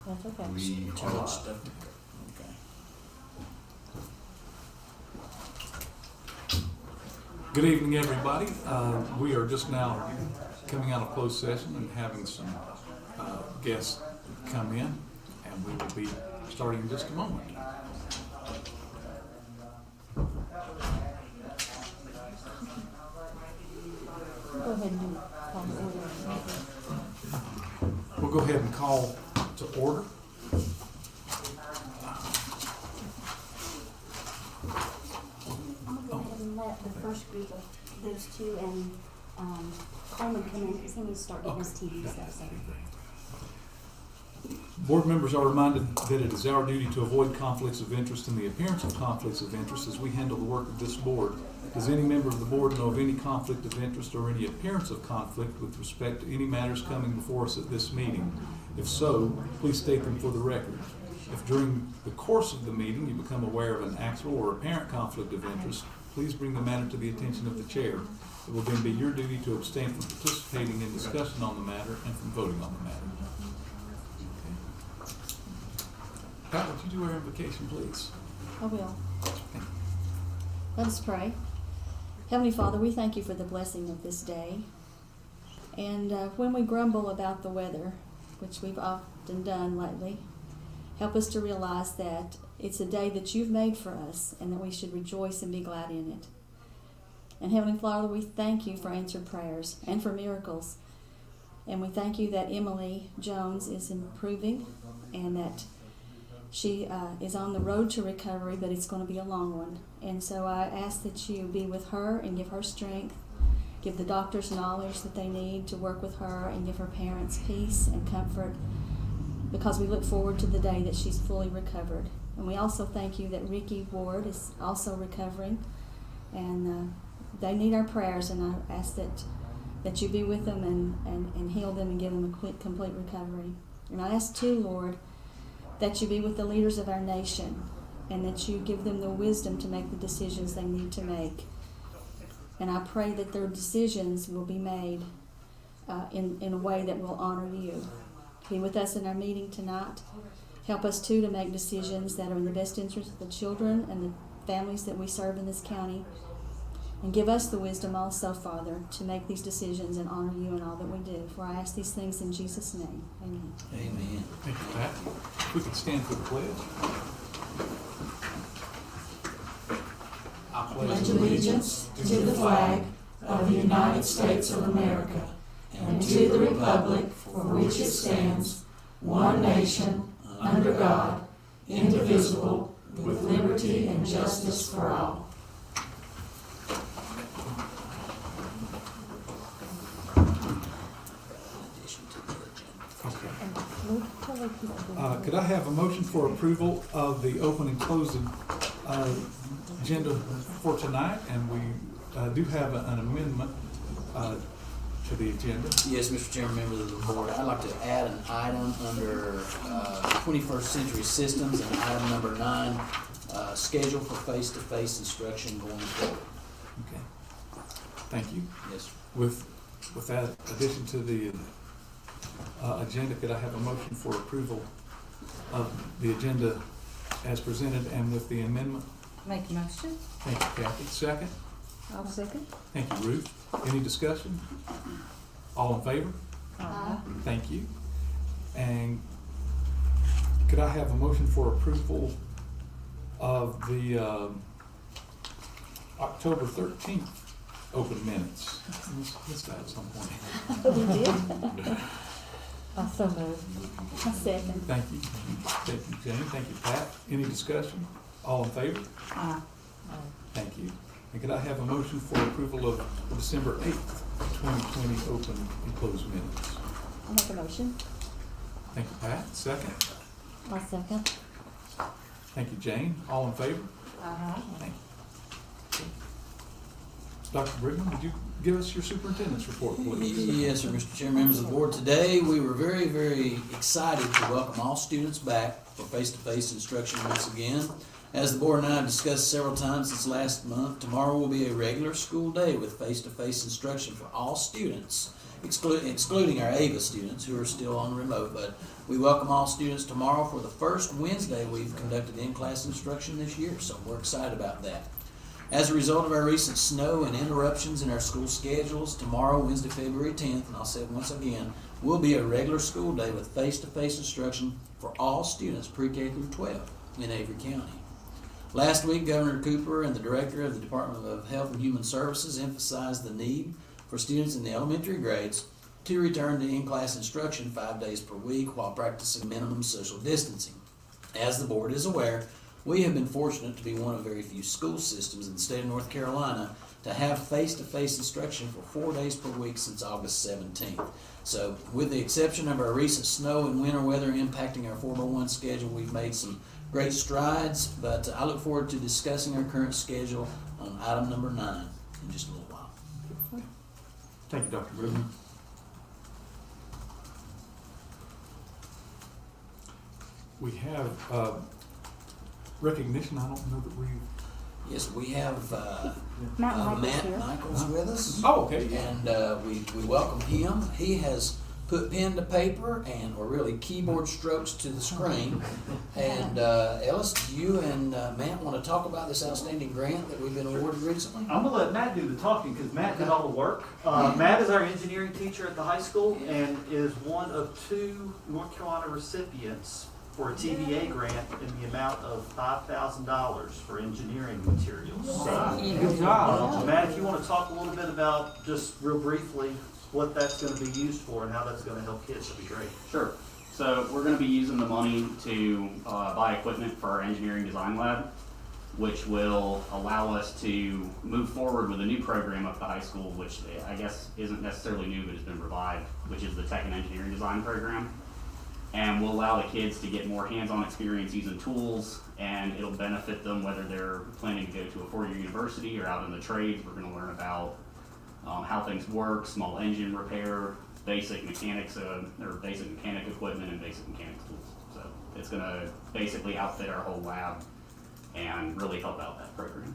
That's okay. We Too are much live. stuff to go. Okay. Good evening, everybody. We are just now coming out of closed session and having some guests come in, and we will be starting in just a moment. Go ahead and call the order. We'll go ahead and call to order. I'm gonna go ahead and let the first group of those two and Coleman come in because he needs to start getting his TV stuff. So. Board members are reminded that it is our duty to avoid conflicts of interest and the appearance of conflicts of interest as we handle the work of this board. Does any member of the board know of any conflict of interest or any appearance of conflict with respect to any matters coming before us at this meeting? If so, please state them for the record. If during the course of the meeting you become aware of an actual or apparent conflict of interest, please bring the matter to the attention of the chair. It will then be your duty to abstain from participating in discussion on the matter and from voting on the matter. Pat, would you do our invocation, please? I will. Let us pray. Heavenly Father, we thank you for the blessing of this day. And when we grumble about the weather, which we've often done lately, help us to realize that it's a day that you've made for us and that we should rejoice and be glad in it. And Heavenly Father, we thank you for answered prayers and for miracles. And we thank you that Emily Jones is improving and that she is on the road to recovery, but it's going to be a long one. And so I ask that you be with her and give her strength, give the doctors knowledge that they need to work with her, and give her parents peace and comfort, because we look forward to the day that she's fully recovered. And we also thank you that Ricky Ward is also recovering, and they need our prayers, and I ask that you be with them and heal them and give them a complete recovery. And I ask too, Lord, that you be with the leaders of our nation and that you give them the wisdom to make the decisions they need to make. And I pray that their decisions will be made in a way that will honor you. Be with us in our meeting tonight. Help us too to make decisions that are in the best interest of the children and the families that we serve in this county. And give us the wisdom also, Father, to make these decisions and honor you in all that we do. For I ask these things in Jesus' name. Amen. Amen. Thank you, Pat. If we could stand for the pledge. I Pledge allegiance to the flag of the United States of America and to the republic for which it stands, one nation, under God, indivisible, with liberty and justice for all. Could I have a motion for approval of the open and closed agenda for tonight? And we do have an amendment to the agenda. Yes, Mr. Chairman, members of the board, I'd like to add an item under 21st Century Systems, and item number 9, schedule for face-to-face instruction going forward. Okay. Thank you. Yes, sir. With that addition to the agenda, could I have a motion for approval of the agenda as presented and with the amendment? Make a motion. Thank you, Kathy. Second? I'll second. Thank you, Ruth. Any discussion? All in favor? Thank you. And could I have a motion for approval of the October 13th open minutes? Missed that at some point. We did. Also moved. A second. Thank you. Thank you, Jane. Thank you, Pat. Any discussion? All in favor? Thank you. And could I have a motion for approval of December 8th, 2020 open and closed minutes? I'll make a motion. Thank you, Pat. Second? I'll second. Thank you, Jane. All in favor? Thank you. Dr. Brigham, would you give us your superintendent's report, please? Yes, sir, Mr. Chairman, members of the board. Today, we were very, very excited to welcome all students back for face-to-face instruction once again. As the board and I have discussed several times since last month, tomorrow will be a regular school day with face-to-face instruction for all students excluding our AVA students who are still on remote, but we welcome all students tomorrow for the first Wednesday we've conducted in-class instruction this year, so we're excited about that. As a result of our recent snow and interruptions in our school schedules, tomorrow, Wednesday, February 10th, and I'll say it once again, will be a regular school day with face-to-face instruction for all students pre-K through 12 in Avery County. Last week, Governor Cooper and the Director of the Department of Health and Human Services emphasized the need for students in the elementary grades to return to in-class instruction 5 days per week while practicing minimum social distancing. As the board is aware, we have been fortunate to be one of very few school systems in the state of North Carolina to have face-to-face instruction for 4 days per week since August 17th. So with the exception of our recent snow and winter weather impacting our 401 schedule, we've made some great strides, but I look forward to discussing our current schedule on item number 9 in just a little while. Thank you, Dr. Rubin. We have recognition. I don't know that we. Yes, we have Matt Michael's Matt here. Michaels with us. Oh, okay. Yeah. And we welcome him. He has put pen to paper or really keyboard strokes to the screen. And Ellis, do you and Matt want to talk about this outstanding grant that we've been awarded recently? I'm gonna let Matt do the talking because Matt did all the work. Matt is our engineering teacher at the high school and is one of 2 North Carolina recipients for a TVA grant in the amount of $5,000 for engineering materials. So, Good job. Matt, if you want to talk a little bit about, just real briefly, what that's going to be used for and how that's going to help kids, that'd be great. Sure. So we're going to be using the money to buy equipment for our engineering design lab, which will allow us to move forward with a new program up at the high school, which I guess isn't necessarily new, but has been revived, which is the Tech and Engineering Design Program. And will allow the kids to get more hands-on experience using tools, and it'll benefit them whether they're planning to go to a 4-year university or out in the trades. We're going to learn about how things work, small engine repair, basic mechanics, or basic mechanic equipment and basic mechanics tools. So it's going to basically outfit our whole lab and really help out that program.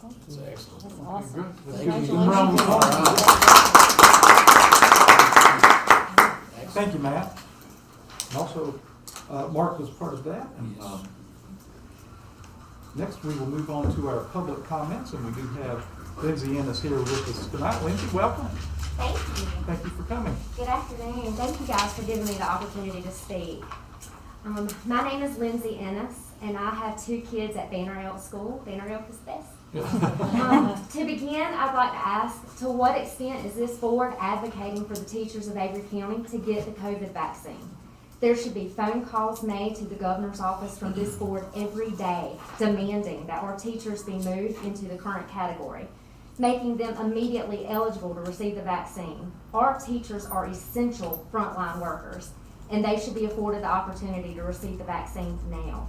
That's excellent. That's awesome. Thank you. Congratulations. All right. Thank you, Matt. And also, Mark was part of that. And Yes. Next, we will move on to our public comments, and we do have Lindsay Ennis here with us tonight. Lindsay, welcome. Thank you. Thank you for coming. Good afternoon. Thank you guys for giving me the opportunity to speak. My name is Lindsay Ennis, and I have 2 kids at Banner Elk School. Banner Elk is best. To begin, I'd like to ask, to what extent is this board advocating for the teachers of Avery County to get the COVID vaccine? There should be phone calls made to the governor's office from this board every day demanding that our teachers be moved into the current category, making them immediately eligible to receive the vaccine. Our teachers are essential frontline workers, and they should be afforded the opportunity to receive the vaccine now.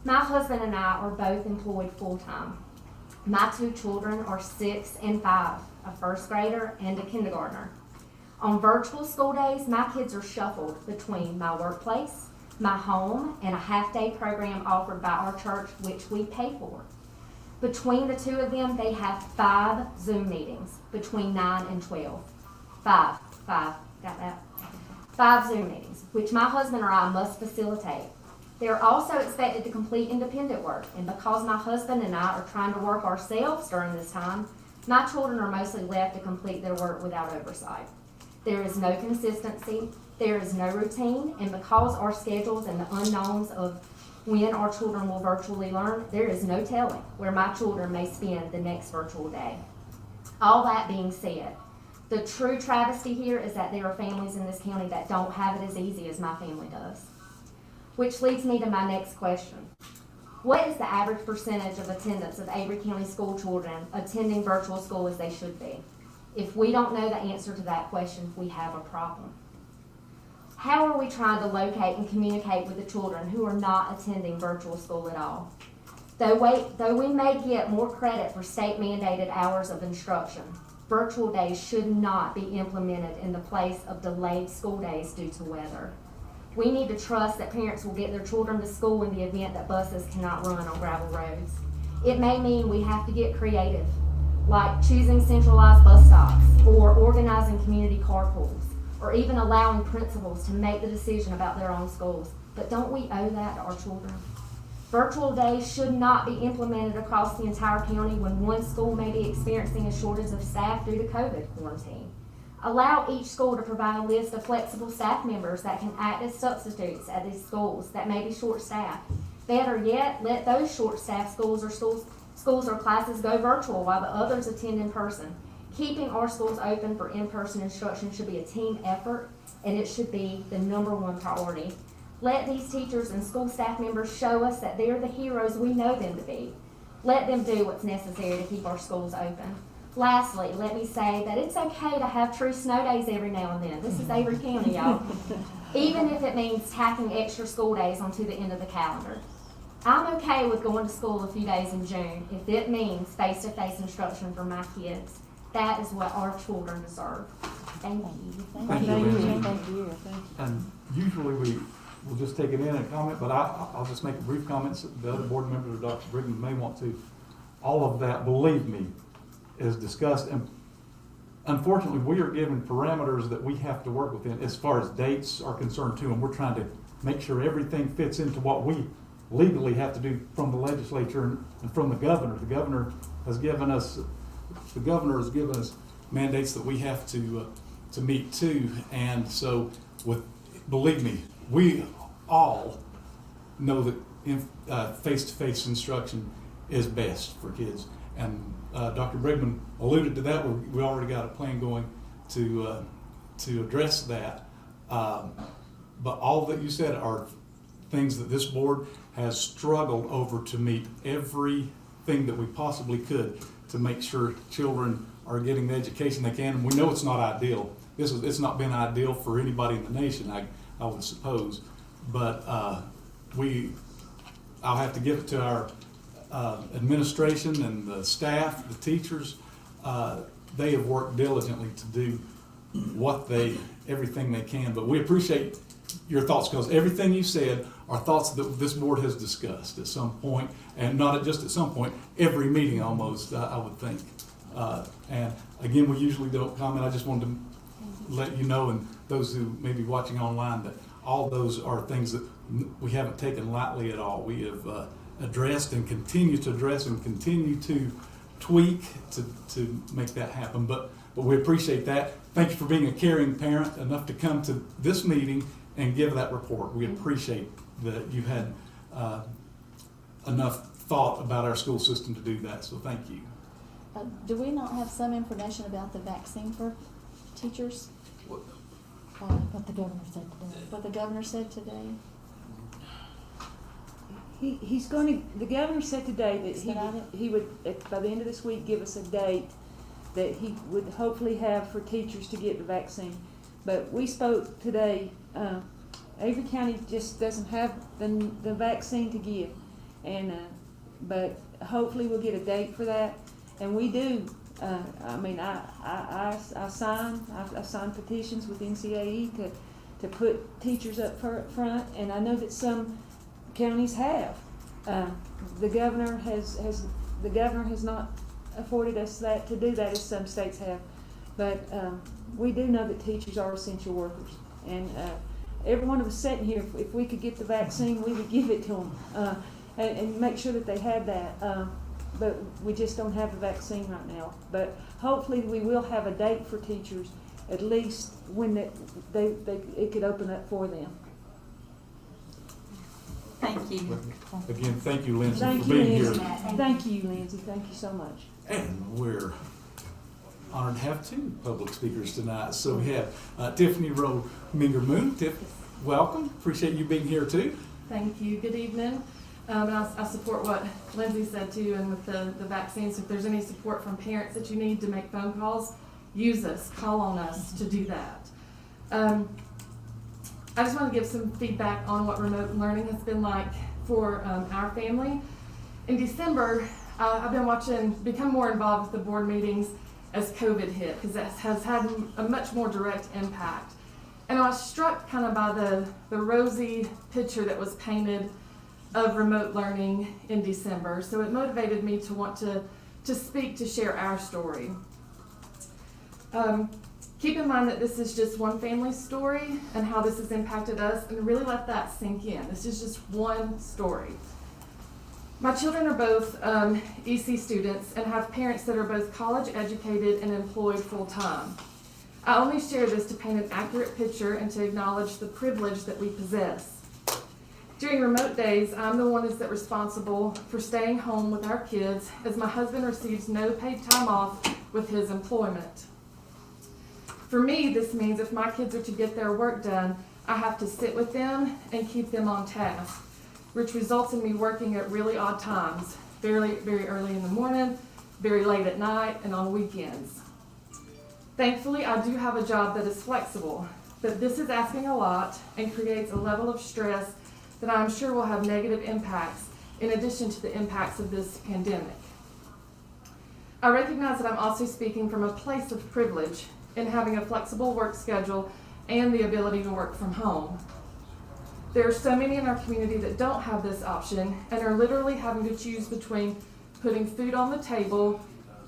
My husband and I are both employed full-time. My 2 children are 6 and 5, a first grader and a kindergartner. On virtual school days, my kids are shuffled between my workplace, my home, and a half-day program offered by our church, which we pay for. Between the 2 of them, they have 5 Zoom meetings between 9 and 12. 5, got that? 5 Zoom meetings, which my husband or I must facilitate. They are also expected to complete independent work, and because my husband and I are trying to work ourselves during this time, my children are mostly left to complete their work without oversight. There is no consistency, there is no routine, and because our schedules and the unknowns of when our children will virtually learn, there is no telling where my children may spend the next virtual day. All that being said, the true travesty here is that there are families in this county that don't have it as easy as my family does. Which leads me to my next question. What is the average percentage of attendance of Avery County school children attending virtual school as they should be? If we don't know the answer to that question, we have a problem. How are we trying to locate and communicate with the children who are not attending virtual school at all? Though we may get more credit for state-mandated hours of instruction, virtual days should not be implemented in the place of delayed school days due to weather. We need to trust that parents will get their children to school in the event that buses cannot run on gravel roads. It may mean we have to get creative. like choosing centralized bus stops or organizing community carpools, or even allowing principals to make the decision about their own schools. But don't we owe that to our children? Virtual days should not be implemented across the entire county when one school may be experiencing a shortage of staff due to COVID quarantine. Allow each school to provide a list of flexible staff members that can act as substitutes at these schools that may be short-staffed. Better yet, let those short-staffed schools or classes go virtual while the others attend in person. Keeping our schools open for in-person instruction should be a team effort, and it should be the #1 priority. Let these teachers and school staff members show us that they're the heroes we know them to be. Let them do what's necessary to keep our schools open. Lastly, let me say that it's okay to have true snow days every now and then. This is Avery County, y'all. Even if it means tacking extra school days onto the end of the calendar. I'm okay with going to school a few days in June if it means face-to-face instruction for my kids. That is what our children deserve. Thank you. Thank you, Lindsay. Thank you. And usually we'll just take it in and comment, but I'll just make a brief comment. The other board members or Dr. Brigham may want to. All of that, believe me, is discussed, and unfortunately we are given parameters that we have to work within as far as dates are concerned too, and we're trying to make sure everything fits into what we legally have to do from the legislature and from the governor. The governor has given us mandates that we have to meet too, and so believe me, we all know that face-to-face instruction is best for kids, and Dr. Brigman alluded to that. We already got a plan going to address that, but all that you said are things that this board has struggled over to meet everything that we possibly could to make sure children are getting the education they can. And we know it's not ideal. It's not been ideal for anybody in the nation, I would suppose, but I'll have to give it to our administration and the staff, the teachers. They have worked diligently to do everything they can, but we appreciate your thoughts, because everything you said are thoughts that this board has discussed at some point, and not just at some point, every meeting almost, I would think. And again, we usually don't comment. I just wanted to let you know, and those who may be watching online, that all those are things that we haven't taken lightly at all. We have addressed and continue to address and continue to tweak to make that happen. But we appreciate that. Thank you for being a caring parent enough to come to this meeting and give that report. We appreciate that you had enough thought about our school system to do that, so thank you. Do we not have some information about the vaccine for teachers? What the governor said today. What the governor said today? The governor said today that he would, by the end of this week, give us a date that he would hopefully have for teachers to get the vaccine. But we spoke today, Avery County just doesn't have the vaccine to give, and but hopefully we'll get a date for that, and we do. I sign petitions with NCAE to put teachers up front, and I know that some counties have. The governor has not afforded us that to do that, as some states have, but we do know that teachers are essential workers, and every one of us sitting here, if we could get the vaccine, we would give it to them and make sure that they had that. But we just don't have the vaccine right now. But hopefully we will have a date for teachers, at least when it could open up for them. Thank you. Again, thank you, Lindsay, Thank for you, being Lindsay. here. Thank you, Lindsay. Thank you so much. And we're honored to have two public speakers tonight. So we have Tiffany Rowe-Minger-Moon. Tiff, welcome. Appreciate you being here too. Thank you. Good evening. And I support what Lindsay said too, and with the vaccines, if there's any support from parents that you need to make phone calls, use us, call on us to do that. I just want to give some feedback on what remote learning has been like for our family. In December, I've become more involved with the board meetings as COVID hit, because that has had a much more direct impact. And I was struck kind of by the rosy picture that was painted of remote learning in December. So it motivated me to want to to speak to share our story. Keep in mind that this is just one family's story and how this has impacted us, and really let that sink in. This is just one story. My children are both EC students and have parents that are both college educated and employed full time. I only share this to paint an accurate picture and to acknowledge the privilege that we possess. During remote days, I'm the one that's responsible for staying home with our kids, as my husband receives no paid time off with his employment. For me, this means if my kids are to get their work done, I have to sit with them and keep them on task, which results in me working at really odd times, very, very early in the morning, very late at night, and on weekends. Thankfully, I do have a job that is flexible, but this is asking a lot and creates a level of stress that I'm sure will have negative impacts in addition to the impacts of this pandemic. I recognize that I'm also speaking from a place of privilege in having a flexible work schedule and the ability to work from home. There are so many in our community that don't have this option and are literally having to choose between putting food on the table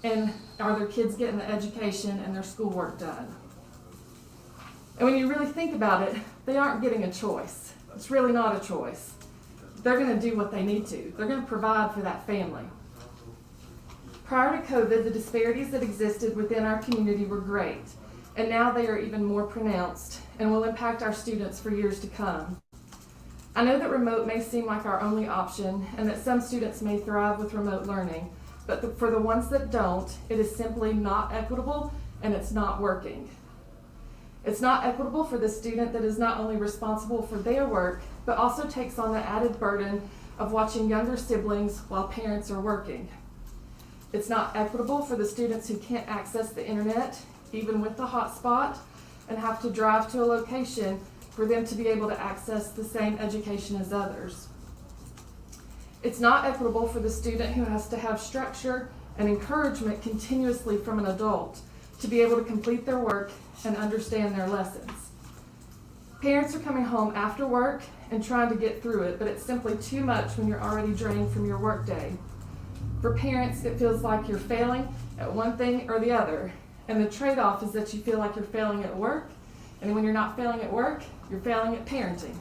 and are their kids getting the education and their schoolwork done. And when you really think about it, they aren't getting a choice. It's really not a choice. They're going to do what they need to. They're going to provide for that family. Prior to COVID, the disparities that existed within our community were great, and now they are even more pronounced and will impact our students for years to come. I know that remote may seem like our only option and that some students may thrive with remote learning, but for the ones that don't, it is simply not equitable and it's not working. It's not equitable for the student that is not only responsible for their work, but also takes on the added burden of watching younger siblings while parents are working. It's not equitable for the students who can't access the internet, even with the hotspot, and have to drive to a location for them to be able to access the same education as others. It's not equitable for the student who has to have structure and encouragement continuously from an adult to be able to complete their work and understand their lessons. Parents are coming home after work and trying to get through it, but it's simply too much when you're already drained from your workday. For parents, it feels like you're failing at one thing or the other, and the trade-off is that you feel like you're failing at work, and when you're not failing at work, you're failing at parenting.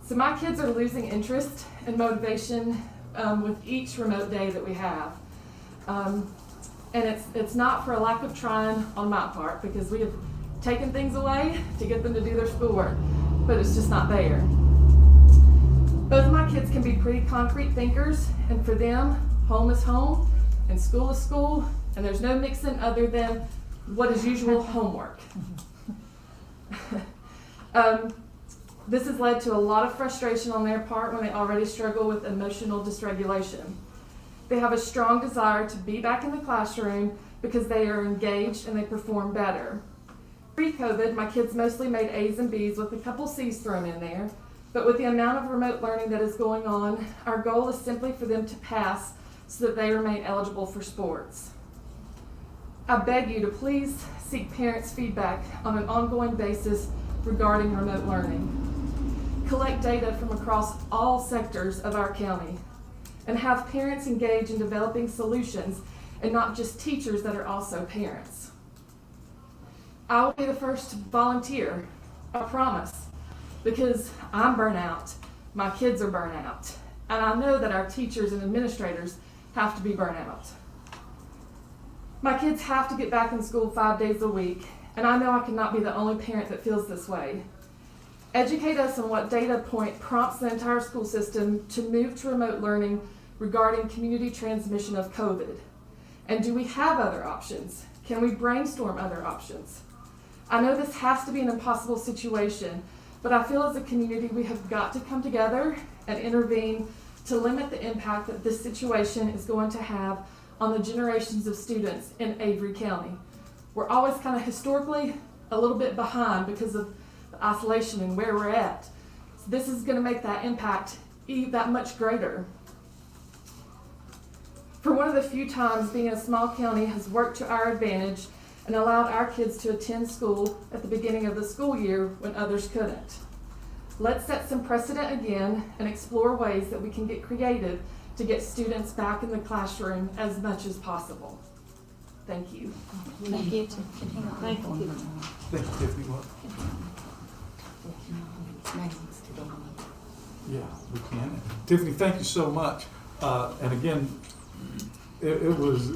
So my kids are losing interest and motivation with each remote day that we have. And it's not for a lack of trying on my part, because we have taken things away to get them to do their schoolwork, but it's just not there. Both of my kids can be pretty concrete thinkers, and for them, home is home and school is school, and there's no mixing other than what is usual homework. This has led to a lot of frustration on their part when they already struggle with emotional dysregulation. They have a strong desire to be back in the classroom because they are engaged and they perform better. Pre-COVID, my kids mostly made A's and B's with a couple C's thrown in there, but with the amount of remote learning that is going on, our goal is simply for them to pass so that they remain eligible for sports. I beg you to please seek parents' feedback on an ongoing basis regarding remote learning. Collect data from across all sectors of our county, and have parents engage in developing solutions and not just teachers that are also parents. I will be the first to volunteer, I promise, because I'm burnt out, my kids are burnt out, and I know that our teachers and administrators have to be burnt out. My kids have to get back in school 5 days a week, and I know I cannot be the only parent that feels this way. Educate us on what data point prompts the entire school system to move to remote learning regarding community transmission of COVID. And do we have other options? Can we brainstorm other options? I know this has to be an impossible situation, but I feel as a community we have got to come together and intervene to limit the impact that this situation is going to have on the generations of students in Avery County. We're always kind of historically a little bit behind because of the isolation and where we're at. So this is going to make that impact that much greater. For one of the few times being a small county has worked to our advantage and allowed our kids to attend school at the beginning of the school year when others couldn't. Let's set some precedent again and explore ways that we can get creative to get students back in the classroom as much as possible. Thank you. Thank you. Thank you. Thank you, Tiffany. What? Yeah, we can. Tiffany, thank you so much. And again, it was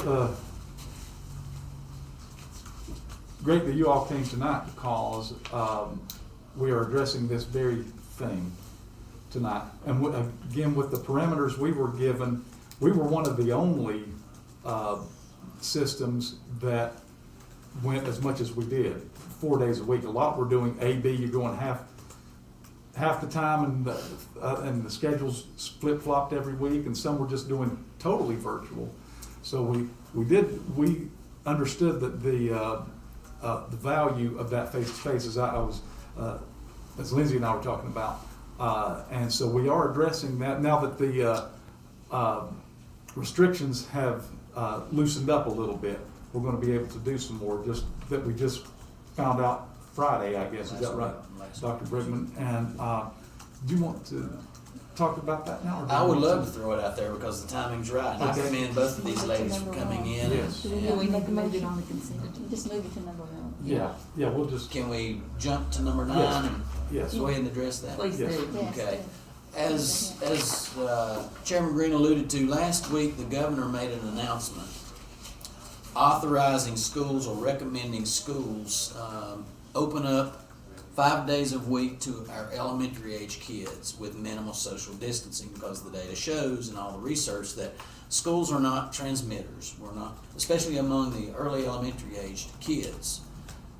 great that you all came tonight because we are addressing this very thing tonight. And again, with the parameters we were given, we were one of the only systems that went as much as we did, 4 days a week. A lot were doing A/B. You're going half the time, and the schedules flip-flopped every week, and some were just doing totally virtual. So we understood that the value of that face-to-face, as Lindsay and I were talking about, and so we are addressing that now that the restrictions have loosened up a little bit. We're going to be able to do some more. Just that we just found out Friday, I guess. Is that right, Dr. Brigman? And do you want to talk about that now? I would love to throw it out there because the timing's right. I commend both of these ladies for coming in. Yes. We need to move it on the consent agenda. Just move it to number 1. Yeah, we'll just. Can we jump to number 9 Yes. and Yes. go ahead and address that? Please Yes. do. Yes, Okay. yes. As Chairman Green alluded to, last week the governor made an announcement authorizing schools or recommending schools open up 5 days a week to our elementary age kids with minimal social distancing, because the data shows and all the research that schools are not transmitters. We're not, especially among the early elementary aged kids.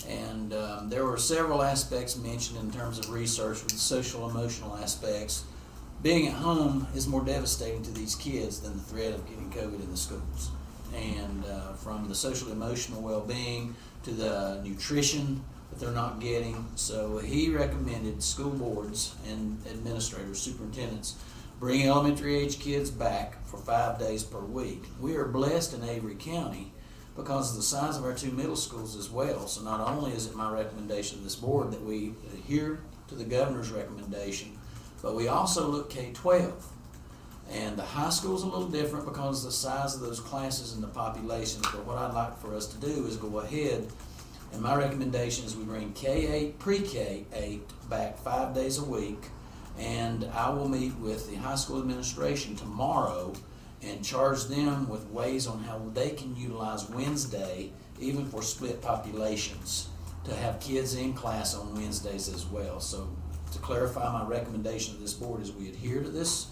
And there were several aspects mentioned in terms of research with the social emotional aspects. Being at home is more devastating to these kids than the threat of getting COVID in the schools. And from the social emotional well-being to the nutrition that they're not getting. So he recommended school boards and administrators, superintendents, bring elementary age kids back for 5 days per week. We are blessed in Avery County because of the size of our 2 middle schools as well. So not only is it my recommendation to this board that we adhere to the governor's recommendation, but we also look K-12. And the high school is a little different because of the size of those classes and the populations. But what I'd like for us to do is go ahead, and my recommendation is we bring K-8, pre-K-8 back 5 days a week, and I will meet with the high school administration tomorrow and charge them with ways on how they can utilize Wednesday, even for split populations, to have kids in class on Wednesdays as well. So to clarify, my recommendation to this board is we adhere to this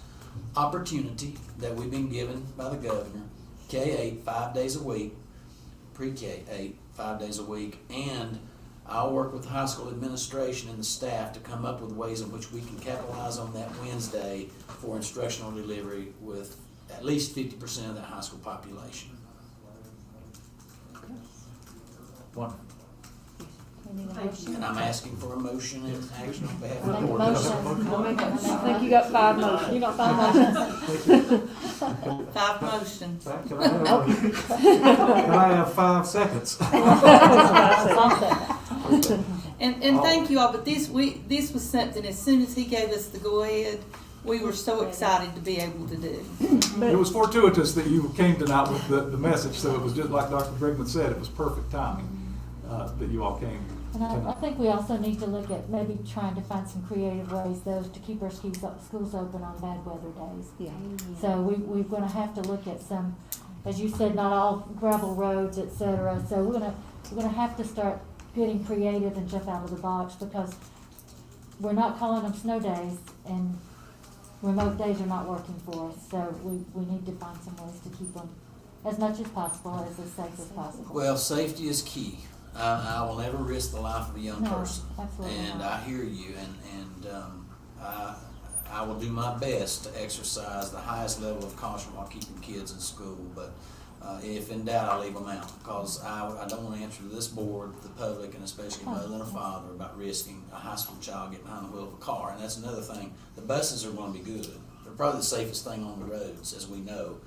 opportunity that we've been given by the governor, K-8 5 days a week, pre-K-8 5 days a week, and I'll work with the high school administration and the staff to come up with ways in which we can capitalize on that Wednesday for instructional delivery with at least 50% of that high school population. Wonderful. We need a motion. And I'm asking for a motion and action on behalf of Make the a board. motion. I think you got 5 motions. You got 5 motions. 5 motions. Can I have 5 seconds? And thank you all, but this was something, as soon as he gave us the go-ahead, we were so excited to be able to do. It was fortuitous that you came tonight with the message, so it was just like Dr. Brigman said, it was perfect timing that you all came And I tonight. think we also need to look at maybe trying to find some creative ways, though, to keep our schools open on bad weather days. Yeah. So we're gonna have to look at some, as you said, not all gravel roads, et cetera. So we're gonna have to start getting creative and jump out of the box, because we're not calling them snow days, and remote days are not working for us. So we need to find some ways to keep them as much as possible, as safe as possible. Well, safety is key. I will never risk the life of a young No, person. absolutely And not. I hear you, and I will do my best to exercise the highest level of caution while keeping kids in school. But if in doubt, I'll leave them out, because I don't want to answer to this board, the public, and especially a mother and a father about risking a high school child getting behind the wheel of a car. And that's another thing. The buses are going to be good. They're probably the safest thing on the roads, as we know.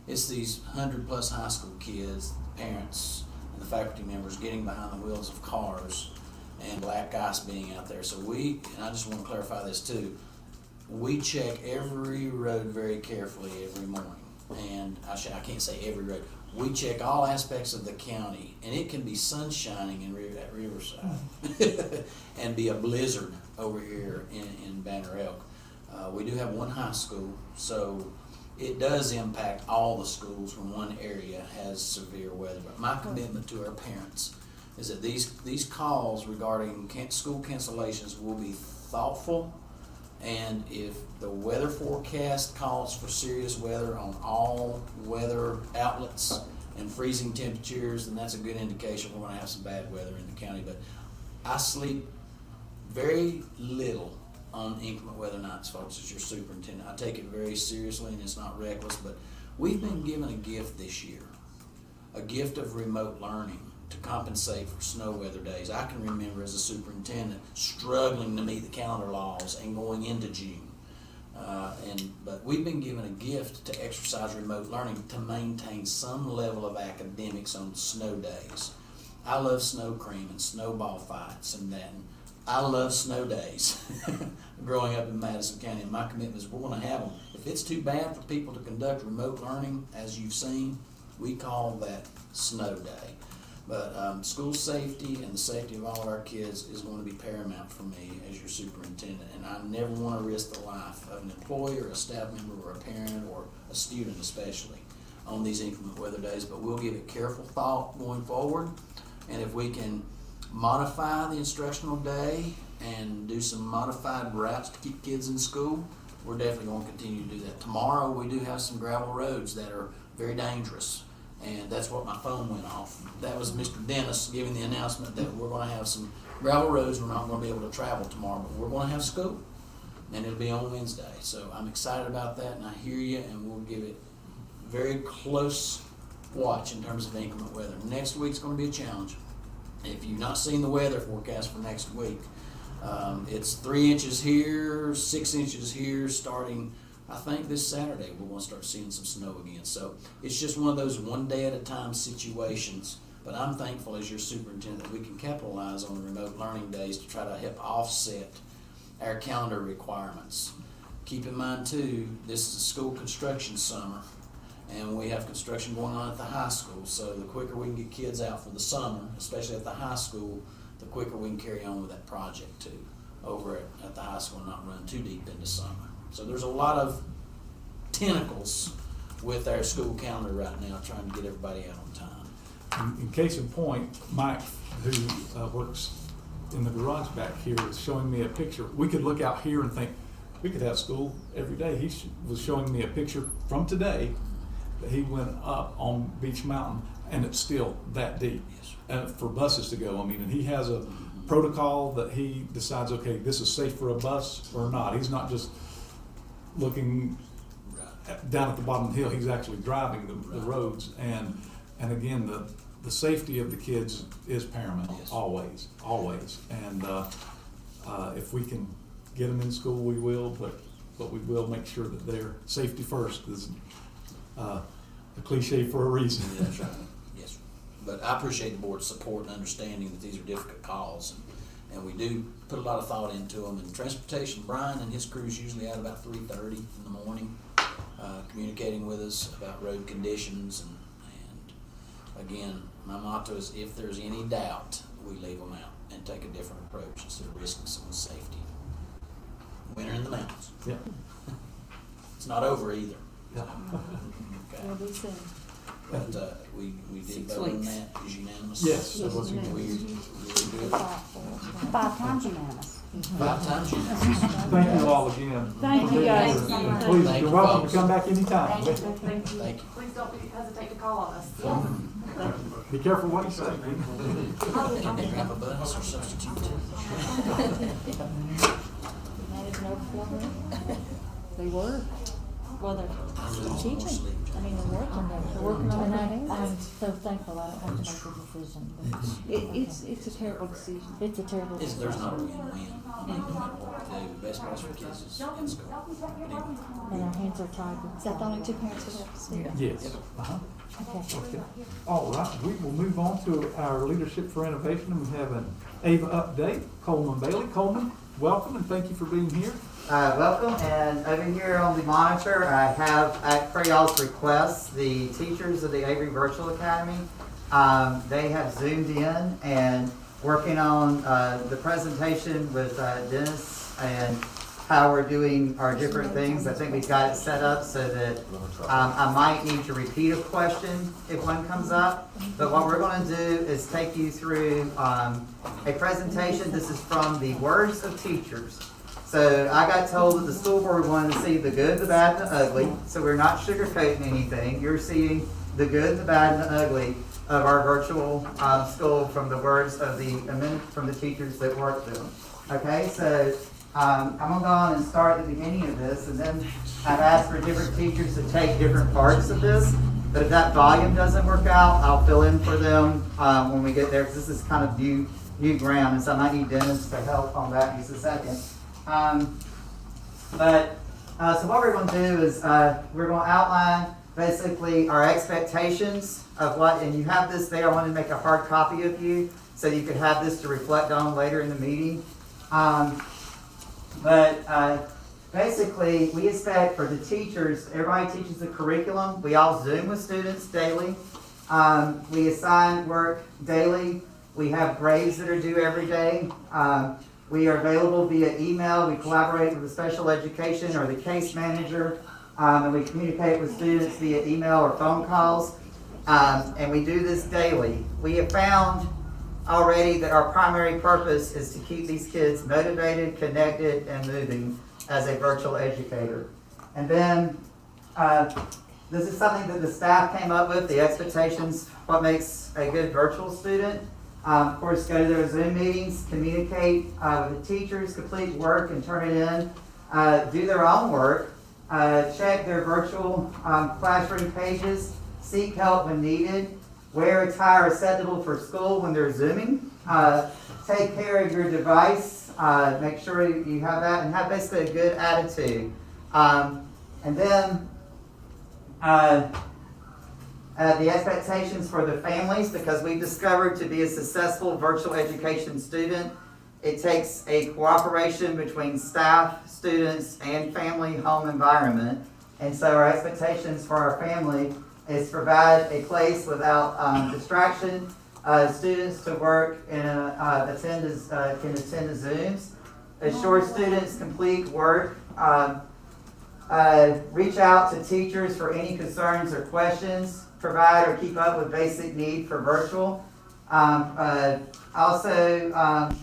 It's these 100+ high school kids, parents, and the faculty members getting behind the wheels of cars, and black ice being out there. So and I just want to clarify this too, we check every road very carefully every morning. And I can't say every road. We check all aspects of the county, and it can be sun shining at Riverside and be a blizzard over here in Banner Elk. We do have one high school, so it does impact all the schools when one area has severe weather. But my commitment to our parents is that these calls regarding school cancellations will be thoughtful, and if the weather forecast calls for serious weather on all weather outlets and freezing temperatures, then that's a good indication we're going to have some bad weather in the county. But I sleep very little on inclement weather nights, folks, as your superintendent. I take it very seriously, and it's not reckless, but we've been given a gift this year, a gift of remote learning to compensate for snow weather days. I can remember as a superintendent struggling to meet the calendar laws and going into June. But we've been given a gift to exercise remote learning to maintain some level of academics on snow days. I love snow cream and snowball fights and that. I love snow days growing up in Madison County, and my commitment is we're going to have them. If it's too bad for people to conduct remote learning, as you've seen, we call that snow day. But school safety and the safety of all of our kids is going to be paramount for me as your superintendent, and I never want to risk the life of an employee or a staff member or a parent or a student especially on these inclement weather days. But we'll give it careful thought going forward, and if we can modify the instructional day and do some modified routes to keep kids in school, we're definitely going to continue to do that. Tomorrow we do have some gravel roads that are very dangerous, and that's what my phone went off. That was Mr. Dennis giving the announcement that we're going to have some gravel roads we're not going to be able to travel tomorrow, but we're going to have school, and it'll be on Wednesday. So I'm excited about that, and I hear you, and we'll give it very close watch in terms of inclement weather. Next week's going to be a challenge. If you've not seen the weather forecast for next week, it's 3 inches here, 6 inches here, starting, I think, this Saturday. We're going to start seeing some snow again. So it's just one of those one day at a time situations. But I'm thankful as your superintendent that we can capitalize on the remote learning days to try to help offset our calendar requirements. Keep in mind, too, this is a school construction summer, and we have construction going on at the high school. So the quicker we can get kids out for the summer, especially at the high school, the quicker we can carry on with that project too, over at the high school and not run too deep into summer. So there's a lot of tentacles with our school calendar right now, trying to get everybody out on time. In case in point, Mike, who works in the garage back here, is showing me a picture. We could look out here and think we could have school every day. He was showing me a picture from today that he went up on Beach Mountain, and it's still that deep. Yes. For buses to go. I mean, and he has a protocol that he decides, okay, this is safe for a bus or not. He's not just looking down at the bottom of the hill. He's actually driving the roads. And again, the safety of the kids is paramount. Yes. Always. And if we can get them in school, we will, but we will make sure that they're safety first is a cliche for a reason. Yeah, that's right. Yes. But I appreciate the board's support and understanding that these are difficult calls, and we do put a lot of thought into them. And transportation, Brian and his crew is usually out about 3:30 in the morning, communicating with us about road conditions. And again, my motto is if there's any doubt, we leave them out and take a different approach instead of risking someone's safety. Winter in the mountains. Yeah. It's not over either. Yeah. Okay. Will be soon. But we did 6 vote on weeks. that. It was unanimous. Yes, that was We unanimous. do it 5 times unanimous. 5 times unanimous. Thank you all again. Thank for you, being guys. here. Thank you. Please, Thank you're you, welcome folks. to come back anytime. Thank you. Thank you. Please don't hesitate to call on us. Be careful what you say. Can they grab a bus or substitute? Manage no performer. They were. Well, they're teaching. I mean, they're working. They're working on And it. I'm so thankful I don't have to make a decision. It's a terrible decision. It's a terrible There's decision. not a win-win. I mean, no matter what we do, the best place for kids is in school. Anyway. And our hands are tied with. Is that the only two parents who have to see? Yes. Uh-huh. Okay. Okay. All right, we will move on to our Leadership for Innovation. We have an AVA update, Coleman Bailey. Coleman, welcome and thank you for being here. Welcome, and over here on the monitor, I have, per y'all's request, the teachers of the Avery Virtual Academy. They have zoomed in and working on the presentation with Dennis and how we're doing our different things. I think we've got it set up so that I might need to repeat a question if one comes up. But what we're going to do is take you through a presentation. This is from the Words of Teachers. So I got told that the school board wanted to see the good, the bad, and the ugly. So we're not sugarcoating anything. You're seeing the good, the bad, and the ugly of our virtual school from the words of from the teachers that work them. Okay, so I'm going to go on and start at the beginning of this, and then I've asked for different teachers to take different parts of this. But if that volume doesn't work out, I'll fill in for them when we get there, because this is kind of new ground, and so I might need Dennis to help on that in just a second. So what we're going to do is we're going to outline basically our expectations of what, and you have this there. I wanted to make a hard copy of you so you could have this to reflect on later in the meeting. Basically, we expect for the teachers, everybody teaches the curriculum. We all Zoom with students daily. We assign work daily. We have grades that are due every day. We are available via email. We collaborate with the special education or the case manager, and we communicate with students via email or phone calls, and we do this daily. We have found already that our primary purpose is to keep these kids motivated, connected, and moving as a virtual educator. And then this is something that the staff came up with, the expectations, what makes a good virtual student. Of course, go to their Zoom meetings, communicate with the teachers, complete work and turn it in, do their own work, check their virtual classroom pages, seek help when needed, wear attire acceptable for school when they're Zooming, take care of your device, make sure you have that, and have basically a good attitude. And then the expectations for the families, because we've discovered to be a successful virtual education student, it takes a cooperation between staff, students, and family home environment. And so our expectations for our family is provide a place without distraction, students to work and can attend the Zooms, assure students complete work, reach out to teachers for any concerns or questions, provide or keep up with basic need for virtual. Also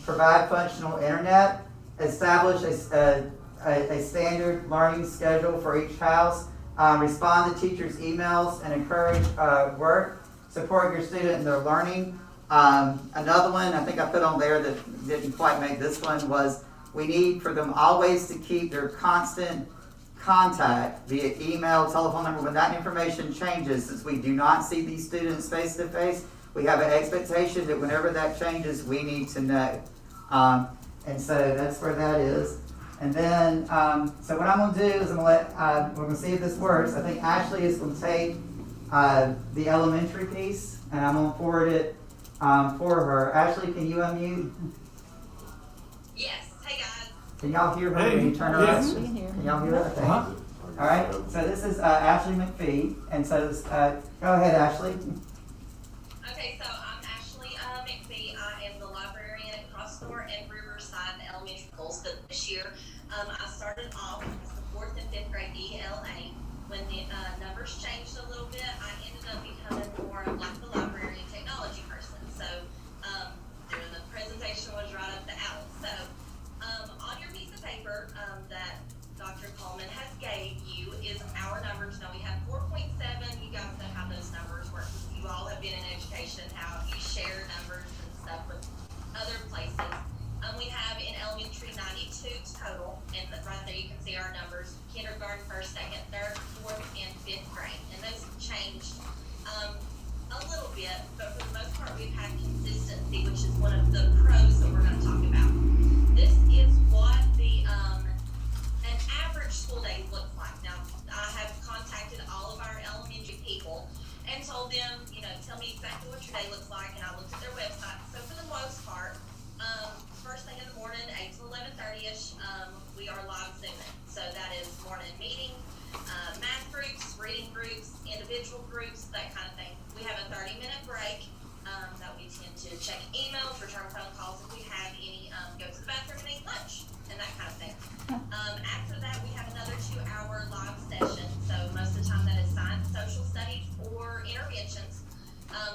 provide functional internet, establish a standard learning schedule for each house, respond to teachers' emails and encourage work, support your student in their learning. Another one I think I put on there that didn't quite make this one was we need for them always to keep their constant contact via email, telephone number. When that information changes, since we do not see these students face to face, we have an expectation that whenever that changes, we need to know. And so that's where that is. And then, so what I'm going to do is we're going to see if this works. I think Ashley is going to take the elementary piece, and I'm going to forward it for her. Ashley, can you unmute? Yes. Hey, guys. Can y'all hear her when you turn her Yes. on? Can y'all hear her? Okay. All right. So this is Ashley McPhee, and so this, go ahead, Ashley. Okay, so I'm Ashley McPhee. I am the librarian at Crossmore and Riverside Elementary Schools. But this year, I started off as the 4th and 5th grade ELA. When the numbers changed a little bit, I ended up becoming more of like the librarian technology person. So doing the presentation was right up the alley. So on your piece of paper that Dr. Coleman has gave you is our numbers. Now we have 4.7. You guys know how those numbers work. You all have been in education, how you share numbers and stuff with other places. We have in elementary 92 total, and right there you can see our numbers: kindergarten, 1st, 2nd, 3rd, 4th, and 5th grade. And those have changed a little bit, but for the most part we've had consistency, which is one of the pros that we're going to talk about. This is what the an average school day looks like. Now, I have contacted all of our elementary people and told them, tell me exactly what your day looks like, and I looked at their website. So for the most part, first thing in the morning, 8 to 11:30ish, we are live Zooming. So that is morning meeting, math groups, reading groups, individual groups, that kind of thing. We have a 30-minute break that we tend to check emails, return phone calls if we have any, go to the bathroom and eat lunch, and that kind of thing. After that, we have another 2-hour live session. So most of the time that is science, social studies, or interventions.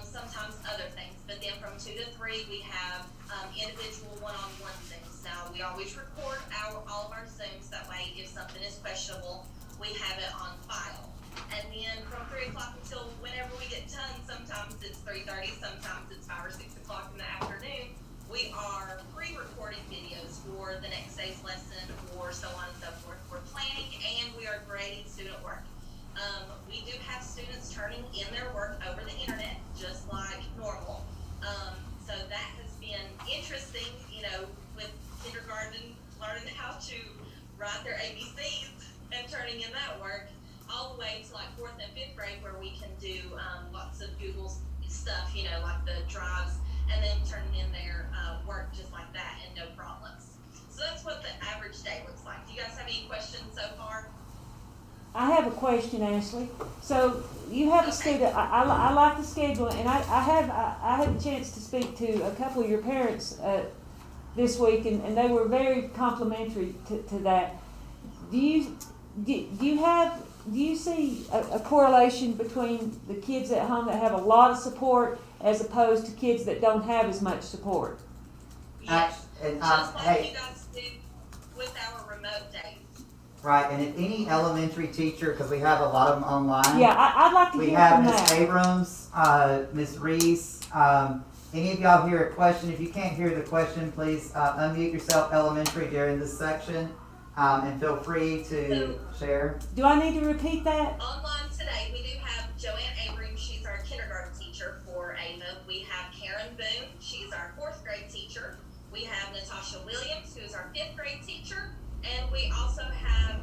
Sometimes other things. But then from 2 to 3, we have individual one-on-one Zooms. Now, we always record all of our Zooms. That way, if something is questionable, we have it on file. And then from 3 o'clock until whenever we get done, sometimes it's 3:30, sometimes it's 5 or 6 o'clock in the afternoon, we are pre-recording videos for the next day's lesson or so on and so forth. We're planning and we are grading student work. We do have students turning in their work over the internet, just like normal. So that has been interesting, with kindergarten, learning how to write their ABCs and turning in that work, all the way to like 4th and 5th grade, where we can do lots of Google stuff, like the drives, and then turning in their work just like that and no problems. So that's what the average day looks like. Do you guys have any questions so far? I have a question, Ashley. So you have a student. I like the schedule, and I had a chance to speak to a couple of your parents this week, and they were very complimentary to that. Do you see a correlation between the kids at home that have a lot of support as opposed to kids that don't have as much support? Yes. And, Just like hey, you guys do with our remote days. right, and if any elementary teacher, because we have a lot of them online. Yeah, I'd like to We hear have from Ms. that. Abrams, Ms. Reese. Any of y'all hear a question? If you can't hear the question, please unmute yourself elementary during this section, and feel free to share. Do I need to repeat that? Online today, we do have Joanne Avery. She's our kindergarten teacher for Ava. We have Karen Boone. She's our 4th grade teacher. We have Natasha Williams, who is our 5th grade teacher. And we also have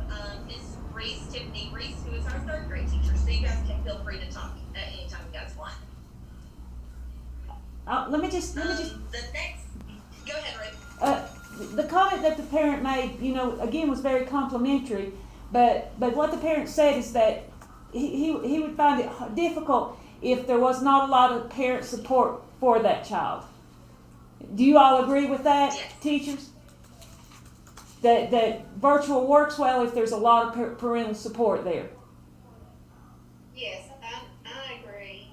Ms. Reese, Tiffany Reese, who is our 3rd grade teacher. So you guys can feel free to talk at any time you guys want. Let me just. The next, go ahead, Ruth. The comment that the parent made, again was very complimentary, but what the parent said is that he would find it difficult if there was not a lot of parent support for that child. Do you all agree with that, Yes. teachers? That virtual works well if there's a lot of parental support there. Yes, I agree.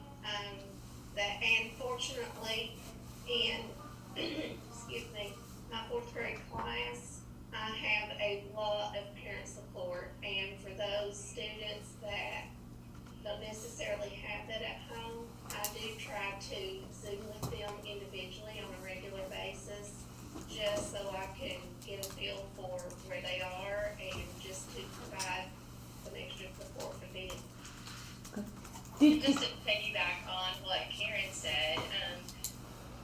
That, and fortunately, in excuse me, my 4th grade class, I have a lot of parent support, and for those students that don't necessarily have that at home, I do try to Zoom with them individually on a regular basis, just so I can get a feel for where they are and just to provide some extra support for them. Just to piggyback on what Karen said,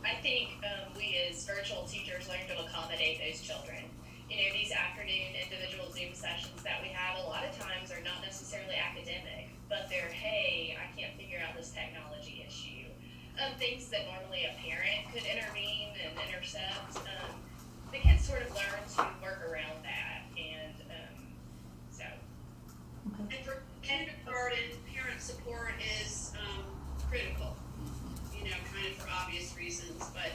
I think we as virtual teachers learn to accommodate those children. These afternoon individual Zoom sessions that we have a lot of times are not necessarily academic, but they're, hey, I can't figure out this technology issue. Things that normally a parent could intervene and intercept. The kids sort of learn to work around that, and so. And for kindergarten, parent support is critical, kind of for obvious reasons, but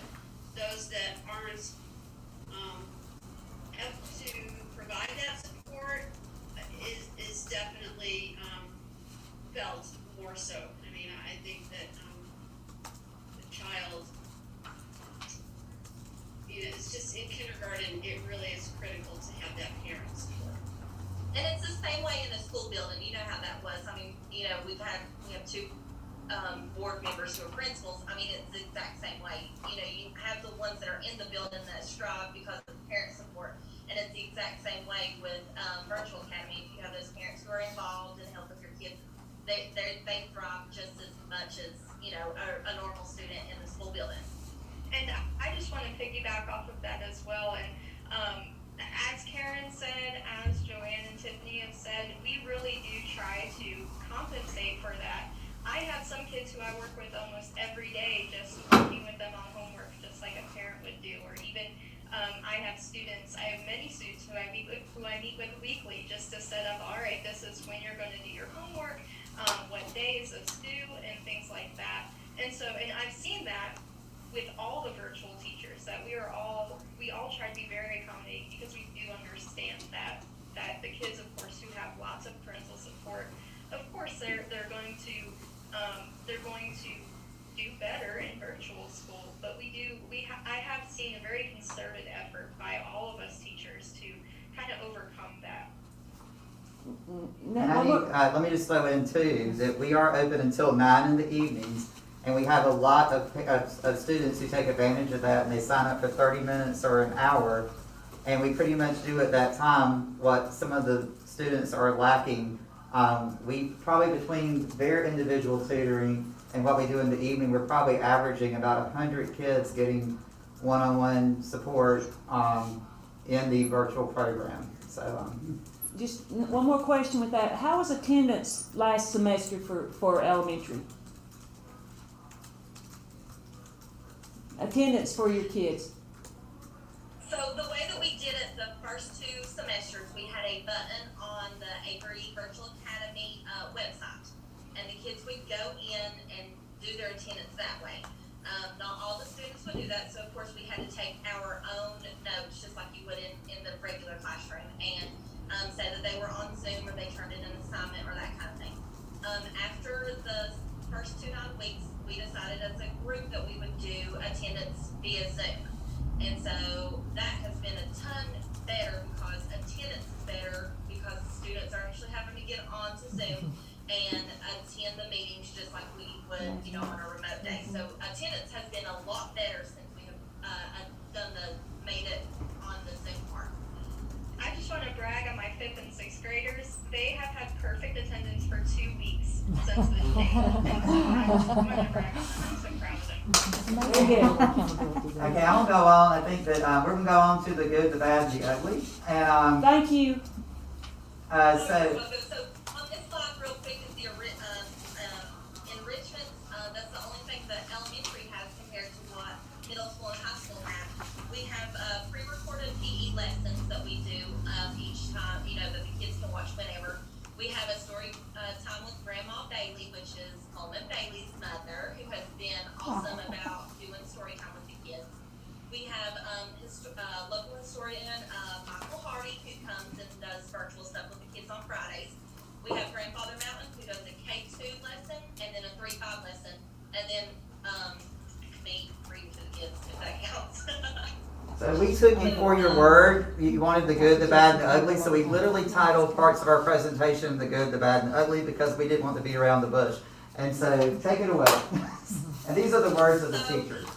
those that aren't able to provide that support is definitely felt more so. I think that the child, it's just in kindergarten, it really is critical to have that parent support. And it's the same way in a school building. You know how that was. We have 2 board members who are principals. It's the exact same way. You have the ones that are in the building that strive because of parent support. And it's the exact same way with Virtual Academy. If you have those parents who are involved and help with your kids, they thrive just as much as, a normal student in the school building. And I just want to piggyback off of that as well. And as Karen said, as Joanne and Tiffany have said, we really do try to compensate for that. I have some kids who I work with almost every day, just working with them on homework, just like a parent would do, or even I have many students who I meet with weekly just to set up, all right, this is when you're going to do your homework, what days is due, and things like that. And I've seen that with all the virtual teachers, that we all try to be very accommodating, because we do understand that the kids, of course, who have lots of parental support, of course, they're going to do better in virtual school. But I have seen a very concerted effort by all of us teachers to kind of overcome that. And let me just throw in too, that we are open until 9 in the evenings, and we have a lot of students who take advantage of that, and they sign up for 30 minutes or an hour, and we pretty much do at that time what some of the students are lacking. We probably, between their individual tutoring and what we do in the evening, we're probably averaging about 100 kids getting one-on-one support in the virtual program. So Just one more question with that. How was attendance last semester for elementary? Attendance for your kids? So the way that we did it the first 2 semesters, we had a button on the Avery Virtual Academy website, and the kids would go in and do their attendance that way. Not all the students would do that, so of course we had to take our own notes, just like you would in the regular classroom, and say that they were on Zoom, or they turned in an assignment, or that kind of thing. After the first 2 9 weeks, we decided as a group that we would do attendance via Zoom. And so that has been a ton better, because attendance is better because students are actually having to get onto Zoom and attend the meetings just like we would, on a remote day. So attendance has been a lot better since we have made it on the Zoom part. I just want to brag on my 5th and 6th graders. They have had perfect attendance for 2 weeks since the day. I just want to brag on them. I'm so proud of them. okay, I'm gonna go on. I think that we're gonna go on to the good, the bad, and the ugly. And Thank you. So on this slide, real quick, is the enrichment. That's the only thing that elementary has compared to what middle school and high school have. We have pre-recorded PE lessons that we do each time, that the kids can watch whenever. We have a story time with Grandma Bailey, which is Coleman Bailey's mother, who has been awesome about doing story time with the kids. We have local historian Michael Hardy, who comes and does virtual stuff with the kids on Fridays. We have Grandfather Mountain, who does a K2 lesson, and then a 3-5 lesson, and then me reading to the kids, if that counts. so we took you for your word. You wanted the good, the bad, and the ugly. So we literally titled parts of our presentation "The Good, the Bad, and the Ugly" because we didn't want to be around the bush. And so take it away. And these are the words of the teachers.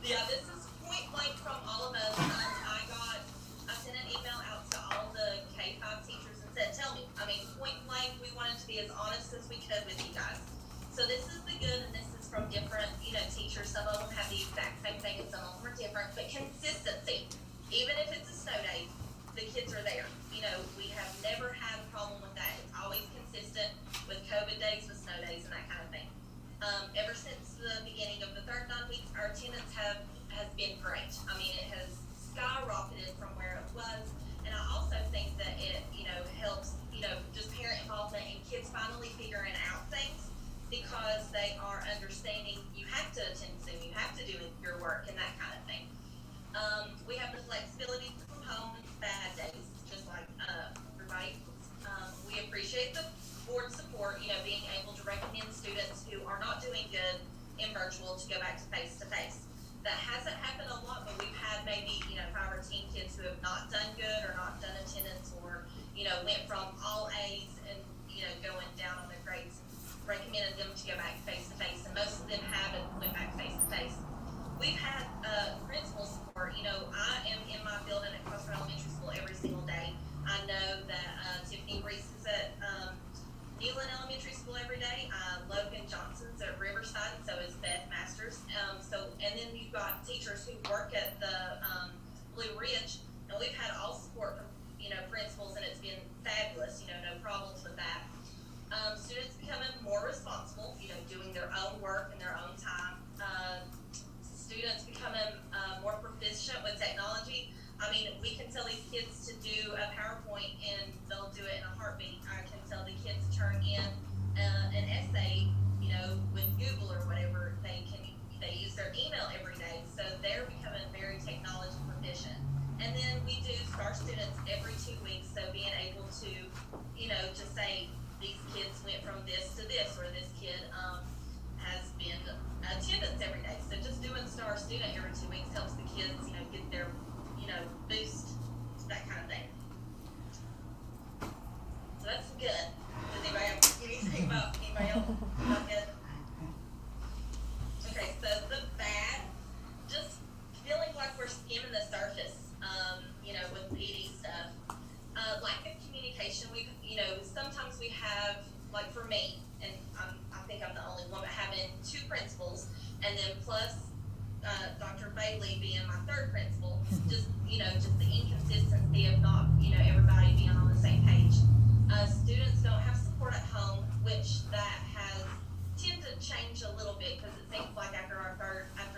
Yeah, this is point blank from all of us. I sent an email out to all the K-5 teachers and said, tell me, point blank, we wanted to be as honest as we could with you guys. So this is the good, and this is from different, teachers. Some of them have the exact same thing, and some of them are different. But consistency, even if it's a snow day, the kids are there. We have never had a problem with that. It's always consistent with COVID days, with snow days, and that kind of thing. Ever since the beginning of the 3rd 9 weeks, our attendance has been great. It has skyrocketed from where it was, and I also think that it, helps, just parent involvement and kids finally figuring out things, because they are understanding you have to attend Zoom, you have to do your work, and that kind of thing. We have the flexibility from home and bad days, just like everybody. We appreciate the board support, being able to recommend students who are not doing good in virtual to go back to face-to-face. That hasn't happened a lot, but we've had maybe, 5 or 10 kids who have not done good or not done attendance, or, went from all A's and, going down on their grades, recommended them to go back face-to-face, and most of them haven't went back face-to-face. We've had principal support. I am in my building at Crossroad Elementary School every single day. I know that Tiffany Reese is at Newland Elementary School every day. Logan Johnson's at Riverside, and so is Beth Masters. And then you've got teachers who work at the Blue Ridge, and we've had all support from principals, and it's been fabulous. No problems with that. Students becoming more responsible, doing their own work in their own time. Students becoming more proficient with technology. say these kids went from this to this, or this kid, has been attendance every day. So just doing Star Student every 2 weeks helps the kids, get their, boost, that kind of thing. So that's good. Does anybody have anything about anybody else? Not good? Okay, so the bad, just feeling like we're skimming the surface, with PD stuff. Lack of communication. Sometimes we have, like for me, and I think I'm the only one, but having 2 principals, and then plus Dr. Bailey being my 3rd principal, just the inconsistency of not, everybody being on the same page. Students don't have support at home, which that has tended to change a little bit, because it seems like after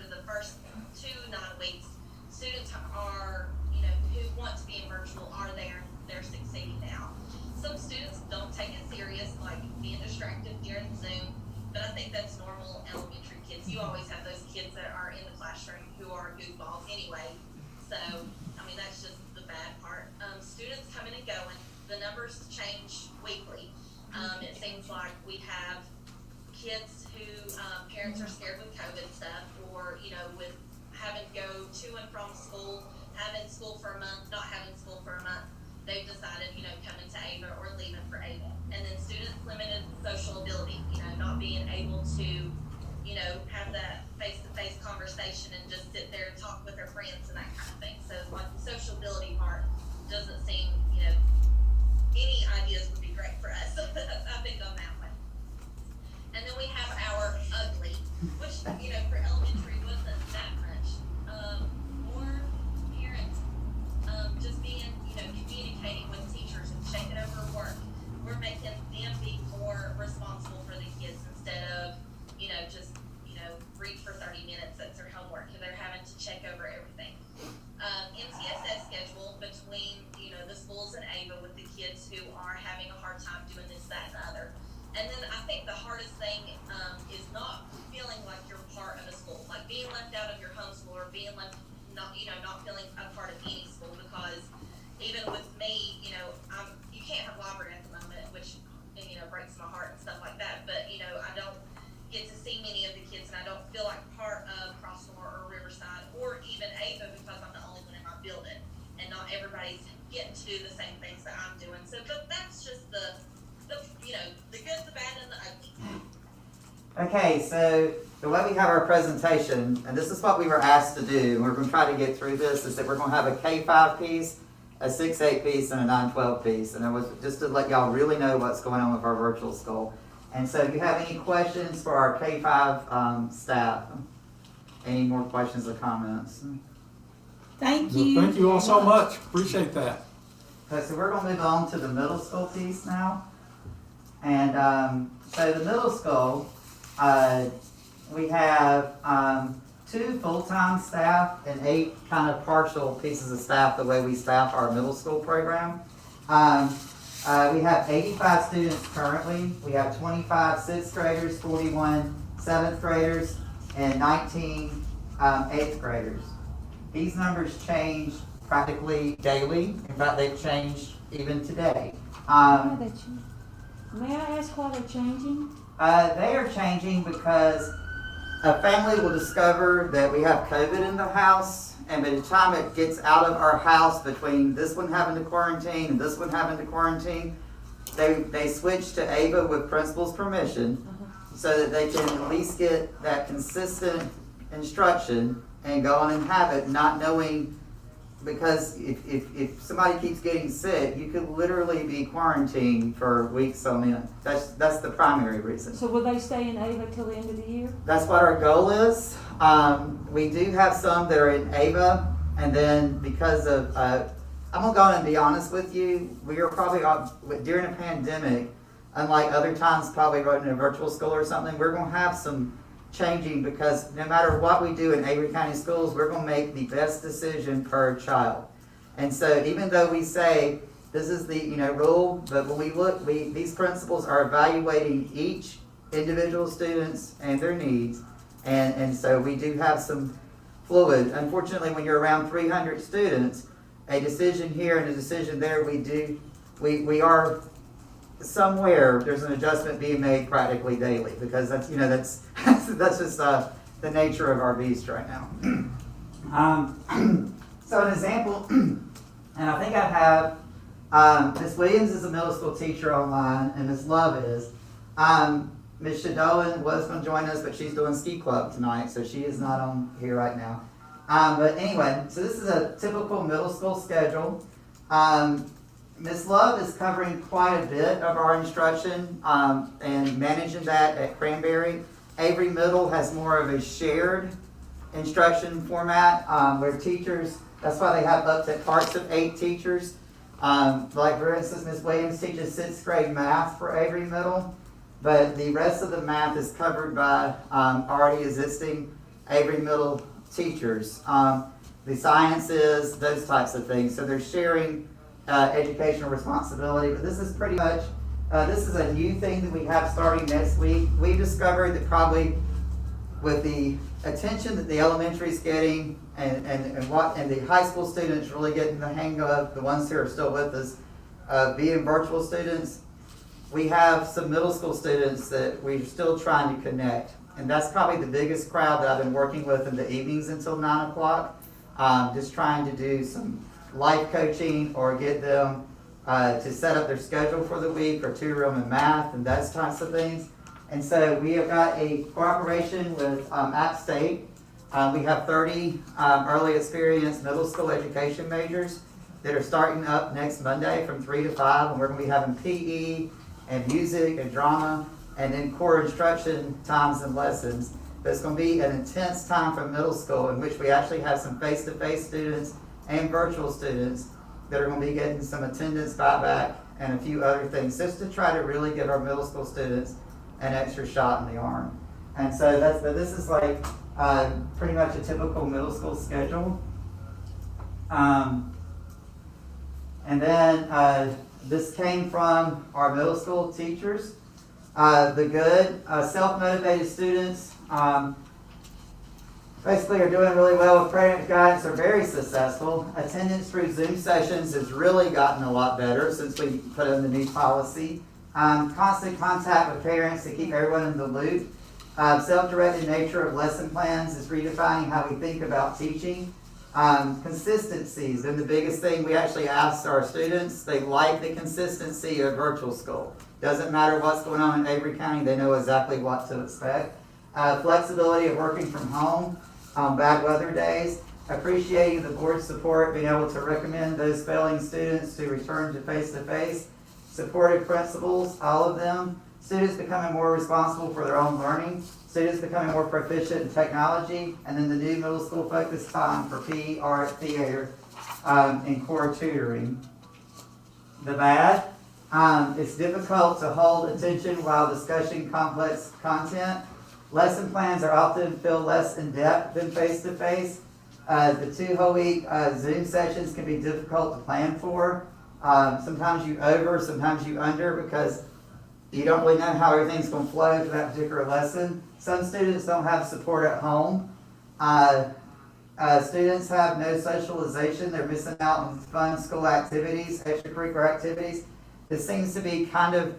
the first 2 9 weeks, students are, who want to be in virtual are there, they're succeeding now. Some students don't take it serious, like being distracted during Zoom, but I think that's normal elementary kids. You always have those kids that are in the classroom who are goofballs anyway. So, that's just the bad part. Students coming and going, the numbers change weekly. It seems like we have kids who parents are scared with COVID stuff, or, with having to go to and from school, having school for a month, not having school for a month. They've decided, coming to Ava or leaving for Ava. And then students limited social ability, not being able to, have that face-to-face conversation and just sit there and talk with their friends and that kind of thing. So like the social ability part doesn't seem, any ideas would be great for us. I think on that one. And then we have our ugly, which, for elementary wasn't that much. More parents, just being, communicating with teachers and checking over work. We're making them be more responsible for the kids instead of, just, read for 30 minutes, that's their homework, and they're having to check over everything. MTSS schedule between, the schools and Ava with the kids who are having a hard time doing this, that, and the other. And then I think the hardest thing is not feeling like you're part of a school, like being left out of your home school, or being left not feeling a part of any school, because even with me, you can't have library at the moment, which, breaks my heart and stuff like that, but, I don't get to see many of the kids, and I don't feel like part of Crossmore or Riverside or even Ava, because I'm the only one in my building, and not everybody's getting to do the same things that I'm doing. So, but that's just the good, the bad, and the ugly. Okay, so the way we have our presentation, and this is what we were asked to do, and we're going to try to get through this, is that we're going to have a K-5 piece, a 6-8 piece, and a 9-12 piece. And it was just to let y'all really know what's going on with our virtual school. And so if you have any questions for our K-5 staff, any more questions or comments? Thank you. Thank you all so much. Appreciate that. Okay, so we're going to move on to the middle school piece now. And so the middle school, we have 2 full-time staff and 8 kind of partial pieces of staff the way we staff our middle school program. We have 85 students currently. We have 25 6th graders, 41 7th graders, and 19 8th graders. These numbers change practically daily. In fact, they've changed even today. May I ask why they're changing? They are changing because a family will discover that we have COVID in the house, and by the time it gets out of our house, between this one having to quarantine and this one having to quarantine, they switch to Ava with principal's permission, so that they can at least get that consistent instruction and go on and have it, not knowing, because if somebody keeps getting sick, you could literally be quarantined for weeks on end. That's the primary reason. So will they stay in Ava till the end of the year? That's what our goal is. We do have some that are in Ava, and then because of, I'm gonna go on and be honest with you, we are probably, during a pandemic, unlike other times probably running a virtual school or something, we're gonna have some changing, because no matter what we do in Avery County Schools, we're going to make the best decision per child. And so even though we say this is the rule, but when we look, these principals are evaluating each individual students and their needs, and so we do have some fluid. Unfortunately, when you're around 300 students, a decision here and a decision there, we are somewhere there's an adjustment being made practically daily, because that's, that's just the nature of our beast right now. So an example, and I think I have, Ms. Williams is a middle school teacher online, and Ms. Love is. Ms. Shadowan was going to join us, but she's doing ski club tonight, so she is not on here right now. But anyway, so this is a typical middle school schedule. Ms. Love is covering quite a bit of our instruction and managing that at Cranberry. Avery Middle has more of a shared instruction format where teachers, that's why they have up to parts of 8 teachers. Like for instance, Ms. Williams teaches 6th grade math for Avery Middle, but the rest of the math is covered by already existing Avery Middle teachers. The sciences, those types of things. So they're sharing educational responsibility, but this is pretty much, this is a new thing that we have starting next week. We discovered that probably with the attention that the elementary is getting and the high school students really getting the hang of, the ones who are still with us, being virtual students, we have some middle school students that we're still trying to connect. And that's probably the biggest crowd that I've been working with in the evenings until 9 o'clock. Just trying to do some life coaching or get them to set up their schedule for the week or tutor them in math and those types of things. And so we have got a cooperation with App State. We have 30 early experience middle school education majors that are starting up next Monday from 3 to 5, and we're going to be having PE and music and drama and then core instruction times and lessons. But it's going to be an intense time for middle school in which we actually have some face-to-face students and virtual students that are going to be getting some attendance buyback and a few other things just to try to really give our middle school students an extra shot in the arm. And so this is like pretty much a typical middle school schedule. And then this came from our middle school teachers. The good self-motivated students basically are doing really well with parent guidance, are very successful. Attendance through Zoom sessions has really gotten a lot better since we put in the new policy. Constant contact with parents to keep everyone in the loop. Self-directed nature of lesson plans is redefining how we think about teaching. Consistency has been the biggest thing. We actually asked our students, they like the consistency of virtual school. Doesn't matter what's going on in Avery County, they know exactly what to expect. Flexibility of working from home, bad weather days, appreciating the board's support, being able to recommend those failing students to return to face-to-face, supportive principals, all of them, students becoming more responsible for their own learning, students becoming more proficient in technology, and then the new middle school focus time for PE, art, theater, and core tutoring. The bad, it's difficult to hold attention while discussing complex content. Lesson plans are often feel less in-depth than face-to-face. The 2 whole week Zoom sessions can be difficult to plan for. Sometimes you over, sometimes you under, because you don't really know how everything's going to flow for that particular lesson. Some students don't have support at home. Students have no socialization. They're missing out on fun school activities, extracurricular activities. This seems to be kind of,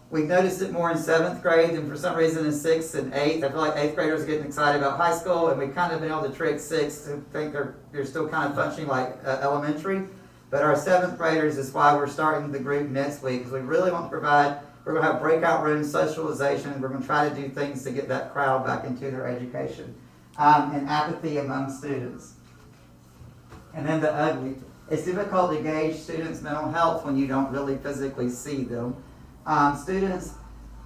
we've noticed it more in 7th grade and for some reason in 6th and 8th. I feel like 8th graders are getting excited about high school, and we've kind of been able to trick 6th to think they're still kind of functioning like elementary. But our 7th graders is why we're starting the group next week, because we really want to provide, we're going to have breakout rooms, socialization, and we're going to try to do things to get that crowd back into their education. And apathy among students. And then the ugly. It's difficult to gauge students' mental health when you don't really physically see them. Students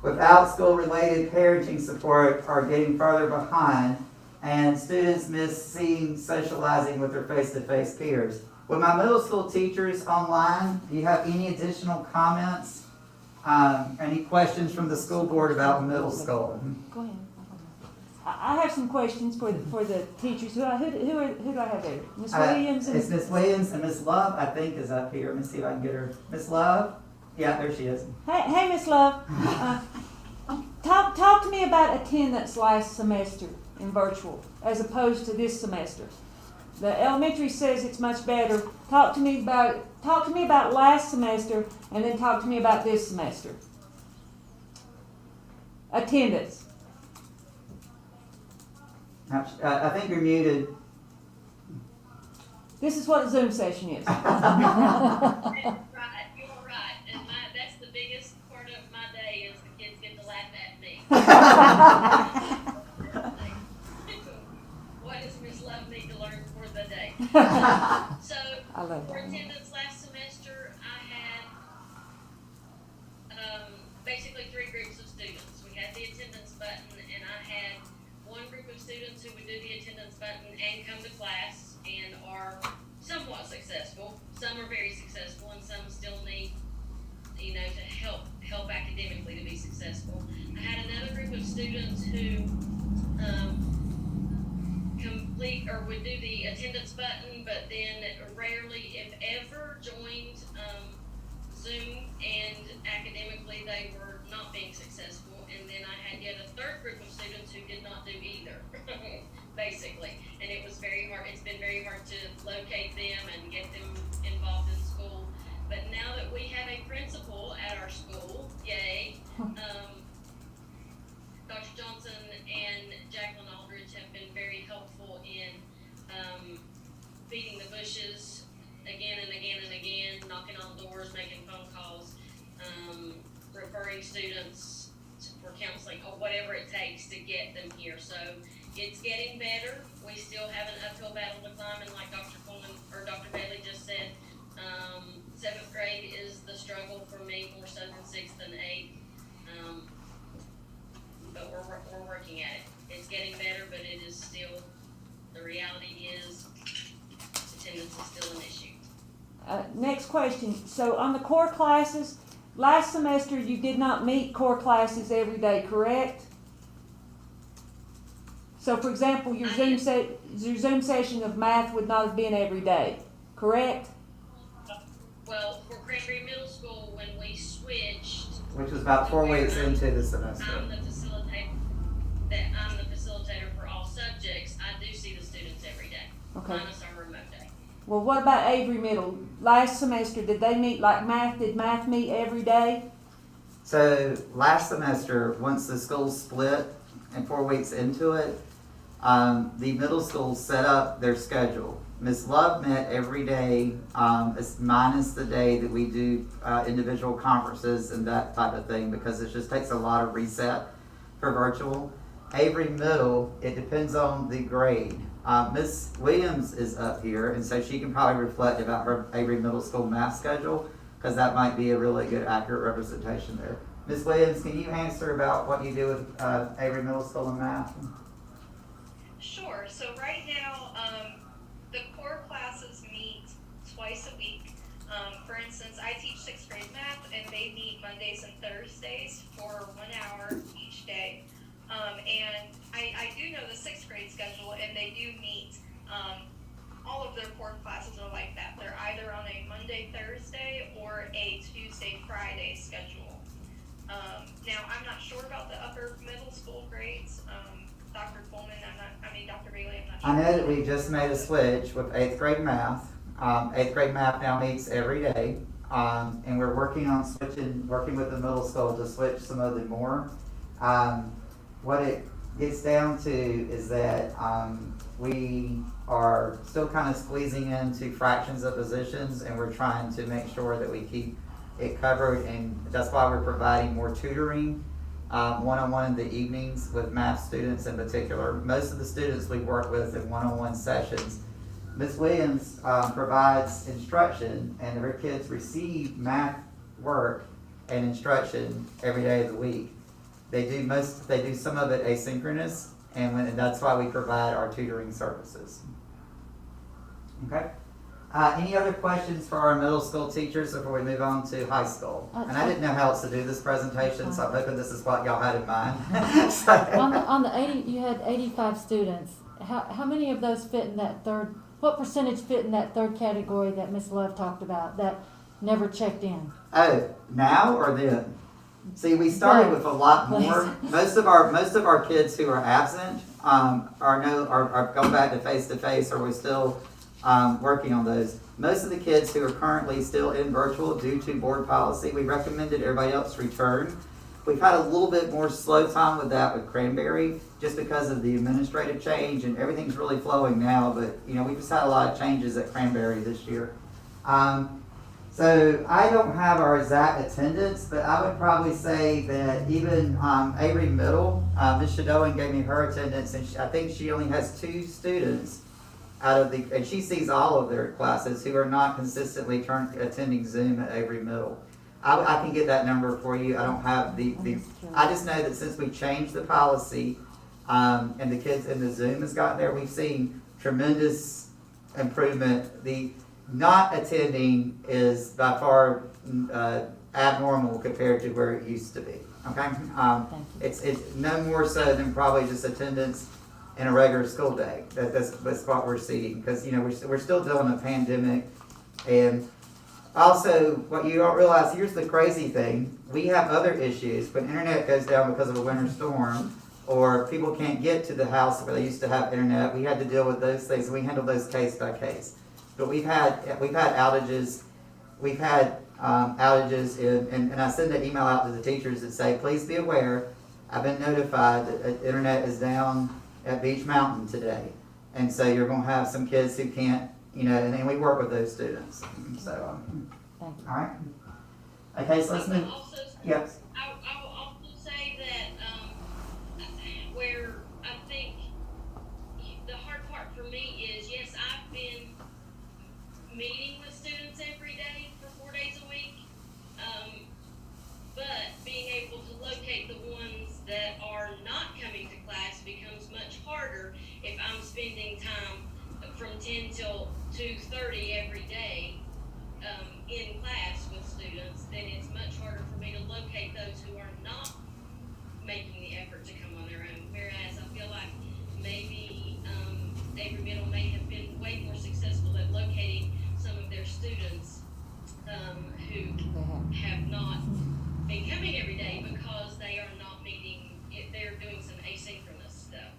without school-related parenting support are getting further behind, and students miss seeing socializing with their face-to-face peers. With my middle school teachers online, do you have any additional comments? Any questions from the school board about middle school? Go ahead. I have some questions for the teachers. Who do I have there? Miss Williams? It's Miss Williams, and Miss Love, I think, is up here. Let me see if I can get her. Miss Love? Yeah, there she is. Hey, Miss Love. Talk to me about attendance last semester in virtual as opposed to this semester. The elementary says it's much better. Talk to me about it. talk to me about last semester and then talk to me about this semester. Attendance. I think you're muted. This is what a Zoom session is. Right, you're right, and that's the biggest part of my day is the kids get to laugh at me. What does Miss Love need to learn for the day? So, I love for that. attendance last semester, I had basically 3 groups of students. We had the attendance button, and I had one group of students who would do the attendance button and come to class and are somewhat successful. Some are very successful, and some still need, to help academically to be successful. I had another group of students who complete or would do the attendance button, but then rarely, if ever, joined Zoom, and academically they were not being successful. And then I had yet a third group of students who did not do either, basically. And it was very hard. It's been very hard to locate them and get them involved in school. But now that we have a principal at our school, yay, Dr. Johnson and Jacqueline Aldridge have been very helpful in beating the bushes again and again and again, knocking on doors, making phone calls, referring students for counseling or whatever it takes to get them here. So it's getting better. We still have an uphill battle to climb, and like Dr. Coleman or Dr. Bailey just said, 7th grade is the struggle for me more so than 6th and 8th. But we're working at it. It's getting better, but it is still, the reality is attendance is still an issue. Next question. So on the core classes, last semester you did not meet core classes every day, correct? So for example, your Zoom session of math would not have been every day, correct? Well, for Cranberry Middle School, when we switched, Which was about 4 weeks into the semester. I'm the facilitator for all subjects. I do see the students every day, Okay. minus our remote day. Well, what about Avery Middle? Last semester, did they meet like math? Did math meet every day? So last semester, once the school split and 4 weeks into it, the middle school set up their schedule. Ms. Love met every day, minus the day that we do individual conferences and that type of thing, because it just takes a lot of reset for virtual. Avery Middle, it depends on the grade. Ms. Williams is up here, and so she can probably reflect about her Avery Middle School math schedule, because that might be a really good, accurate representation there. Ms. Williams, can you answer about what you do with Avery Middle School and math? Sure. So right now, the core classes meet twice a week. For instance, I teach 6th grade math, and they meet Mondays and Thursdays for 1 hour each day. And I do know the 6th grade schedule, and they do meet, all of their core classes are like that. They're either on a Monday, Thursday, or a Tuesday, Friday schedule. Now, I'm not sure about the upper middle school grades. Dr. Coleman, Dr. Bailey, I'm not sure. I know that we just made a switch with 8th grade math. 8th grade math now meets every day. And we're working on working with the middle school to switch some of them more. What it gets down to is that we are still kind of squeezing into fractions of positions, and we're trying to make sure that we keep it covered, and that's why we're providing more tutoring one-on-one in the evenings with math students in particular. Most of the students we work with in one-on-one sessions, Ms. Williams provides instruction, and her kids receive math work and instruction every day of the week. They do some of it asynchronous, and that's why we provide our tutoring services. Okay. Any other questions for our middle school teachers before we move on to high school? And I didn't know how else to do this presentation, so I'm hoping this is what y'all had in mind. On the 80, you had 85 students. How many of those fit in that third? What percentage fit in that third category that Ms. Love talked about that never checked in? Oh, now or then? See, we started with a lot more. Most of our kids who are absent are going back to face, or we're still working on those. Most of the kids who are currently still in virtual due to board policy, we recommended everybody else return. We've had a little bit more slow time with that with Cranberry, just because of the administrative change, and everything's really flowing now, but, you know, we just had a lot of changes at Cranberry this year. So I don't have our exact attendance, but I would probably say that even Avery Middle, Ms. Shadowan gave me her attendance, and I think she only has 2 students out of the, and she sees all of their classes who are not consistently attending Zoom at Avery Middle. I can get that number for you. I don't have the I just know that since we changed the policy, and the kids in the Zoom has gotten there, we've seen tremendous improvement. The not attending is by far abnormal compared to where it used to be. Okay, it's no more so than probably just attendance in a regular school day. That's what we're seeing, because, you know, we're still dealing with a pandemic. And also, what you don't realize, here's the crazy thing: we have other issues. When internet goes down because of a winter storm, or people can't get to the house where they used to have internet, we had to deal with those things. We handle those case by case. But we've had outages. We've had outages and I send an email out to the teachers that say, please be aware, I've been notified that internet is down at Beach Mountain today. And so you're going to have some kids who can't, you know, and we work with those students. So, all right. Okay, so let's move. Yep. I will also say that where I think the hard part for me is, yes, I've been meeting with students every day for 4 days a week, but being able to locate the ones that are not coming to class becomes much harder if I'm spending time from 10 till 2:30 every day in class with students. Then it's much harder for me to locate those who are not making the effort to come on their own. Whereas I feel like maybe Avery Middle may have been way more successful at locating some of their students who have not been coming every day because they are not meeting. They're doing some asynchronous stuff.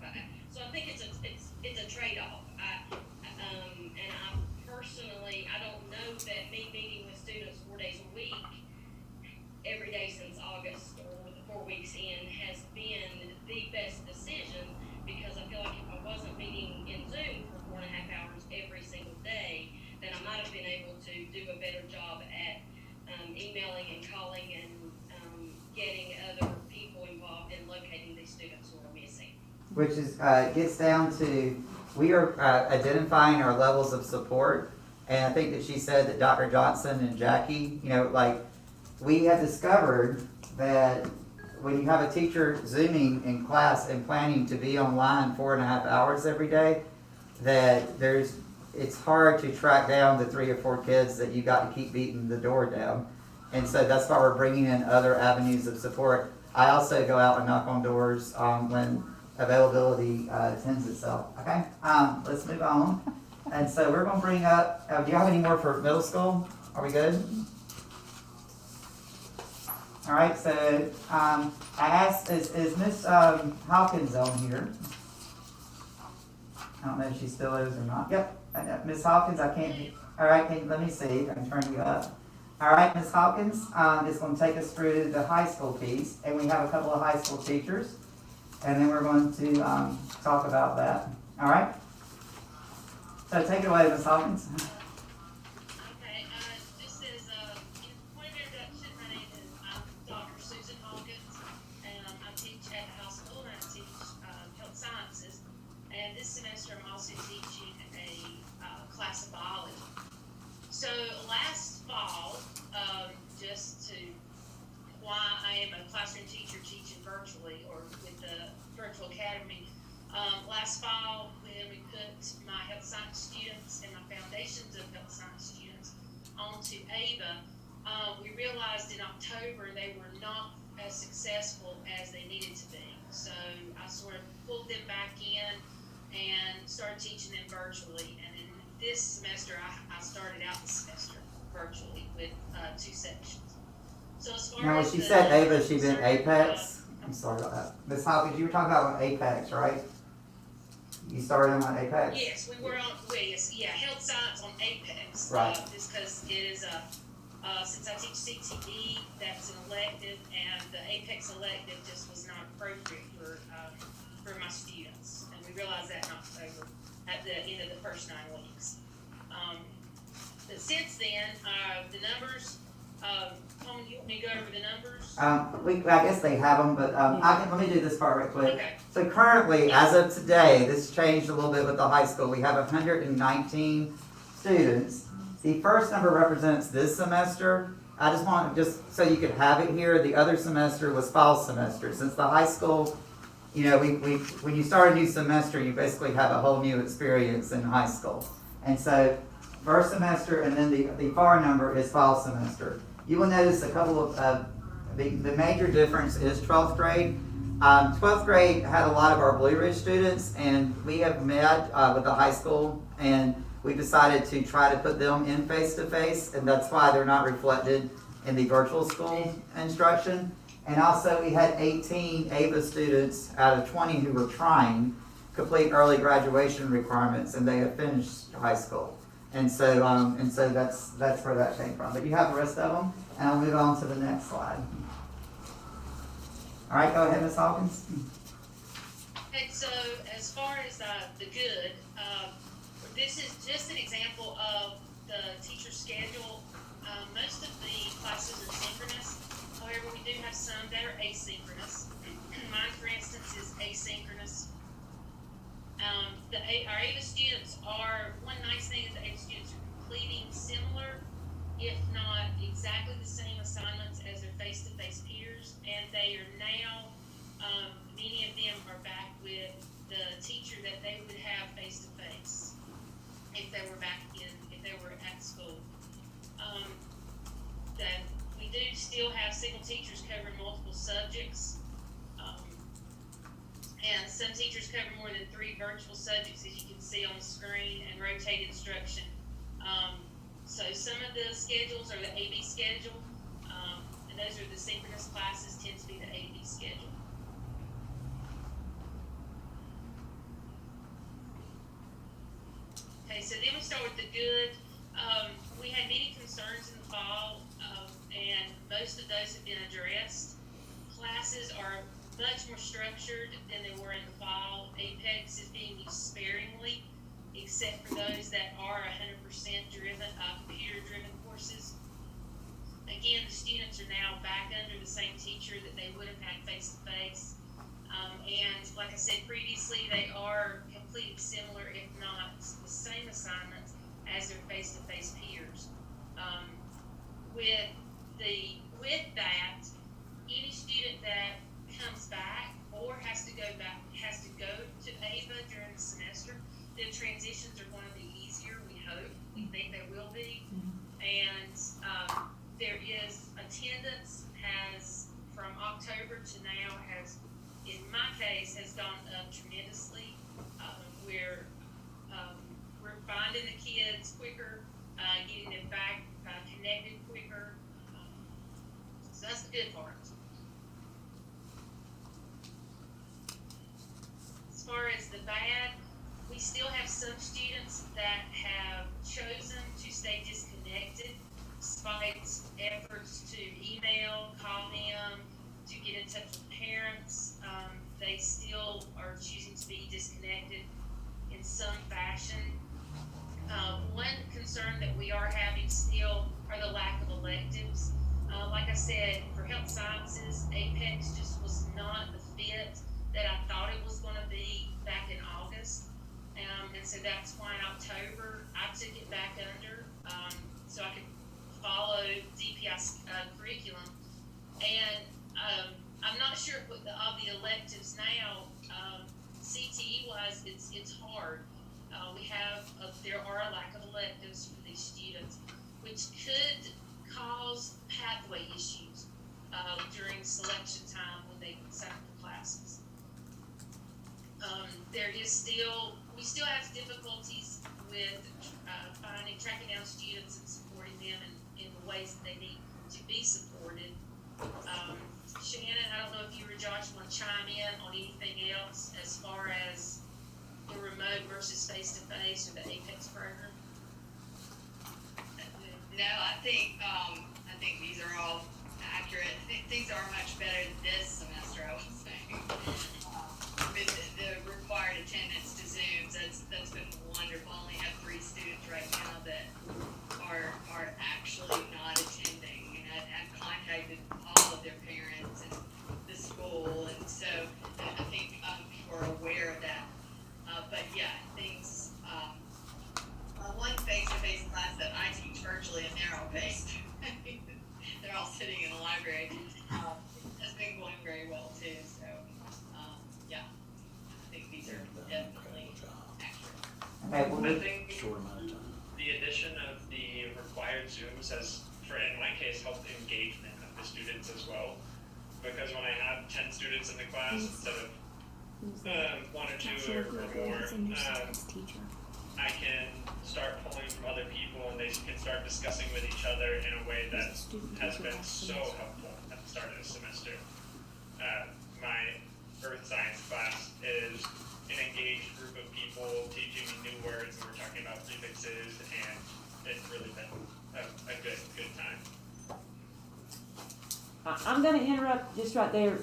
So I think it's a trade-off. And I personally, I don't know that me meeting with students 4 days a week, every day since August or the 4 weeks in, has been the best decision, because I feel like if I wasn't meeting in Zoom for 4.5 hours every single day, then I might have been able to do a better job at emailing and calling and getting other people involved in locating these students who are missing. Which is gets down to, we are identifying our levels of support, and I think that she said that Dr. Johnson and Jackie, you know, like, we have discovered that when you have a teacher Zooming in class and planning to be online 4.5 hours every day, that it's hard to track down the 3 or 4 kids that you got to keep beating the door down. And so that's why we're bringing in other avenues of support. I also go out and knock on doors when availability tends itself. Okay, let's move on. And so we're going to bring up, do you have any more for middle school? Are we good? All right, so I asked, is Miss Hawkins on here? I don't know if she still is or not. Yep, Miss Hawkins, I can't, all right, let me see, I can turn you up. All right, Ms. Hawkins is going to take us through the high school piece, and we have a couple of high school teachers, and then we're going to talk about that. All right? So take it away, Ms. Hawkins. Okay, just as a point of introduction, my name is Dr. Susan Hawkins, and I teach at the high school, and I teach health sciences. And this semester, I'm also teaching a class of biology. So last fall, just to why I am a classroom teacher teaching virtually or with the Virtual Academy, last fall when we put my health science students and my foundations of health science students onto AVA, we realized in October they were not as successful as they needed to be. So I sort of pulled them back in and started teaching them virtually. And in this semester, I started out the semester virtually with 2 sections. So as far now, when as she said AVA, she meant Apex. I'm sorry about that. Ms. Hawkins, you were talking about Apex, right? You started them on Apex? Yes, we were on, health science on Apex. Right. Just because it is since I teach CTE, that's an elective, and the Apex elective just was not appropriate for my students. And we realized that not over at the end of the first 9 weeks. But since then, the numbers, Coleman, you want me to go over the numbers? I guess they have them, but let me do this part right quick. Okay. So currently, as of today, this changed a little bit with the high school. We have 119 students. The first number represents this semester. I just want, just so you could have it here, the other semester was fall semester. Since the high school, you know, when you start a new semester, you basically have a whole new experience in high school. And so, first semester, and then the far number is fall semester. You will notice a couple of, the major difference is 12th grade. 12th grade had a lot of our Blue Ridge students, and we have met with the high school, and we decided to try to put them in face-to-face, and that's why they're not reflected in the virtual school instruction. And also, we had 18 AVA students out of 20 who were trying complete early graduation requirements, and they have finished high school. And so that's where that came from. But you have the rest of them, and I'll move on to the next slide. All right, go ahead, Ms. Hawkins. And so, as far as the good, this is just an example of the teacher schedule. Most of the classes are synchronous. However, we do have some that are asynchronous. Mine, for instance, is asynchronous. Our AVA students one nice thing is the AVA students are completing similar, if not exactly the same assignments as their face-to-face peers, and they are now, many of them are back with the teacher that they would have face-to-face if they were at school. That we do still have single teachers covering multiple subjects. And some teachers cover more than 3 virtual subjects, as you can see on the screen, and rotate instruction. So some of the schedules are the AB schedule, and those are the synchronous classes, tend to be the AB schedule. Okay, so then we start with the good. We had many concerns in the fall, and most of those have been addressed. Classes are much more structured than they were in the fall. Apex is being used sparingly, except for those that are 100% driven, computer-driven courses. Again, the students are now back under the same teacher that they would have had face-to-face. And like I said previously, they are completing similar, if not the same assignments as their face-to-face peers. With that, any student that comes back or has to go to AVA during the semester, the transitions are going to be easier, we hope. We think they will be. And there is attendance from October to now in my case, has gone up tremendously. We're finding the kids quicker, getting them back connected quicker. So that's the good part. As far as the bad, we still have some students that have chosen to stay disconnected despite efforts to email, call them, to get in touch with parents. They still are choosing to be disconnected in some fashion. One concern that we are having still are the lack of electives. Like I said, for health sciences, Apex just was not the fit that I thought it was going to be back in August. And so that's why in October I took it back under so I could follow DPI's curriculum. And I'm not sure of the electives now. CTE wise, it's hard. There are a lack of electives for these students, which could cause pathway issues during selection time when they sign up for classes. We still have difficulties with tracking down students and supporting them in the ways that they need to be supported. Shannon, I don't know if you or Josh want to chime in on anything else as far as the remote versus face-to-face or the Apex program? No, I think these are all accurate. Things are much better this semester, I would say. With the required attendance to Zooms, that's been wonderful. I only have 3 students right now that are actually not attending, and I've contacted all of their parents and the school, and so I think people are aware of that. But yeah, things. One face-to-face class that I teach virtually, and they're all based. They're all sitting in the library. Has been going very well too. So, yeah, I think these are definitely accurate. I think Short amount of time. the addition of the required Zooms has, in my case, helped engagement of the students as well. Because when I have 10 students in the class instead of 1 or 2 or more, I can start pulling from other people, and they can start discussing with each other in a way that has been so helpful at the start of the semester. My earth science class is an engaged group of people teaching me new words, and we're talking about prefixes, and it's really been a good time. I'm going to interrupt just right there,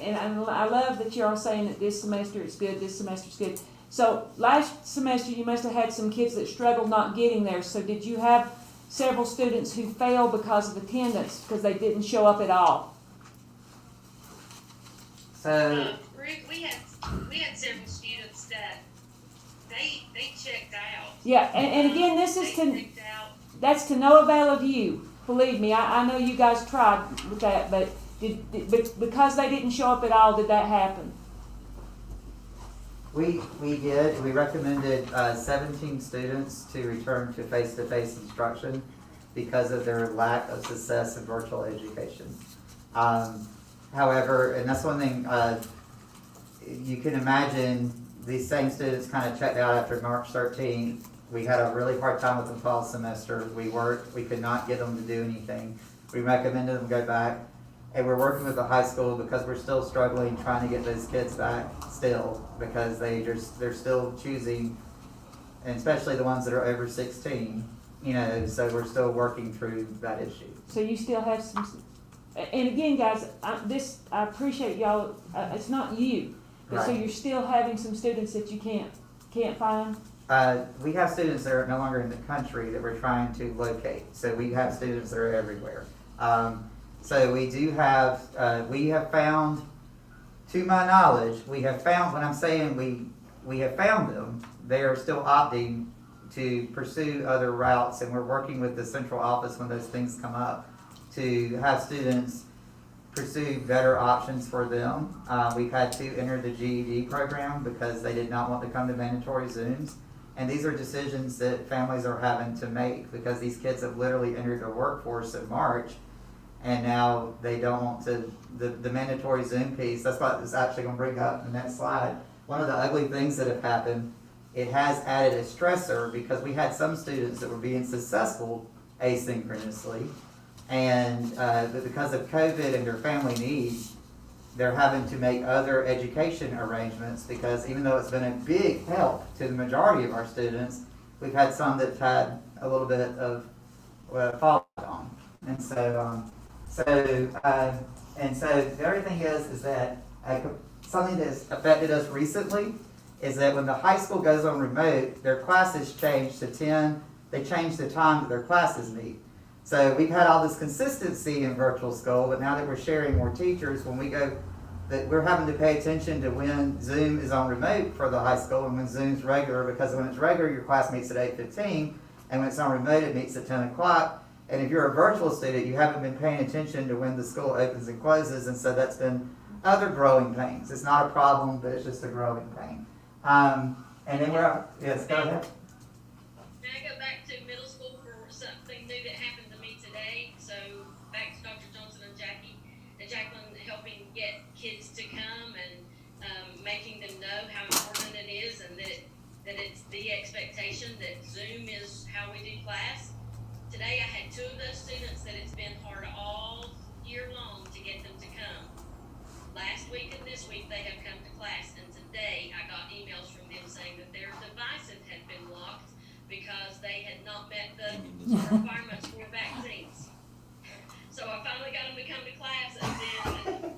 and I love that you're all saying that this semester is good, this semester is good. So last semester you must have had some kids that struggled not getting there. So did you have several students who failed because of attendance because they didn't show up at all? So We had several students that they checked out. Yeah, and again, this is They to checked out. that's to no avail of you. Believe me, I know you guys tried with that, but because they didn't show up at all, did that happen? we did. We recommended 17 students to return to face-to-face instruction because of their lack of success in virtual education. However, and that's one thing you can imagine, these same students kind of checked out after March 13th. We had a really hard time with the fall semester. We could not get them to do anything. We recommended them go back. And we're working with the high school because we're still struggling trying to get those kids back still, because they're still choosing, and especially the ones that are over 16, so we're still working through that issue. So you still have some, and again, guys, I appreciate y'all. It's not you, but so Right. you're still having some students that you can't find. We have students that are no longer in the country that we're trying to locate. So we have students that are everywhere. So we do have, we have found, to my knowledge, when I'm saying we have found them, they are still opting to pursue other routes, and we're working with the central office when those things come up to have students pursue better options for them. We've had to enter the GED program because they did not want to come to mandatory Zooms. And these are decisions that families are having to make because these kids have literally entered the workforce in March, and now they don't want to, the mandatory Zoom piece, that's what it's actually going to bring up in the next slide. One of the ugly things that have happened, it has added a stressor because we had some students that were being successful asynchronously, and because of COVID and their family needs, they're having to make other education arrangements because even though it's been a big help to the majority of our students, we've had some that have had a little bit of fall on. And so, the other thing is that something that's affected us recently is that when the high school goes on remote, their classes change to 10, they change the time that their classes meet. So we've had all this consistency in virtual school, but now that we're sharing more teachers, when we go, that we're having to pay attention to when Zoom is on remote for the high school and when Zoom's regular, because when it's regular, your class meets at 8:15, and when it's on remote, it meets at 10 o'clock. And if you're a virtual student, you haven't been paying attention to when the school opens and closes, and so that's been other growing pains. It's not a problem, but it's just a growing pain. And then yes, go ahead. Can I go back to middle school for something new that happened to me today? So back to Dr. Johnson and Jacqueline helping get kids to come and making them know how important it is and that it's the expectation that Zoom is how we do class. Today I had 2 of those students that it's been hard all year long to get them to come. Last week and this week they have come to class, and today I got emails from them saying that their because they had not met the requirements for vaccines. So I finally got them to come to class, and then,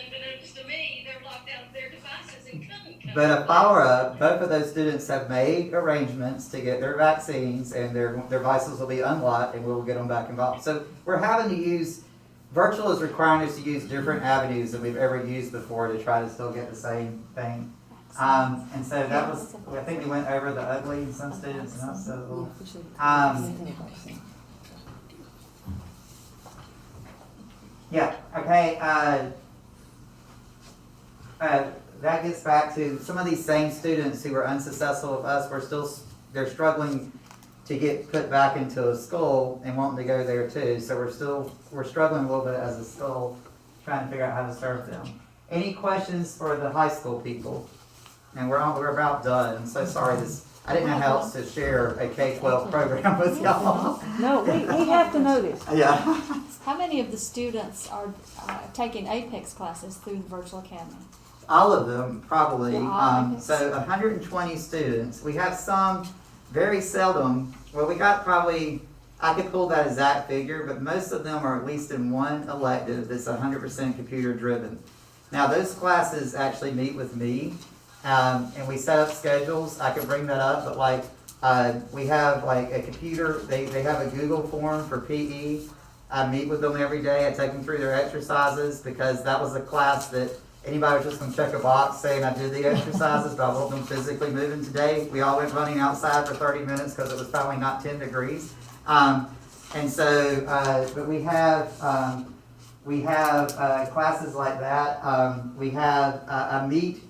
unbeknownst to me, they're locked out of their devices and couldn't come. But a follow-up, both of those students have made arrangements to get their vaccines, and their devices will be unlocked, and we'll get them back involved. So we're having to use, virtual is requiring us to use different avenues than we've ever used before to try to still get the same thing. And so that was, I think we went over the ugly in some students, and that's so, yeah, okay, that gets back to some of these same students who were unsuccessful with us, they're struggling to get put back into a school and wanting to go there too. So we're struggling a little bit as a school, trying to figure out how to serve them. Any questions for the high school people? And we're about done. I'm so sorry. I didn't know how else to share a K-12 program with y'all. No, we have to know this. Yeah. How many of the students are taking Apex classes through the Virtual Academy? All of them, probably. So 120 students. We have some, very seldom, well, we got probably, I could pull that exact figure, but most of them are at least in one elective that's 100% computer driven. Now, those classes actually meet with me, and we set up schedules. I could bring that up, but like, we have like a computer, they have a Google form for PE. I meet with them every day. I take them through their exercises because that was a class that anybody was just going to check a box saying I did the exercises, but I want them physically moving today. We all went running outside for 30 minutes because it was probably not 10 degrees. And so, but we have classes like that. We have a meet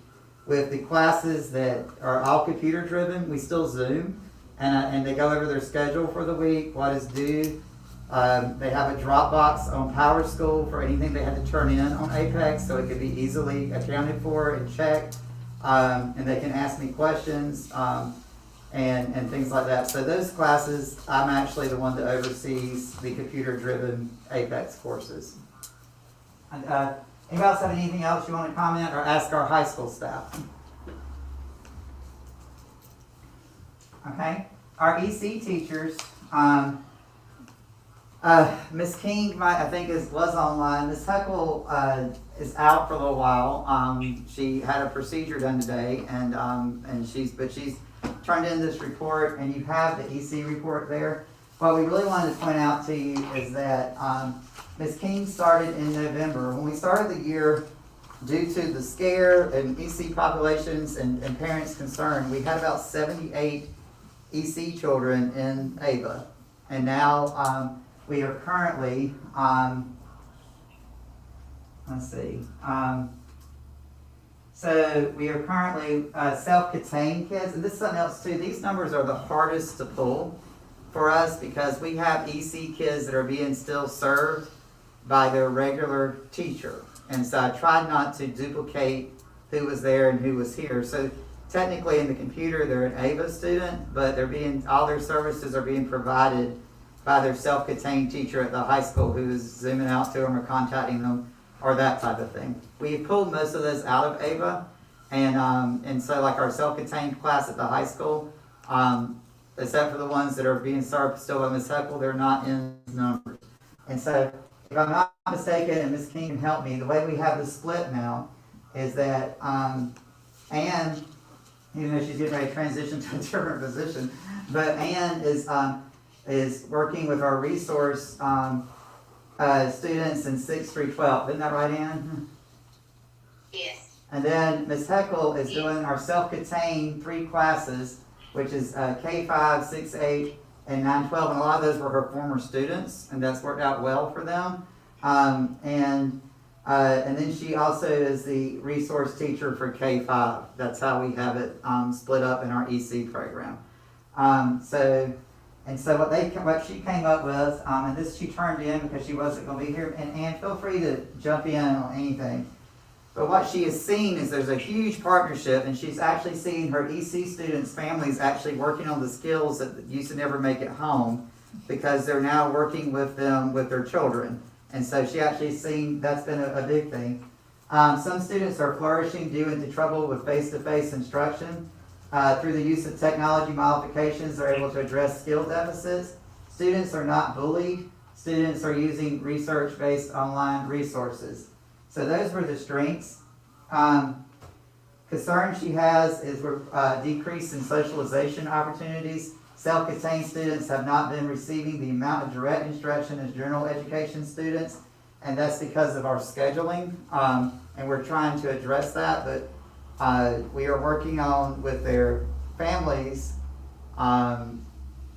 with the classes that are all computer driven. We still Zoom, and they go over their schedule for the week, what is due. They have a Dropbox on Power School for anything they had to turn in on Apex, so it could be easily accounted for and checked. And they can ask me questions and things like that. So those classes, I'm actually the one that oversees the computer-driven Apex courses. Anybody else have anything else you want to comment or ask our high school staff? Okay. Our EC teachers. Ms. King, I think, was online. Ms. Heckle is out for a little while. She had a procedure done today, and she's turned in this report, and you have the EC report there. What we really wanted to point out to you is that Ms. King started in November. When we started the year, due to the scare and EC populations and parents' concern, we had about 78 EC children in Ava, and now we are currently, so we are currently self-contained kids, and this is something else too. These numbers are the hardest to pull for us because we have EC kids that are being still served by their regular teacher. And so I tried not to duplicate who was there and who was here. So technically in the computer, they're an AVA student, but all their services are being provided by their self-contained teacher at the high school who is zooming out to them or contacting them or that type of thing. We pulled most of those out of AVA, and so like our self-contained class at the high school, except for the ones that are being served still by Ms. Heckle, they're not in numbers. And so if I'm not mistaken, and Ms. King can help me, the way we have the split now is that Ann, even though she's getting ready to transition to a different position, but Ann is working with our resource students in 6th through 12th. Isn't that right, Ann? Yes. And then Ms. Heckle is doing our self-contained 3 classes, which is K5, 6, 8, and 9, 12. And a lot of those were her former students, and that's worked out well for them. And then she also is the resource teacher for K5. That's how we have it split up in our EC program. So what she came up with, and this she turned in because she wasn't going to be here, and Ann, feel free to jump in on anything. But what she has seen is there's a huge partnership, and she's actually seen her EC students' families actually working on the skills that used to never make it home because they're now working with them with their children. And so she actually seen that's been a big thing. Some students are flourishing due into trouble with face-to-face instruction. Through the use of technology modifications, they're able to address skill deficits. Students are not bullied. Students are using research-based online resources. So those were the strengths. Concern she has is decrease in socialization opportunities. Self-contained students have not been receiving the amount of direct instruction as general education students, and that's because of our scheduling. And we're trying to address that, but we are working on with their families.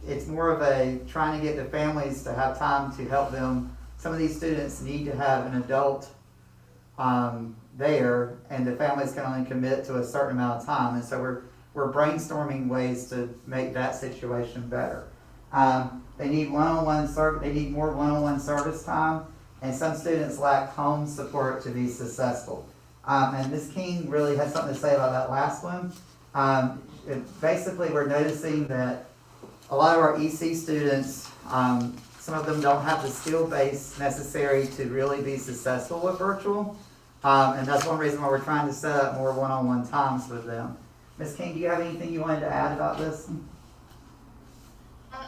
It's more of a trying to get the families to have time to help them. Some of these students need to have an adult there, and the families can only commit to a certain amount of time. And so we're brainstorming ways to make that situation better. They need one-on-one they need more one-on-one service time, and some students lack home support to be successful. And Ms. King really had something to say about that last one. Basically, we're noticing that a lot of our EC students, some of them don't have the skill base necessary to really be successful with virtual. And that's one reason why we're trying to set up more one-on-one times with them. Ms. King, do you have anything you wanted to add about this?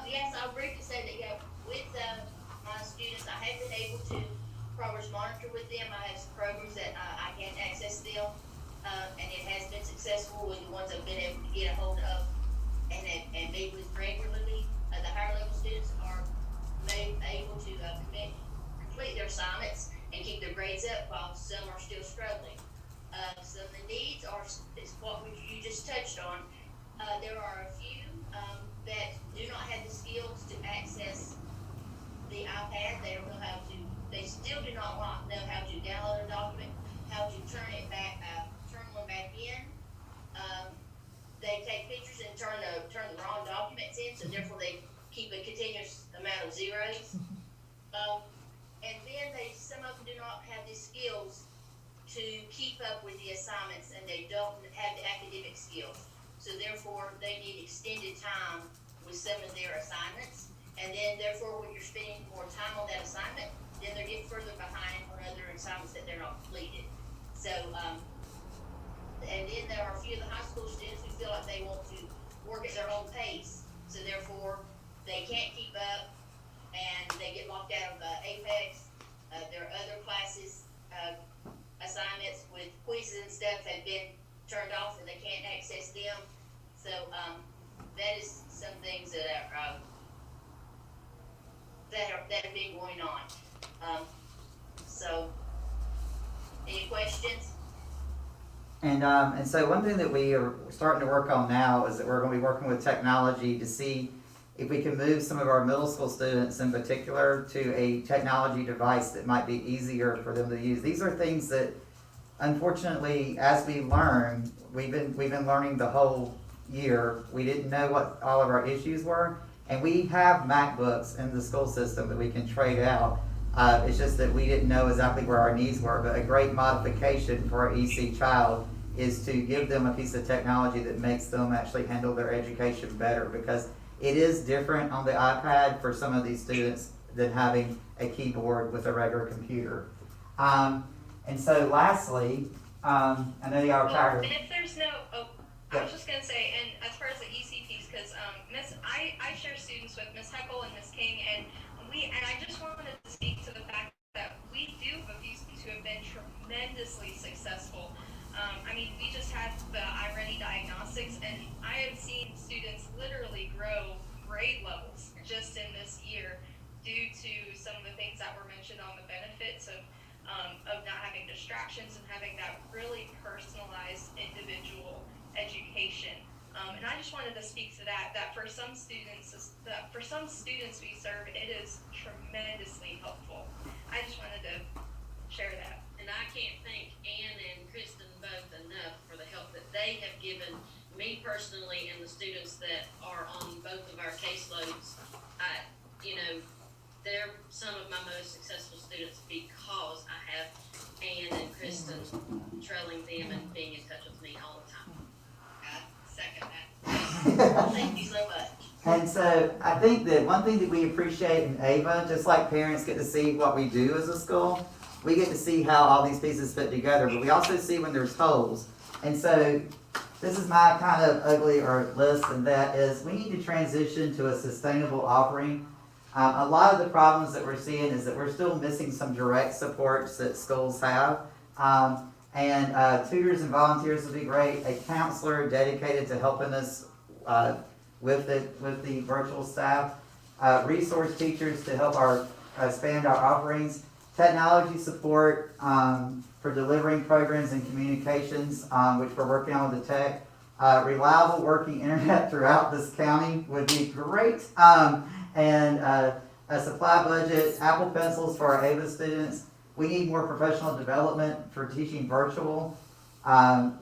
Yes, I'll briefly say that, with my students, I have been able to progress monitor with them. I have some programs that I can access them, and it has been successful with the ones I've been able to get a hold of and meet with regularly. The higher level students are able to complete their assignments and keep their grades up, while some are still struggling. So the needs is what you just touched on. There are a few that do not have the skills to access the iPad. They don't know how to. They still do not know how to download a document, how to turn one back in. They take pictures and turn the wrong documents in, so therefore they keep a continuous amount of zeros. And then some of them do not have the skills to keep up with the assignments, and they don't have the academic skills. So therefore, they need extended time with some of their assignments. And then therefore, when you're spending more time on that assignment, then they're getting further behind on other assignments that they're not completed. So, and then there are a few of the high school students who feel like they want to work at their own pace. So therefore, they can't keep up, and they get locked out of Apex. There are other classes, assignments with quizzes and stuff have been turned off, and they can't access them. So that is some things that have been going on. So, any questions? And so one thing that we are starting to work on now is that we're going to be working with technology to see if we can move some of our middle school students in particular to a technology device that might be easier for them to use. These are things that, unfortunately, as we learn, we've been learning the whole year. We didn't know what all of our issues were, and we have MacBooks in the school system that we can trade out. It's just that we didn't know exactly where our needs were, but a great modification for our EC child is to give them a piece of technology that makes them actually handle their education better, because it is different on the iPad for some of these students than having a keyboard with a regular computer. And so lastly, I know y'all are tired. And if there's no, I was just gonna say, and as far as the EC piece, because I share students with Miss Heckle and Miss King, and I just wanted to speak to the fact that we do have a few students who have been tremendously successful. We just had the iReady diagnostics, and I have seen students literally grow grade levels just in this year due to some of the things that were mentioned on the benefits of not having distractions and having that really personalized individual education. And I just wanted to speak to that for some students we serve, it is tremendously helpful. I just wanted to share that. And I can't thank Ann and Kristen both enough for the help that they have given me personally and the students that are on both of our caseloads. They're some of my most successful students because I have Ann and Kristen trailing them and being in touch with me all the time. I second that. Thank you so much. And so I think that one thing that we appreciate in Ava, just like parents get to see what we do as a school, we get to see how all these pieces fit together, but we also see when there's holes. And so this is my kind of ugly or list, and that is we need to transition to a sustainable offering. A lot of the problems that we're seeing is that we're still missing some direct supports that schools have. And tutors and volunteers would be great. A counselor dedicated to helping us with the virtual staff. Resource teachers to help expand our offerings. Technology support for delivering programs and communications, which we're working on with the tech. Reliable working internet throughout this county would be great. And a supply budget, Apple Pencils for our AVA students. We need more professional development for teaching virtual.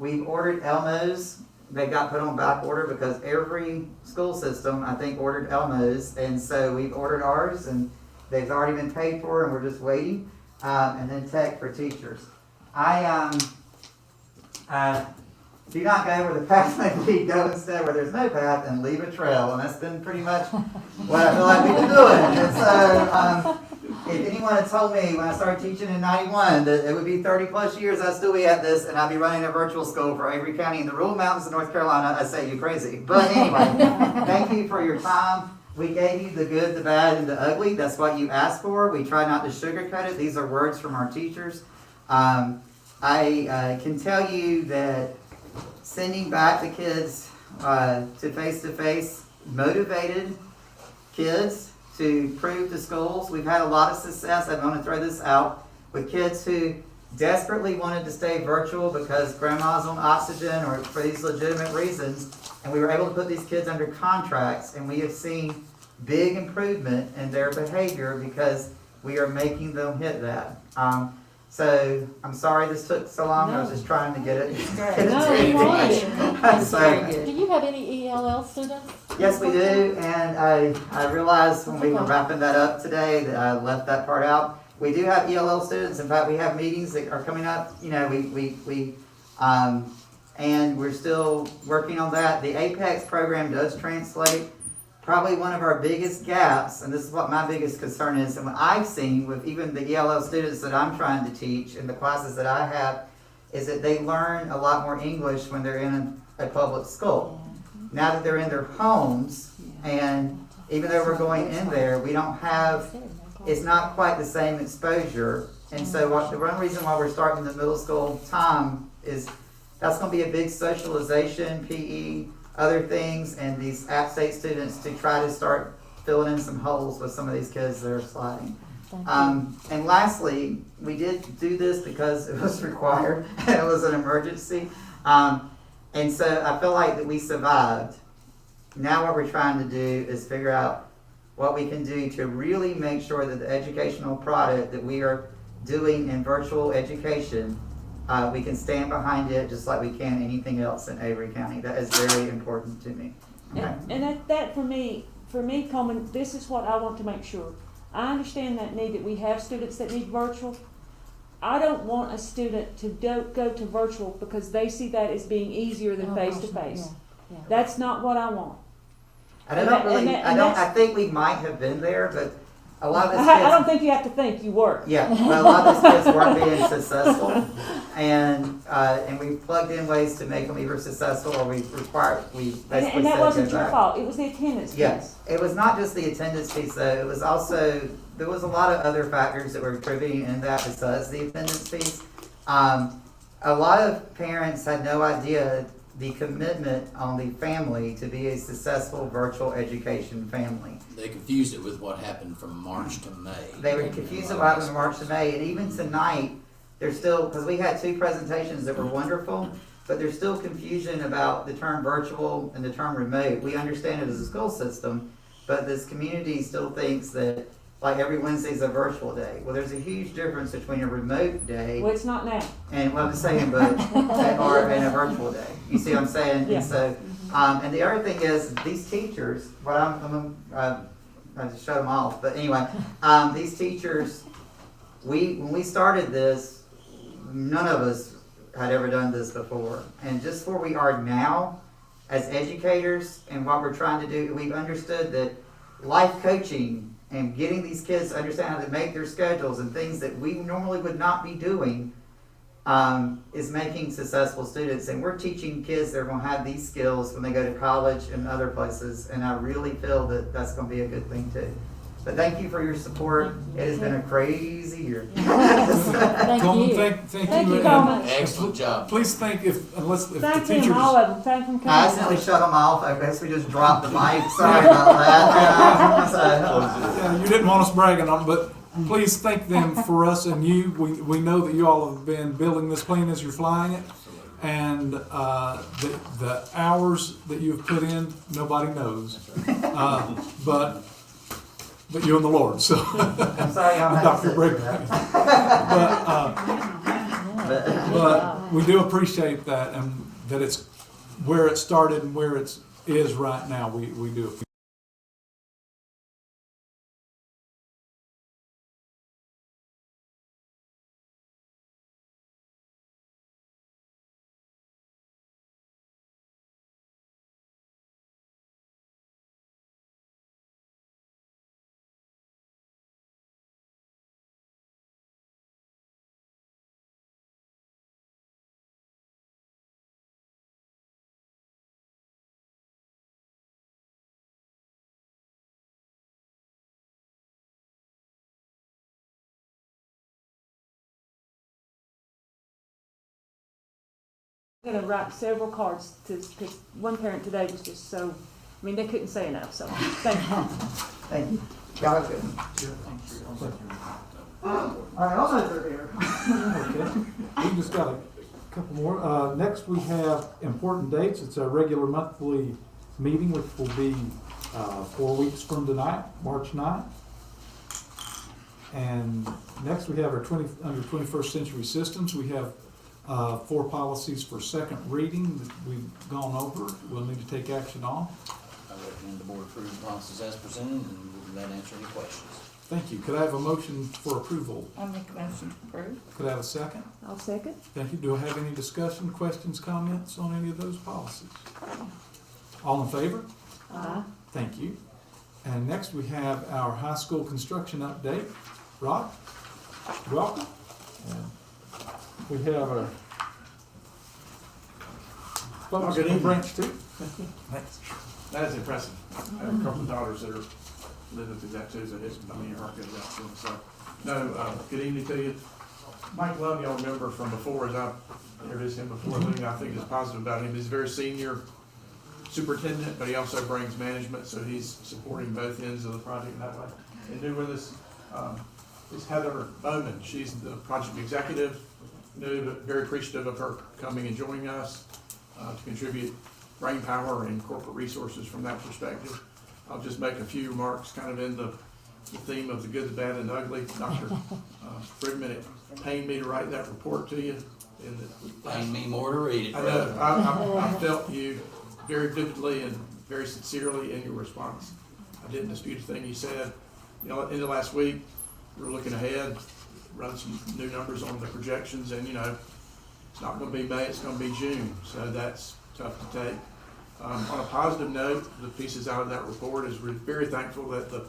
We've ordered Elmos. They got put on back order because every school system, I think, ordered Elmos. And so we've ordered ours, and they've already been paid for, and we're just waiting. And then tech for teachers. I do not go where the path may lead, go instead where there's no path and leave a trail. And that's been pretty much what I feel like we've been doing. And so if anyone had told me when I started teaching in 91 that it would be 30 plus years I'd still be at this and I'd be running a virtual school for Avery County in the rural mountains of North Carolina, I'd say you're crazy. But anyway, thank you for your time. We gave you the good, the bad, and the ugly. That's what you asked for. We try not to sugarcoat it. These are words from our teachers. I can tell you that sending back the kids to face-to-face motivated kids to prove to schools. We've had a lot of success. I'm going to throw this out with kids who desperately wanted to stay virtual because grandma's on oxygen or for these legitimate reasons. And we were able to put these kids under contracts, and we have seen big improvement in their behavior because we are making them hit that. So I'm sorry this took so long. I was just trying to get it. Do you have any ELL students? Yes, we do. And I realized when we were wrapping that up today that I left that part out. We do have ELL students. In fact, we have meetings that are coming up. You know, and we're still working on that. The Apex program does translate. Probably one of our biggest gaps, and this is what my biggest concern is, and what I've seen with even the ELL students that I'm trying to teach in the classes that I have, is that they learn a lot more English when they're in a public school. Now that they're in their homes, and even though we're going in there, we don't have, it's not quite the same exposure. And so the one reason why we're starting the middle school time is that's going to be a big socialization, PE, other things, and these App State students to try to start filling in some holes with some of these kids that are sliding. And lastly, we did do this because it was required. It was an emergency. And so I feel like that we survived. Now what we're trying to do is figure out what we can do to really make sure that the educational product that we are doing in virtual education, we can stand behind it just like we can anything else in Avery County. That is very important to me. Okay. And that for me, Coleman, this is what I want to make sure. I understand that need, that we have students that need virtual. I don't want a student to go to virtual because they see that as being easier than face to face. That's not what I want. And I think we might have been there, but a lot of these kids, I don't think you have to think, you were. Yeah, but a lot of these kids weren't being successful, and we plugged in ways to make them either successful or we basically and that wasn't your fault. It was the attendance piece. Yes, it was not just the attendance piece though. It was also there was a lot of other factors that were contributing in that besides the attendance piece. A lot of parents had no idea the commitment on the family to be a successful virtual education family. They confused it with what happened from March to May. They were confused about what happened from March to May, and even tonight, there's still, because we had 2 presentations that were wonderful, but there's still confusion about the term virtual and the term remote. We understand it as a school system, but this community still thinks that like every Wednesday is a virtual day. Well, there's a huge difference between a remote day. Well, it's not now. And what I'm saying, but or in a virtual day. You see what I'm saying? Yeah. And so, and the other thing is these teachers. What I just showed them off. But anyway, these teachers. When we started this, none of us had ever done this before, and just where we are now, as educators, and what we're trying to do, we've understood that life coaching and getting these kids to understand how to make their schedules and things that we normally would not be doing is making successful students, and we're teaching kids that are going to have these skills when they go to college and other places, and I really feel that that's going to be a good thing too. But thank you for your support. It has been a crazy year. Thank Coleman, you. thank you. Coleman. Excellent job. Please think if the Thank teachers. them, all of them. Thank them. I accidentally shut them off. I guess we just dropped the mic. Sorry about that. Yeah, you didn't want us bragging on it, but please thank them for us and you. We know that you all have been building this plane as you're flying it, and the hours that you've put in, nobody knows. But you and the Lord. So I'm sorry, I'm Dr. not Brick. But But we do appreciate that, and that it's where it started and where it is right now. We do. I'm gonna write several cards because one parent today was just so, I mean, they couldn't say enough, so thank you. thank you. Y'all have a good. All right, I'll know they're here. Okay. We just got a couple more. Next, we have important dates. It's a regular monthly meeting, which will be 4 weeks from tonight, March 9th. And next, we have our under 21st Century Systems. We have 4 policies for second reading that we've gone over. We'll need to take action on. I recommend the board approve the policies as presented, and we'll let answer any questions. Thank you. Could I have a motion for approval? I'll make a motion to approve. Could I have a second? I'll second. Thank you. Do I have any discussion, questions, comments on any of those policies? All in favor? Aye. Thank you. And next we have our high school construction update. Rod, welcome. And we have our folks Good from evening. branch 2. Thanks. That is impressive. I have a couple of daughters that are living through that too, so it's, I mean, your heart goes out to them. So, no, good evening to you. Mike Love, y'all remember from before, as I introduced him before, the thing I think is positive about him, he's a very senior superintendent, but he also brings management, so he's supporting both ends of the project in that way. And new with us is Heather Bowman. She's the project executive, new, but very appreciative of her coming and joining us to contribute brain power and corporate resources from that perspective. I'll just make a few remarks kind of in the theme of the good, the bad, and the ugly. Dr. Friedman, it pained me to write that report to you. Pained me more to read it. I know. I felt you very vividly and very sincerely in your response. I didn't dispute a thing you said. You know, in the last week, we were looking ahead, run some new numbers on the projections, and you know, it's not going to be May, it's going to be June, so that's tough to take. On a positive note, the pieces out of that report is we're very thankful that the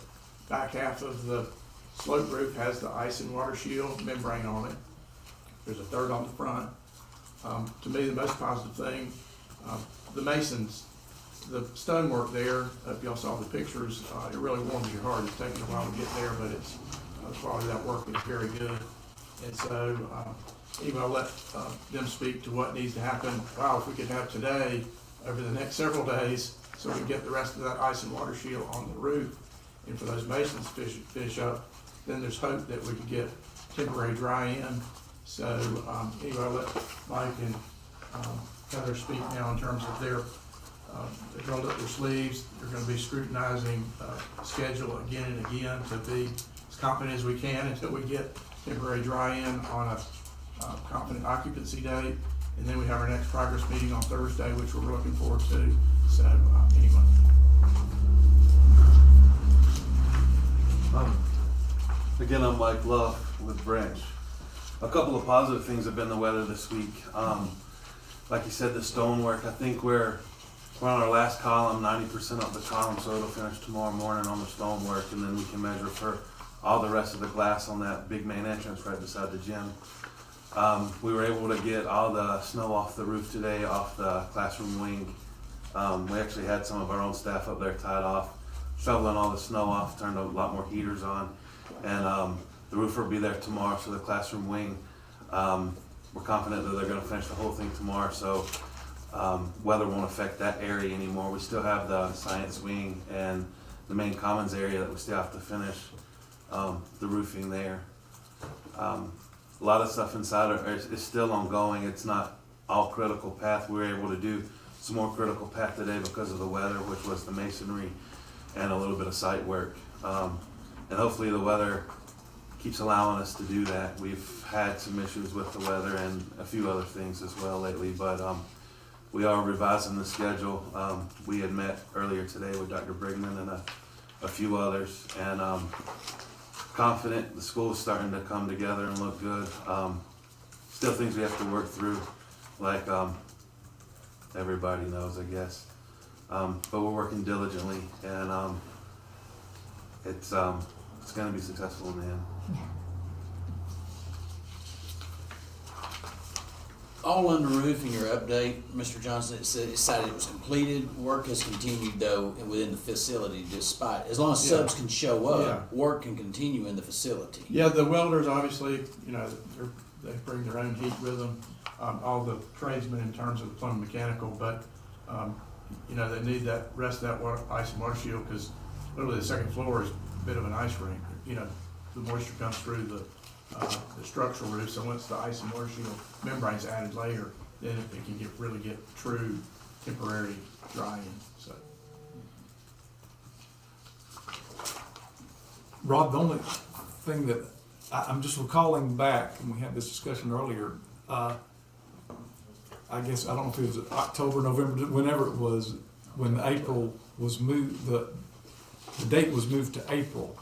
back half of the slope roof has the ice and water shield membrane on it. There's a third on the front. To me, the most positive thing, the masons, the stonework there, if y'all saw the pictures, it really warms your heart. It's taken a while to get there, but it's the quality of that work is very good. And so, anyway, I'll let them speak to what needs to happen. Wow, if we could have today, over the next several days, so we can get the rest of that ice and water shield on the roof, and for those masons to finish up, then there's hope that we could get temporary dry in. So, anyway, I'll let Mike and Heather speak now in terms of their, they rolled up their sleeves. They're going to be scrutinizing schedule again and again to be as confident as we can until we get temporary dry in on a confident occupancy date. And then we have our next progress meeting on Thursday, which we're looking forward to. So, anyway. Again, I'm Mike Love with Branch. A couple of positive things have been the weather this week. Like you said, the stonework, I think we're on our last column, 90% of the column, so it'll finish tomorrow morning on the stonework, and then we can measure for all the rest of the glass on that big main entrance right beside the gym. We were able to get all the snow off the roof today, off the classroom wing. We actually had some of our own staff up there tied off, shoveling all the snow off, turned a lot more heaters on. And the roofer will be there tomorrow, so the classroom wing, we're confident that they're gonna finish the whole thing tomorrow, so weather won't affect that area anymore. We still have the science wing and the main commons area that we still have to finish the roofing there. A lot of stuff inside is still ongoing. It's not all critical path. We were able to do some more critical path today because of the weather, which was the masonry and a little bit of site work. And hopefully the weather keeps allowing us to do that. We've had some issues with the weather and a few other things as well lately, but we are revising the schedule. We had met earlier today with Dr. Brigman and a few others, and confident the school is starting to come together and look good. Still things we have to work through, like everybody knows, I guess. But we're working diligently, and it's going to be successful in the end. All under roof in your update, Mr. Johnson, it cited it was completed. Work has continued though within the facility despite, as long as subs can show up, work can continue in the facility. Yeah, the welders obviously, they bring their own heat with them. All the tradesmen in terms of the plumbing mechanical, but they need that rest of that ice and water shield because literally the second floor is a bit of an ice rink. The moisture comes through the structural roof, so once the ice and water shield membrane's added later, then it can really get true temporary drying. So, Rob, the only thing that I'm just recalling back, and we had this discussion earlier, I guess, I don't know if it was October, November, whenever it was, when April was moved, the date was moved to April.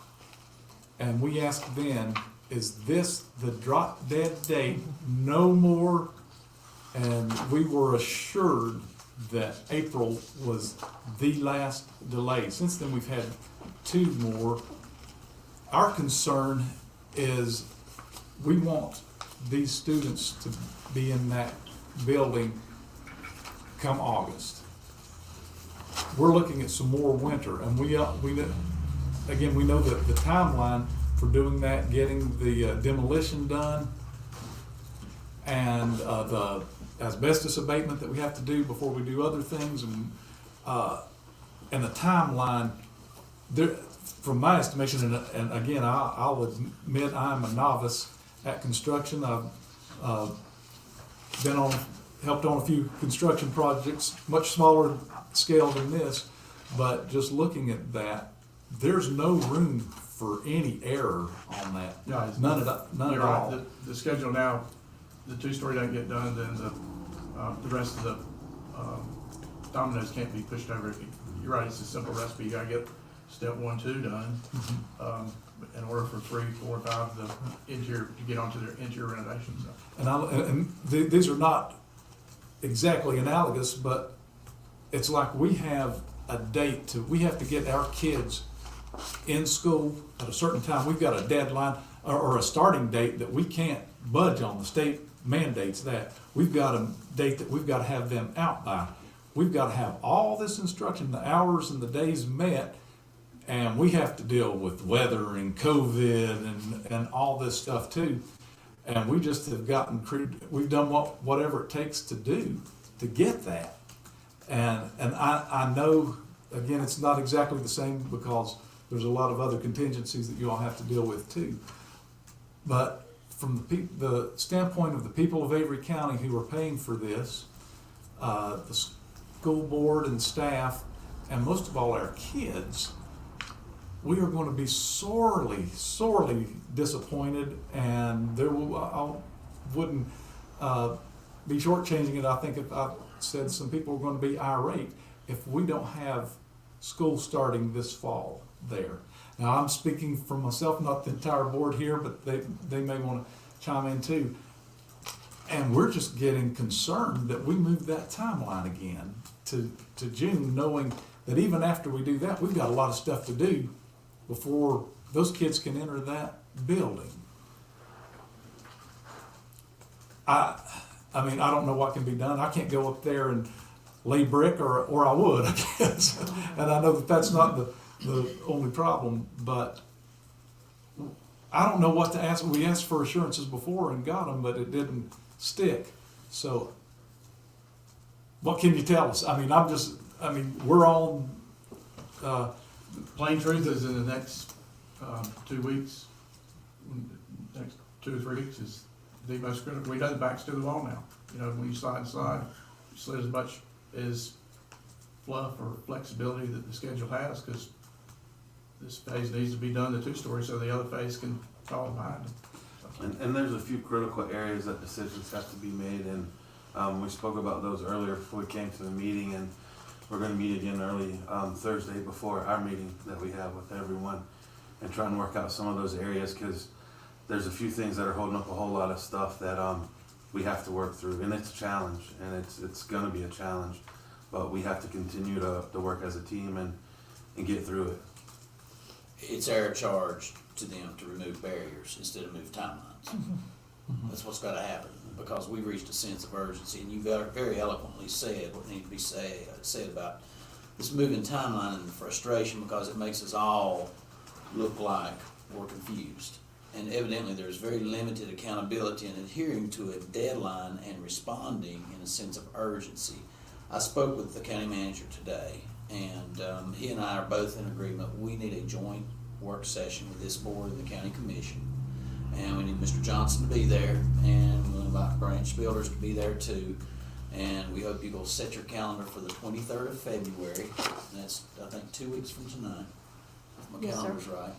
And we asked then, is this the drop dead date? No more. And we were assured that April was the last delay. Since then, we've had 2 more. Our concern is we want these students to be in that building come August. We're looking at some more winter, and we know that the timeline for doing that, getting the demolition done, and the asbestos abatement that we have to do before we do other things, and the timeline. There, from my estimation, and again, I'll admit I'm a novice at construction. I've helped on a few construction projects, much smaller scale than this, but just looking at that, there's no room for any error on that. No, none at all. Right. The schedule now, the 2-story doesn't get done, then the rest of the dominoes can't be pushed over. You're right, it's a simple recipe. You gotta get step 1, 2 done in order for 3, 4, 5 the interior to get onto their interior renovations. These are not exactly analogous, but it's like we have a date we have to get our kids in school at a certain time. We've got a deadline or a starting date that we can't budge on. The state mandates that. We've got a date that we've got to have them out by. We've got to have all this instruction, the hours and the days met, and we have to deal with weather and COVID and all this stuff too. And we just have we've done whatever it takes to do to get that. And I know, again, it's not exactly the same because there's a lot of other contingencies that you all have to deal with too. But from the standpoint of the people of Avery County who are paying for this, the school board and staff, and most of all our kids, we are going to be sorely, sorely disappointed, and I wouldn't be shortchanging it. I think if I said some people are going to be irate if we don't have school starting this fall there. Now I'm speaking for myself, not the entire board here, but they may want to chime in too. And we're just getting concerned that we move that timeline again to June, knowing that even after we do that, we've got a lot of stuff to do before those kids can enter that building. I mean, I don't know what can be done. I can't go up there and lay brick, or I would, I guess. And I know that that's not the only problem, but I don't know what to ask. We asked for assurances before and got them, but it didn't stick. So what can you tell us? I mean, we're on, Plain truth is in the next 2 weeks, next 2 or 3 weeks is the most critical. We know the back's to the wall now. You know, when you slide inside, you slid as much as fluff or flexibility that the schedule has, because this phase needs to be done, the 2-story, so the other phase can follow behind it. And there's a few critical areas that decisions have to be made, and we spoke about those earlier before we came to the meeting, and we're going to meet again early Thursday before our meeting that we have with everyone, and try and work out some of those areas, because there's a few things that are holding up a whole lot of stuff that we have to work through, and it's a challenge, and it's going to be a challenge, but we have to continue to work as a team and get through it. It's our charge to them to remove barriers instead of move timelines. That's what's got to happen, because we've reached a sense of urgency, and you very eloquently said what needs to be said about this moving timeline and the frustration, because it makes us all look like we're confused. And evidently there's very limited accountability in adhering to a deadline and responding in a sense of urgency. I spoke with the county manager today, and he and I are both in agreement. We need a joint work session with this board and the county commission, and we need Mr. Johnson to be there, and we'll invite branch builders to be there too. And we hope you will set your calendar for the 23rd of February. And that's, I think, 2 weeks from tonight, if my calendar's right,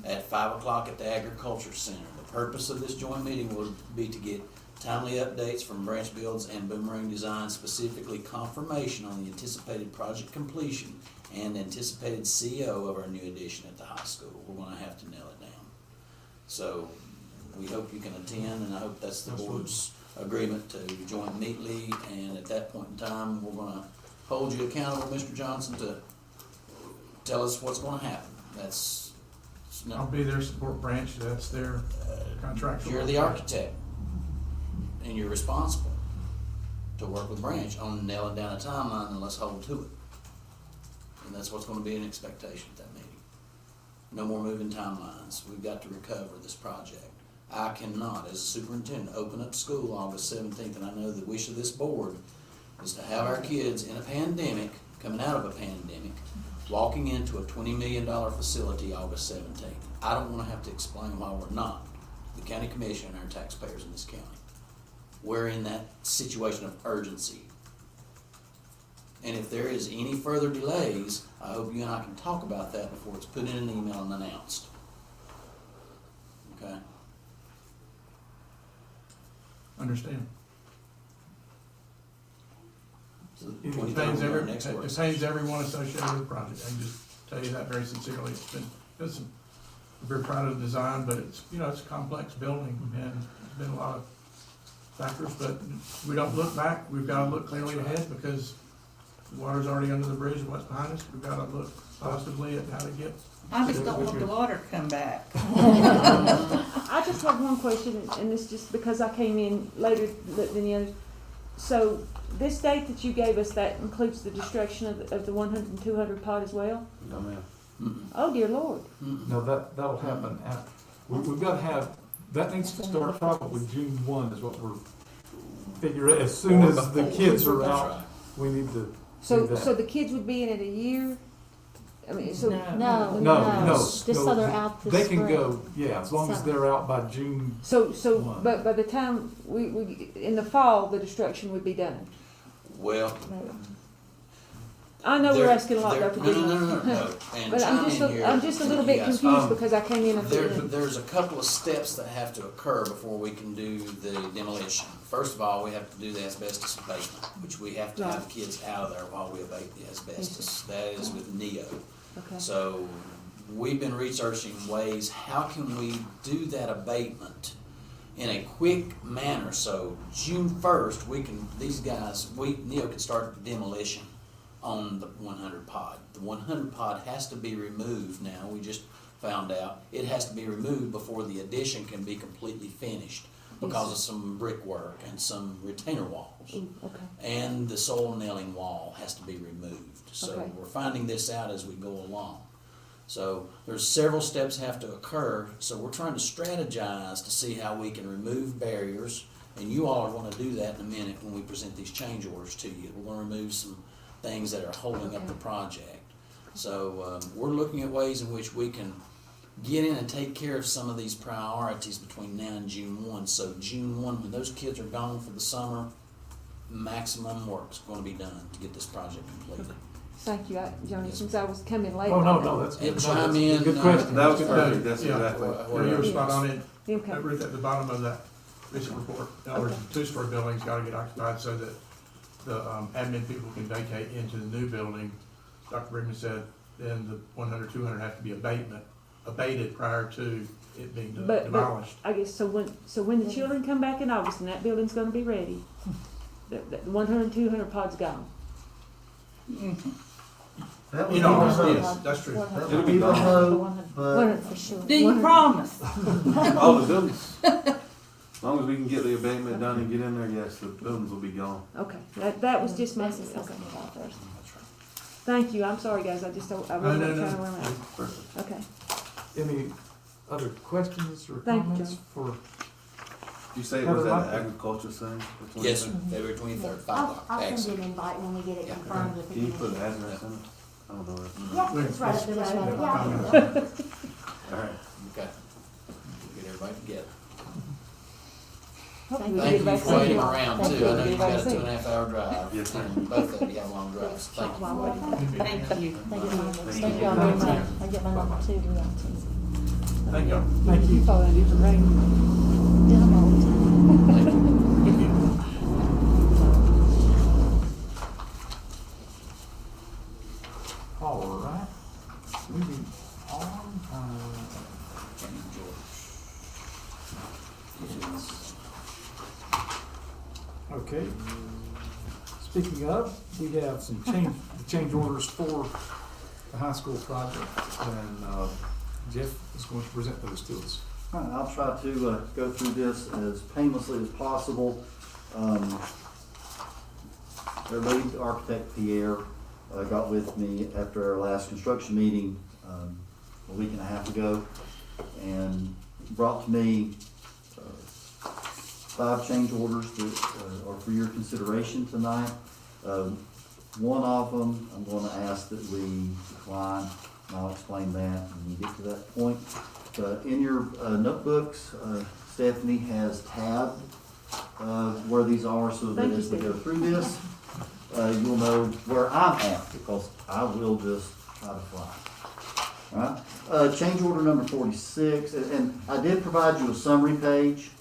at 5 o'clock at the Agriculture Center. The purpose of this joint meeting will be to get timely updates from Branch Builds and Boomerang Design, specifically confirmation on the anticipated project completion and anticipated CO of our new addition at the high school. We're going to have to nail it down. So we hope you can attend, and I hope that's the board's agreement to join neatly, and at that point in time, we're going to hold you accountable, Mr. Johnson, to tell us what's going to happen. I'll be their support branch. That's their contractual. You're the architect, and you're responsible to work with Branch on nailing down a timeline, and let's hold to it. And that's what's going to be an expectation at that meeting. No more moving timelines. We've got to recover this project. I cannot, as a superintendent, open up school August 17th, and I know the wish of this board is to have our kids in a pandemic, coming out of a pandemic, walking into a $20 million facility August 17th. I don't want to have to explain why we're not, the county commission and our taxpayers in this county. We're in that situation of urgency. And if there is any further delays, I hope you and I can talk about that before it's put in an email and announced. Okay? Understand. So It 23rd pains will be our next work session. everyone associated with the project. I can just tell you that very sincerely. I'm very proud of the design, but it's a complex building, and there's been a lot of factors, but we don't look back. We've got to look clearly ahead, because the water's already under the bridge and what's behind us. We've got to look positively at how to get. I just don't want the water to come back. I just have one question, and this just because I came in later than the others. So this date that you gave us, that includes the destruction of the 100 and 200 pod as well? No, ma'am. Oh, dear Lord. no, that'll happen after. We've got to have, that needs to start probably June 1 is what we're figuring. As soon as the kids are out, we need to do So that. the kids would be in it a year? I mean, so No, just so they're out this They can spring. go, yeah, as long as they're out by June. But by the time we in the fall, the destruction would be done. Well, I know we're asking a lot, Dr. No. And But I'm just a little bit Yes. confused because I came in at the end. There's a couple of steps that have to occur before we can do the demolition. First of all, we have to do the asbestos abatement, which we have to have kids out of there while we abate the asbestos. That is with NEO. Okay. So we've been researching ways, how can we do that abatement in a quick manner? So June 1st, NEO can start demolition on the 100 pod. The 100 pod has to be removed now. We just found out it has to be removed before the addition can be completely finished. because of some brickwork and some retainer walls. Okay. And the soil nailing wall has to be removed. So Okay. we're finding this out as we go along. So there's several steps have to occur, so we're trying to strategize to see how we can remove barriers, and you all are gonna do that in a minute when we present these change orders to you. We're gonna remove some things that are holding up the project. So we're looking at ways in which we can get in and take care of some of these priorities between now and June 1. So June 1, when those kids are gone for the summer, maximum work's gonna be done to get this project completed. Thank you, Johnny, since I was coming late. Oh, no, that's And good. chime in. Good question. That was Good perfect, question. that's Yeah. exactly. Yeah, you were spot on it. Okay. Ruth, at the bottom of that recent report, in other words, the two-story building's gotta get occupied so that the admin people can vacate into the new building. Dr. Brickman said then the 100, 200 have to be abated prior to it being But demolished. I guess, so when the children come back in August and that building's gonna be ready, the 100, 200 pod's gone. That would In be August, the- yes, that's true. It'll be the hope, but 100 for sure. Do you promise? All the buildings, as long as we can get the abatement done and get in there, yes, the buildings will be gone. Okay, that was just my, okay. Thank you, I'm sorry, guys, I wasn't trying to run out. Perfect. Okay, Any other questions or Thank you, comments John. for? You say it Heather was at Lockwood? the agriculture center? the Yes, sir, 23rd? February 23rd, 5 I'll, o'clock. I'll send Excellent. you an invite when we get it Yeah. confirmed with the Can you put an commission. address in it? I don't know where. Yeah, it's right up the road, yeah. All right. Okay. Get everybody together. Hopefully we'll Thank get you back for soon. waiting around Thank too. you. I know We'll you've get got back a soon. 2.5 hour drive. Yes, ma'am. And both of you have long drives. Thank you. While I'm waiting. Thank you. Thank y'all very much. I get my number 2 to y'all too. Thank y'all. Thank you. You follow a different range. Yeah, I'm all the time. All right. Moving on. Okay. Speaking of, we have some change orders for the high school project, and Jeff is going to present those to us. All right, I'll try to go through this as painlessly as possible. Our lead architect, Pierre, got with me after our last construction meeting a week and a half ago and brought to me 5 change orders that are for your consideration tonight. One of them, I'm going to ask that we decline, and I'll explain that when we get to that point. In your notebooks, Stephanie has tabbed where these are so that Thank you, as we go Stephanie. through this, you'll know where I'm at, because I will just try to fly. All right, change order number 46, and I did provide you a summary page,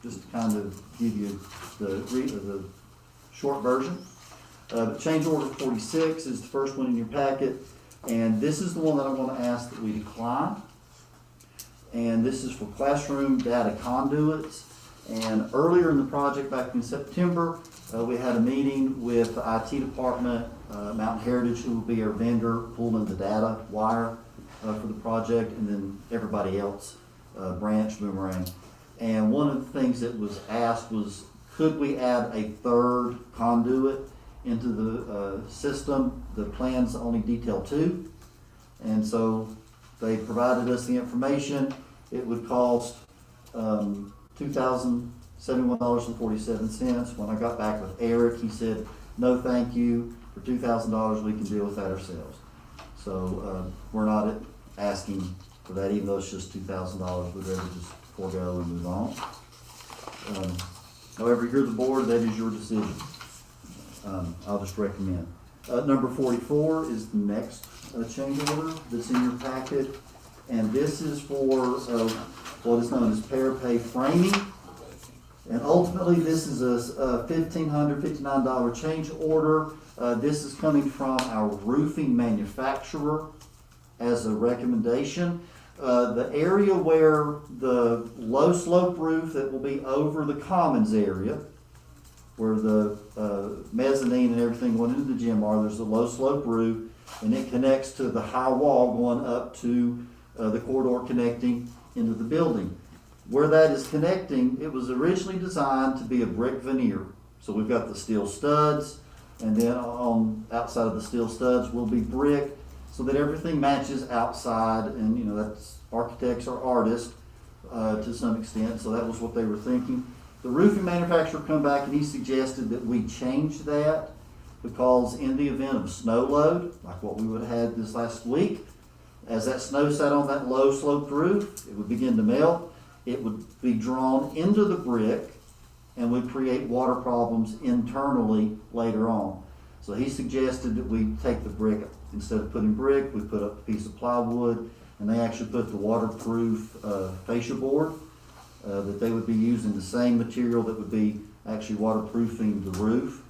just to kind of give you the short version. But change order 46 is the first one in your packet, and this is the one that I'm going to ask that we decline. And this is for classroom data conduits. And earlier in the project, back in September, we had a meeting with the IT department, Mountain Heritage, who will be our vendor, pulling the data wire for the project, and then everybody else, Branch, Boomerang. And one of the things that was asked was, could we add a third conduit into the system? The plans only detail 2. And so they provided us the information. It would cost $2,071.47. When I got back with Eric, he said, no thank you, for $2,000 we can deal with that ourselves. So we're not asking for that, even though it's just $2,000, we'd rather just forego and move on. However, you're the board, that is your decision. I'll just recommend. Number 44 is the next change order that's in your packet, and this is for what is known as parapet framing. And ultimately, this is a $1,559 change order. This is coming from our roofing manufacturer as a recommendation. The area where the low slope roof that will be over the commons area, where the mezzanine and everything going into the gym are, there's a low slope roof, and it connects to the high wall going up to the corridor connecting into the building. where that is connecting, it was originally designed to be a brick veneer. So we've got the steel studs, and then on outside of the steel studs will be brick, so that everything matches outside, and that's architects or artists to some extent, so that was what they were thinking. The roofing manufacturer come back and he suggested that we change that, because in the event of snow load, like what we would have had this last week, as that snow sat on that low sloped roof, it would begin to melt, it would be drawn into the brick, and would create water problems internally later on. So he suggested that we take the brick, instead of putting brick, we put up a piece of plywood, and they actually put the waterproof fascia board, that they would be using the same material that would be actually waterproofing the roof.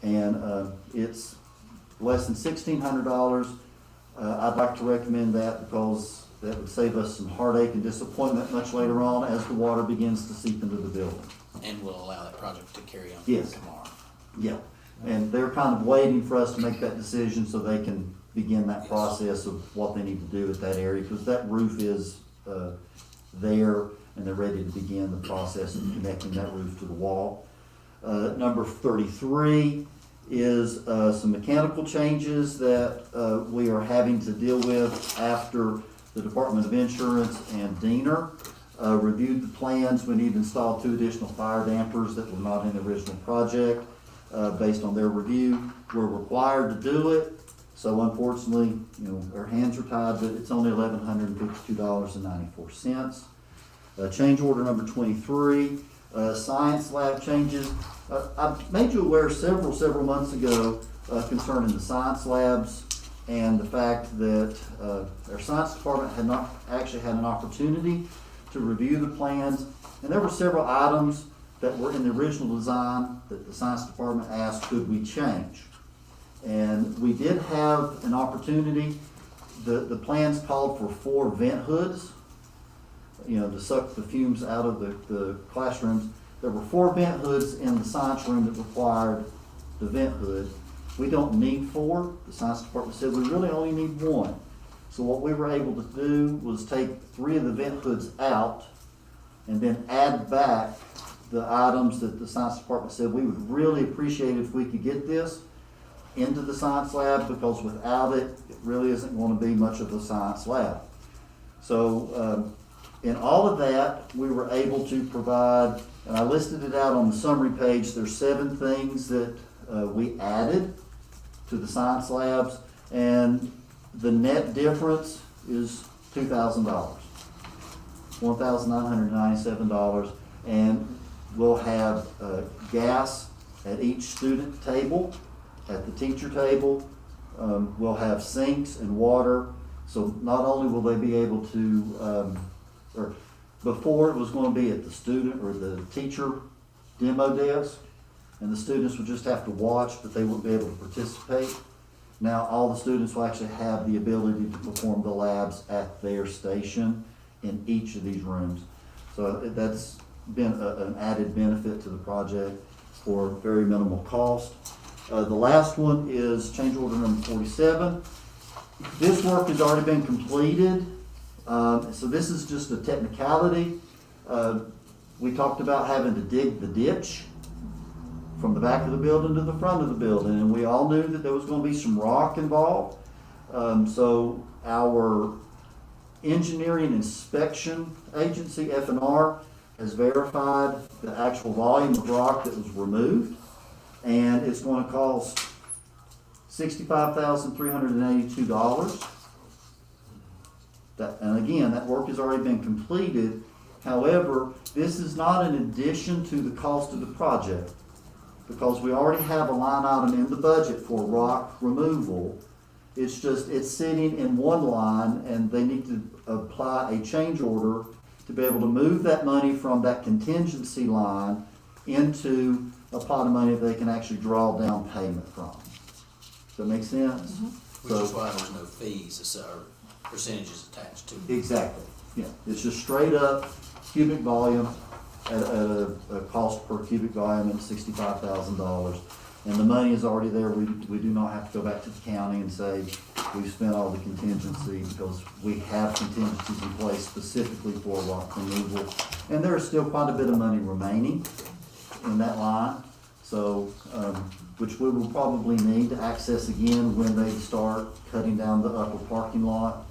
And it's less than $1,600. I'd like to recommend that, because that would save us some heartache and disappointment much later on as the water begins to seep into the building. And will allow that project to carry on Yes. tomorrow. Yeah, and they're kind of waiting for us to make that decision so they can begin that process of what they need to do with that area, because that roof is there, and they're ready to begin the process of connecting that roof to the wall. Number 33 is some mechanical changes that we are having to deal with after the Department of Insurance and Diener reviewed the plans. We need to install 2 additional fire dampers that were not in the original project. Based on their review, we're required to do it. So unfortunately, our hands are tied, but it's only $1,152.94. Change order number 23, science lab changes. I made you aware several months ago concerning the science labs and the fact that our science department had not actually had an opportunity to review the plans, and there were several items that were in the original design that the science department asked could we change. And we did have an opportunity. The plans called for 4 vent hoods, to suck the fumes out of the classrooms. There were 4 vent hoods in the science room that required the vent hood. We don't need 4. The science department said we really only need 1. So what we were able to do was take 3 of the vent hoods out and then add back the items that the science department said we would really appreciate if we could get this into the science lab, because without it, it really isn't going to be much of a science lab. So in all of that, we were able to provide, and I listed it out on the summary page, there's 7 things that we added to the science labs, and the net difference is $2,000, $1,997, and we'll have gas at each student table, at the teacher table. We'll have sinks and water. So not only will they be able to, or before it was going to be at the student or the teacher demo desk, and the students would just have to watch, but they wouldn't be able to participate. Now all the students will actually have the ability to perform the labs at their station in each of these rooms. So that's been an added benefit to the project for very minimal cost. The last one is change order number 47. This work has already been completed, so this is just a technicality. We talked about having to dig the ditch from the back of the building to the front of the building, and we all knew that there was going to be some rock involved. So our engineering inspection agency, F&R, has verified the actual volume of rock that was removed, and it's going to cost $65,382. And again, that work has already been completed. However, this is not an addition to the cost of the project, because we already have a line item in the budget for rock removal. It's just, it's sitting in one line, and they need to apply a change order to be able to move that money from that contingency line into a pot of money that they can actually draw down payment from. Does that make sense? Mm-hmm. Which is why there's no fees or percentages attached to it. Exactly. Yeah, it's just straight up cubic volume at a cost per cubic volume at $65,000. And the money is already there. We do not have to go back to the county and say, we've spent all the contingency, because we have contingencies in place specifically for rock removal. And there is still quite a bit of money remaining in that line, so, which we will probably need to access again when they start cutting down the upper parking lot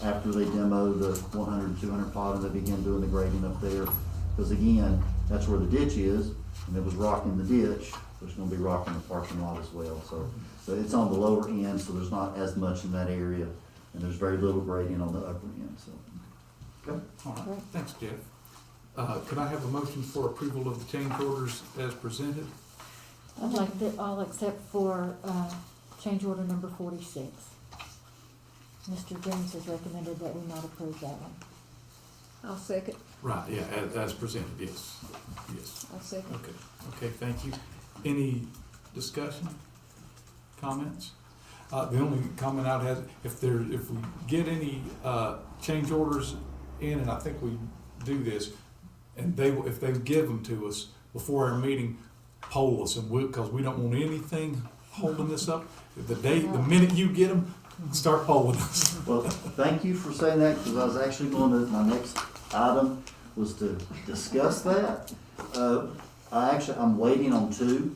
after they demo the 100 and 200 pot and they begin doing the grading up there. Because again, that's where the ditch is, and it was rocking the ditch. There's gonna be rock in the parking lot as well, so it's on the lower end, so there's not as much in that area, and there's very little grading on the upper end, so. Okay. All right, thanks, Jeff. Could I have a motion for approval of the change orders as presented? I'd like to, all except for, change order number 46. Mr. James has recommended that we not approve that one. I'll second. Right, yeah, as presented, yes, yes. I'll second. Okay, thank you. Any discussion, comments? The only comment I'd have, if we get any, change orders in, and I think we do this, and if they give them to us before our meeting, poll us, and because we don't want anything holding this up. The minute you get them, start polling us. Well, thank you for saying that, because I was actually going to, my next item was to discuss that. I'm waiting on two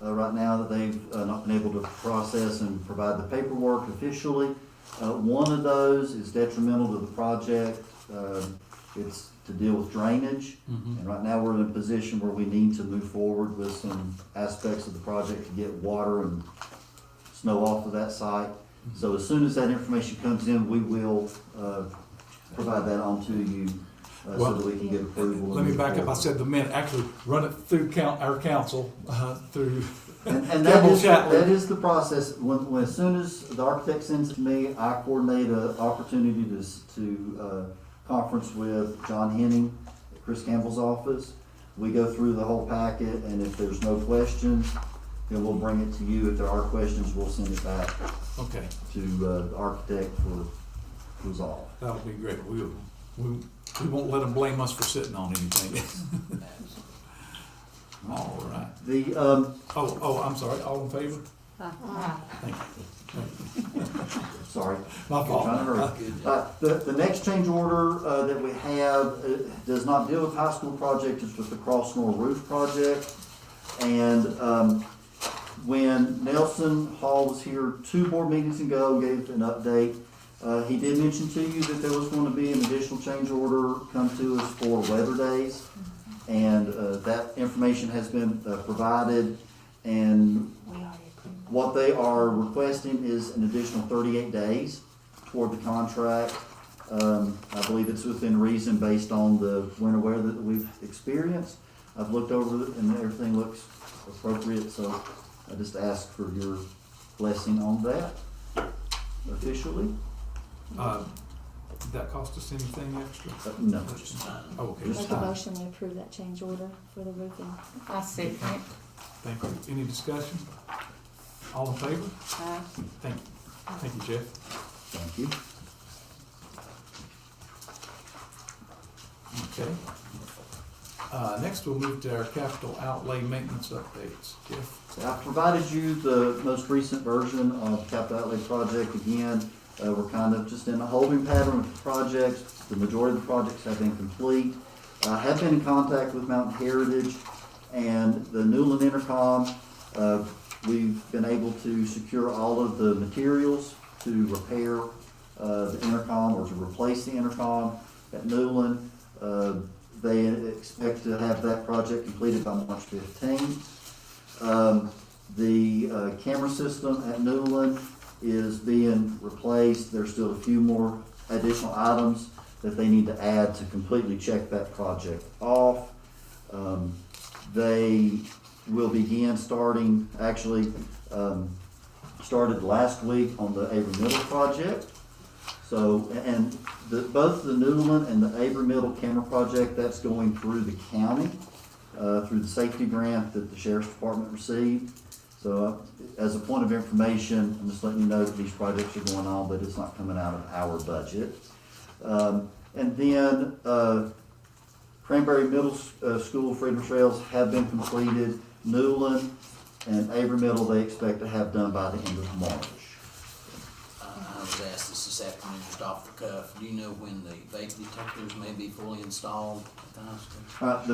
right now that they've not been able to process and provide the paperwork officially. One of those is detrimental to the project. It's to deal with drainage. And right now we're in a position where we need to move forward with some aspects of the project to get water and snow off of that site. So as soon as that information comes in, we will provide that on to you so that we can get approval. Let me back up. I said the minute, actually run it through our council, through. And that is the process. When as soon as the architect sends it to me, I coordinate an opportunity to conference with John Henning at Chris Campbell's office. We go through the whole packet, and if there's no questions, then we'll bring it to you. If there are questions, we'll send it back to the architect for resolve. That'll be great. We won't let them blame us for sitting on anything. All right. I'm sorry. All in favor? Thank you. Sorry. My fault. Trying to hurry. The next change order that we have does not deal with high school project. It's with the Crossmore Roof project. And when Nelson Hall was here 2 board meetings ago, gave an update. He did mention to you that there was going to be an additional change order come to us for weather days. And that information has been provided. And what they are requesting is an additional 38 days toward the contract. I believe it's within reason based on the winter weather that we've experienced. I've looked over it and everything looks appropriate, so I just ask for your blessing on that officially. Did that cost us anything extra? No. Okay. Make a motion to approve that change order for the roofing. I second it. Thank you. Any discussion? All in favor? Aye. Thank you. Thank you, Jeff. Thank you. Okay. Next, we'll move to our capital outlay maintenance updates. Jeff? I've provided you the most recent version of capital outlay project. Again, we're kind of just in a holding pattern with the projects. The majority of the projects have been complete. I have been in contact with Mountain Heritage and the Newland Intercom. We've been able to secure all of the materials to repair the intercom or to replace the intercom at Newland. They expect to have that project completed by March 15th. The camera system at Newland is being replaced. There's still a few more additional items that they need to add to completely check that project off. They will begin starting, started last week on the Avery Middle project. So, and both the Newland and the Avery Middle camera project, that's going through the county, through the safety grant that the Sheriff's Department received. So as a point of information, I'm just letting you know that these projects are going on, but it's not coming out of our budget. And then Cranberry Middle School freedom trails have been completed. Newland, and Avery Middle, they expect to have done by the end of March. I was asked this afternoon, just off the cuff. Do you know when the vape detectors may be fully installed at the high school?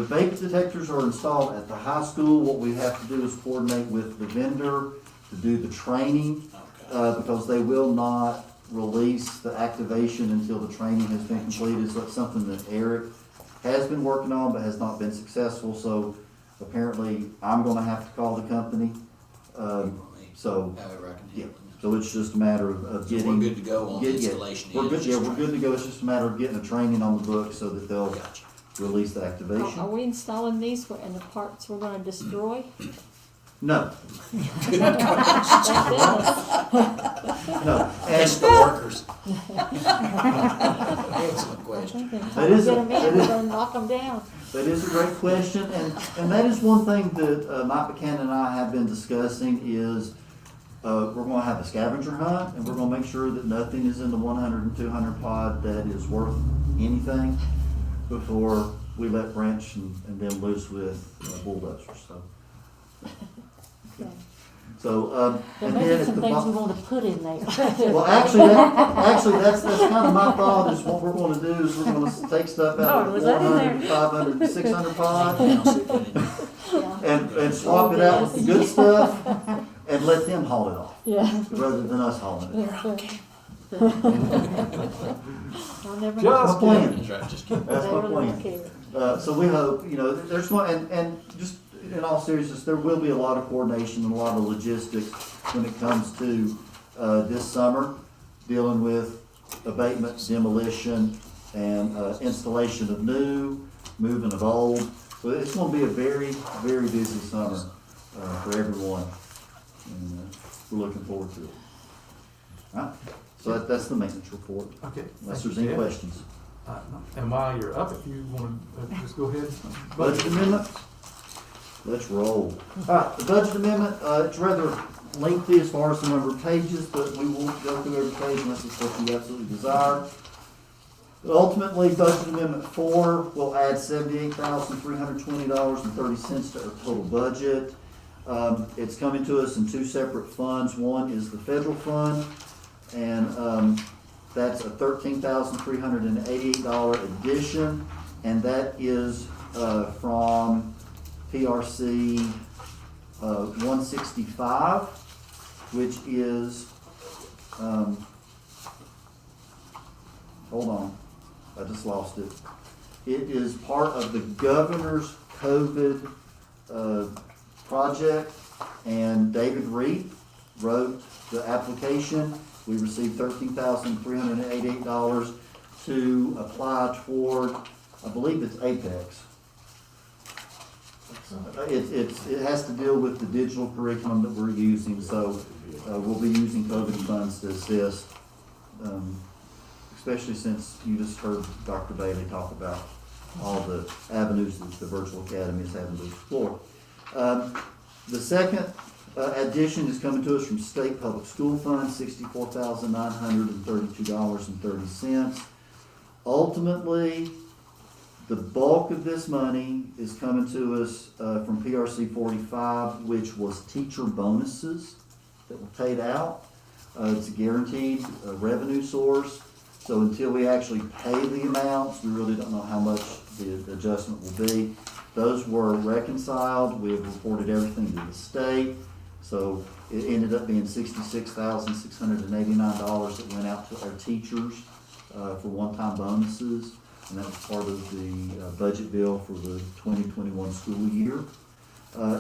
The vape detectors are installed at the high school. What we have to do is coordinate with the vendor to do the training, because they will not release the activation until the training has been completed. So it's something that Eric has been working on but has not been successful. So apparently I'm gonna have to call the company. So, However I can yeah. help. So it's just a matter of So getting. we're good to go on the installation. We're good, just we're good to go. It's just a matter of getting a training on the book so that they'll release the activation. Are we installing these and the parts we're gonna destroy? No. Good No. It's the workers. Excellent question. That is Get them in, we're gonna knock them down. That is a great question, and that is one thing that Mike Buchanan and I have been discussing is we're going to have a scavenger hunt, and we're going to make sure that nothing is in the 100 and 200 pod that is worth anything before we let Branch and them loose with bulldozers. So, There and may then be at some the things we bottom. want to put in there. Well, actually, that's kind of my thought is what we're going to do is we're going to take stuff out of was the that in 100, there? 500, 600 pod Yeah. and swap it out with the good stuff and let them haul it off Yeah. rather than us hauling it. I'll never That's my plan. That's right, just kidding. That's my Never plan. care. So we hope, there's one, and just in all seriousness, there will be a lot of coordination and a lot of logistics when it comes to this summer, dealing with abatement, demolition, and installation of new, moving of old. So it's going to be a very, very busy summer for everyone, and we're looking forward to it. All right, so that's the maintenance report. Okay. Unless thank there's you, any Ted. questions. And while you're up, if you want to just go ahead. Budget amendment? Let's roll. All right, the budget amendment, it's rather lengthy as far as the number of pages, but we won't go through every page unless it's what you absolutely desire. But ultimately, budget amendment 4 will add $78,320.30 to our total budget. It's coming to us in two separate funds. One is the federal fund, and that's a $13,388 addition, and that is from PRC 165, which is, hold on, I just lost it. It is part of the governor's COVID project, and David Reed wrote the application. We received $13,388 to apply toward, I believe it's Apex. It has to deal with the digital curriculum that we're using, so we'll be using COVID funds to assist, especially since you just heard Dr. Bailey talk about all the avenues that the virtual academy is having to explore. The second addition is coming to us from State Public School Fund, $64,932.30. Ultimately, the bulk of this money is coming to us from PRC 45, which was teacher bonuses that were paid out. It's a guaranteed revenue source. So until we actually pay the amounts, we really don't know how much the adjustment will be. Those were reconciled. We have reported everything to the state. So it ended up being $66,689 that went out to our teachers for one-time bonuses. And that was part of the budget bill for the 2021 school year.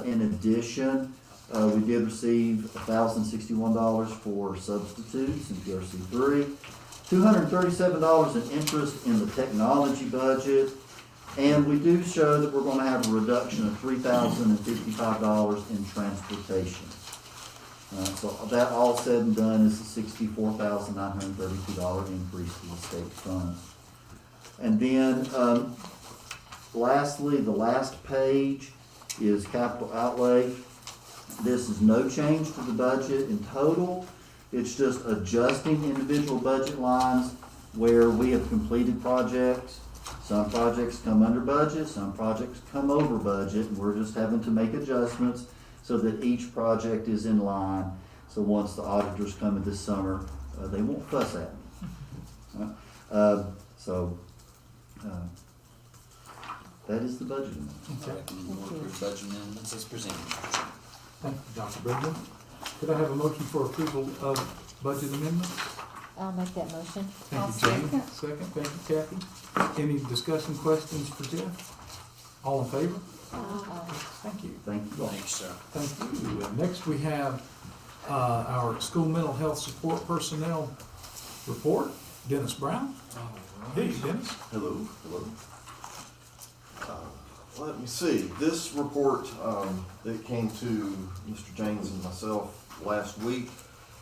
In addition, we did receive $1,061 for substitutes in PRC 3, $237 in interest in the technology budget, and we do show that we're going to have a reduction of $3,055 in transportation. So that all said and done is a $64,932 increase to the state fund. And then, lastly, the last page is capital outlay. This is no change to the budget in total. It's just adjusting individual budget lines where we have completed projects. Some projects come under budget, some projects come over budget, and we're just having to make adjustments so that each project is in line. So once the auditors come in this summer, they won't fuss at me. That is the budget amendment. Okay. We'll approve budget amendments as presented. Thank you, Dr. Bridgman. Could I have a motion for approval of budget amendments? I'll make that motion. Thank you, Jane. Second, thank you, Kathy. Any discussion, questions for Jeff? All in favor? Thank you. Thank you all. Thanks, sir. Thank you. And next we have our school mental health support personnel report. Dennis Brown. Hey, Dennis. Hello. Let me see. This report that came to Mr. James and myself last week.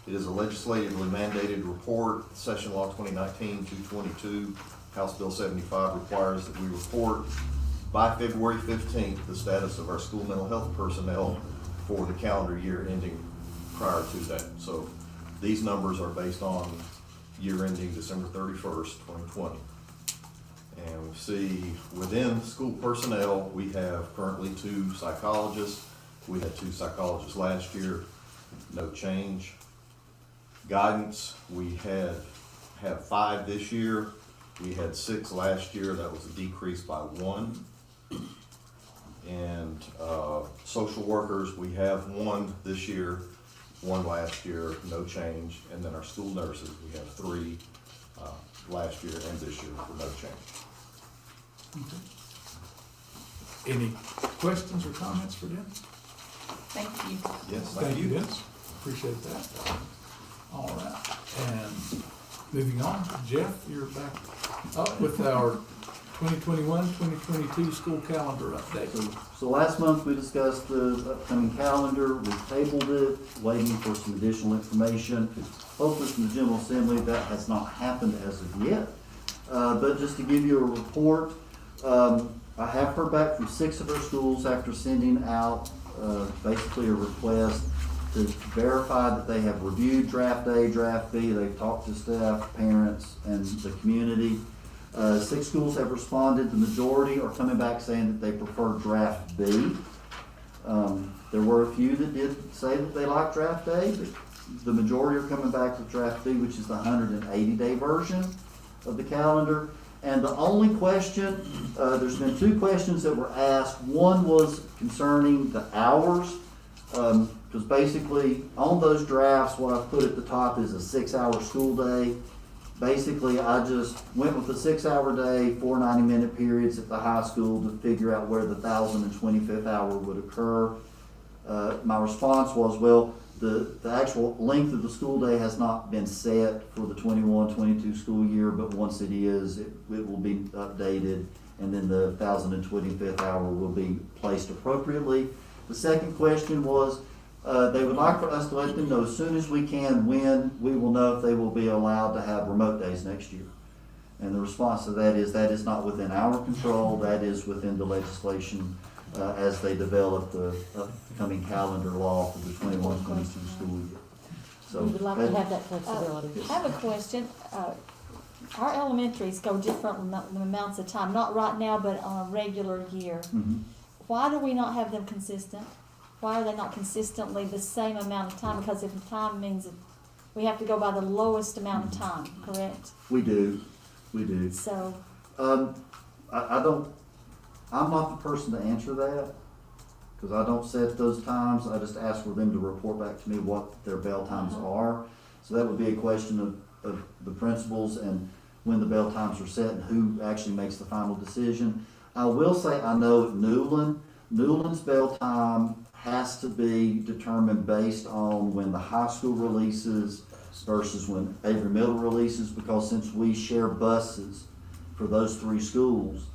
It is a legislatively mandated report. Session Law 2019-222, House Bill 75 requires that we report by February 15th the status of our school mental health personnel for the calendar year ending prior to that. So these numbers are based on year ending December 31st, 2020. And we see within school personnel, we have currently 2 psychologists. We had 2 psychologists last year, no change. Guidance, we have 5 this year. We had 6 last year. That was a decrease by 1. And social workers, we have 1 this year, 1 last year, no change. And then our school nurses, we have 3 last year and this year for no change. Okay. Any questions or comments for Dennis? Thank you. Yes, Thank you, Dennis. Appreciate that. All right. And moving on, Jeff, you're back up with our 2021-2022 school calendar update. So last month we discussed the upcoming calendar. We tabled it, waiting for some additional information. Hopefully from the General Assembly. That has not happened as of yet. But just to give you a report, I have heard back from 6 of our schools after sending out basically a request to verify that they have reviewed draft A, draft B. They've talked to staff, parents, and the community. 6 schools have responded. The majority are coming back saying that they prefer draft B. There were a few that did say that they like draft A, but the majority are coming back with draft B, which is the 180-day version of the calendar. And the only question, there's been 2 questions that were asked. One was concerning the hours, because basically on those drafts, what I put at the top is a 6-hour school day. Basically, I just went with a 6-hour day, 4 90-minute periods at the high school to figure out where the 1,025th hour would occur. My response was, well, the actual length of the school day has not been set for the 21-22 school year, but once it is, it will be updated, and then the 1,025th hour will be placed appropriately. The second question was, they would like for us to let them know as soon as we can when we will know if they will be allowed to have remote days next year. And the response to that is not within our control. That is within the legislation as they develop the upcoming calendar law for the 21-22 school year. So We would like to have that flexibility. I have a question. Our elementaries go different amounts of time, not right now, but on a regular year. Mhm. Why do we not have them consistent? Why are they not consistently the same amount of time? Because if time means that we have to go by the lowest amount of time, correct? We do. So, I'm not the person to answer that, because I don't set those times. I just ask for them to report back to me what their bell times are. So that would be a question of the principals and when the bell times are set and who actually makes the final decision. I will say I know at Newland's bell time has to be determined based on when the high school releases versus when Avery Middle releases, because since we share buses for those 3 schools,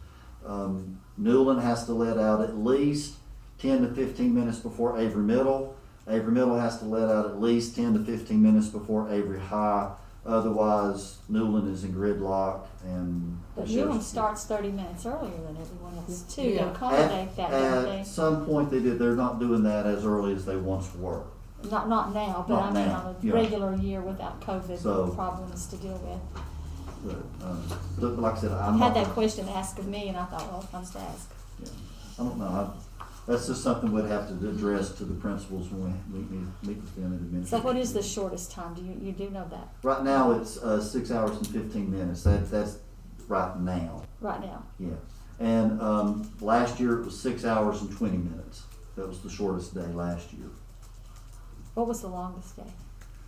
Newland has to let out at least 10 to 15 minutes before Avery Middle. Avery Middle has to let out at least 10 to 15 minutes before Avery High. Otherwise, Newland is in gridlock and. but Newland starts 30 minutes earlier than everyone else too, to accommodate that, don't they? At some point they did. They're not doing that as early as they once were. Not now, but Not I mean now, on a yeah. regular year without COVID So- problems to deal with. But like I said, I'm I've not. had that question asked of me and I thought, well, I'll just ask. Yeah. I don't know. that's just something we'd have to address to the principals when we meet with them in administration. So what is the shortest time? You do know that? Right now, it's 6 hours and 15 minutes. That's right now. Right now? Yeah. And last year, it was 6 hours and 20 minutes. That was the shortest day last year. What was the longest day?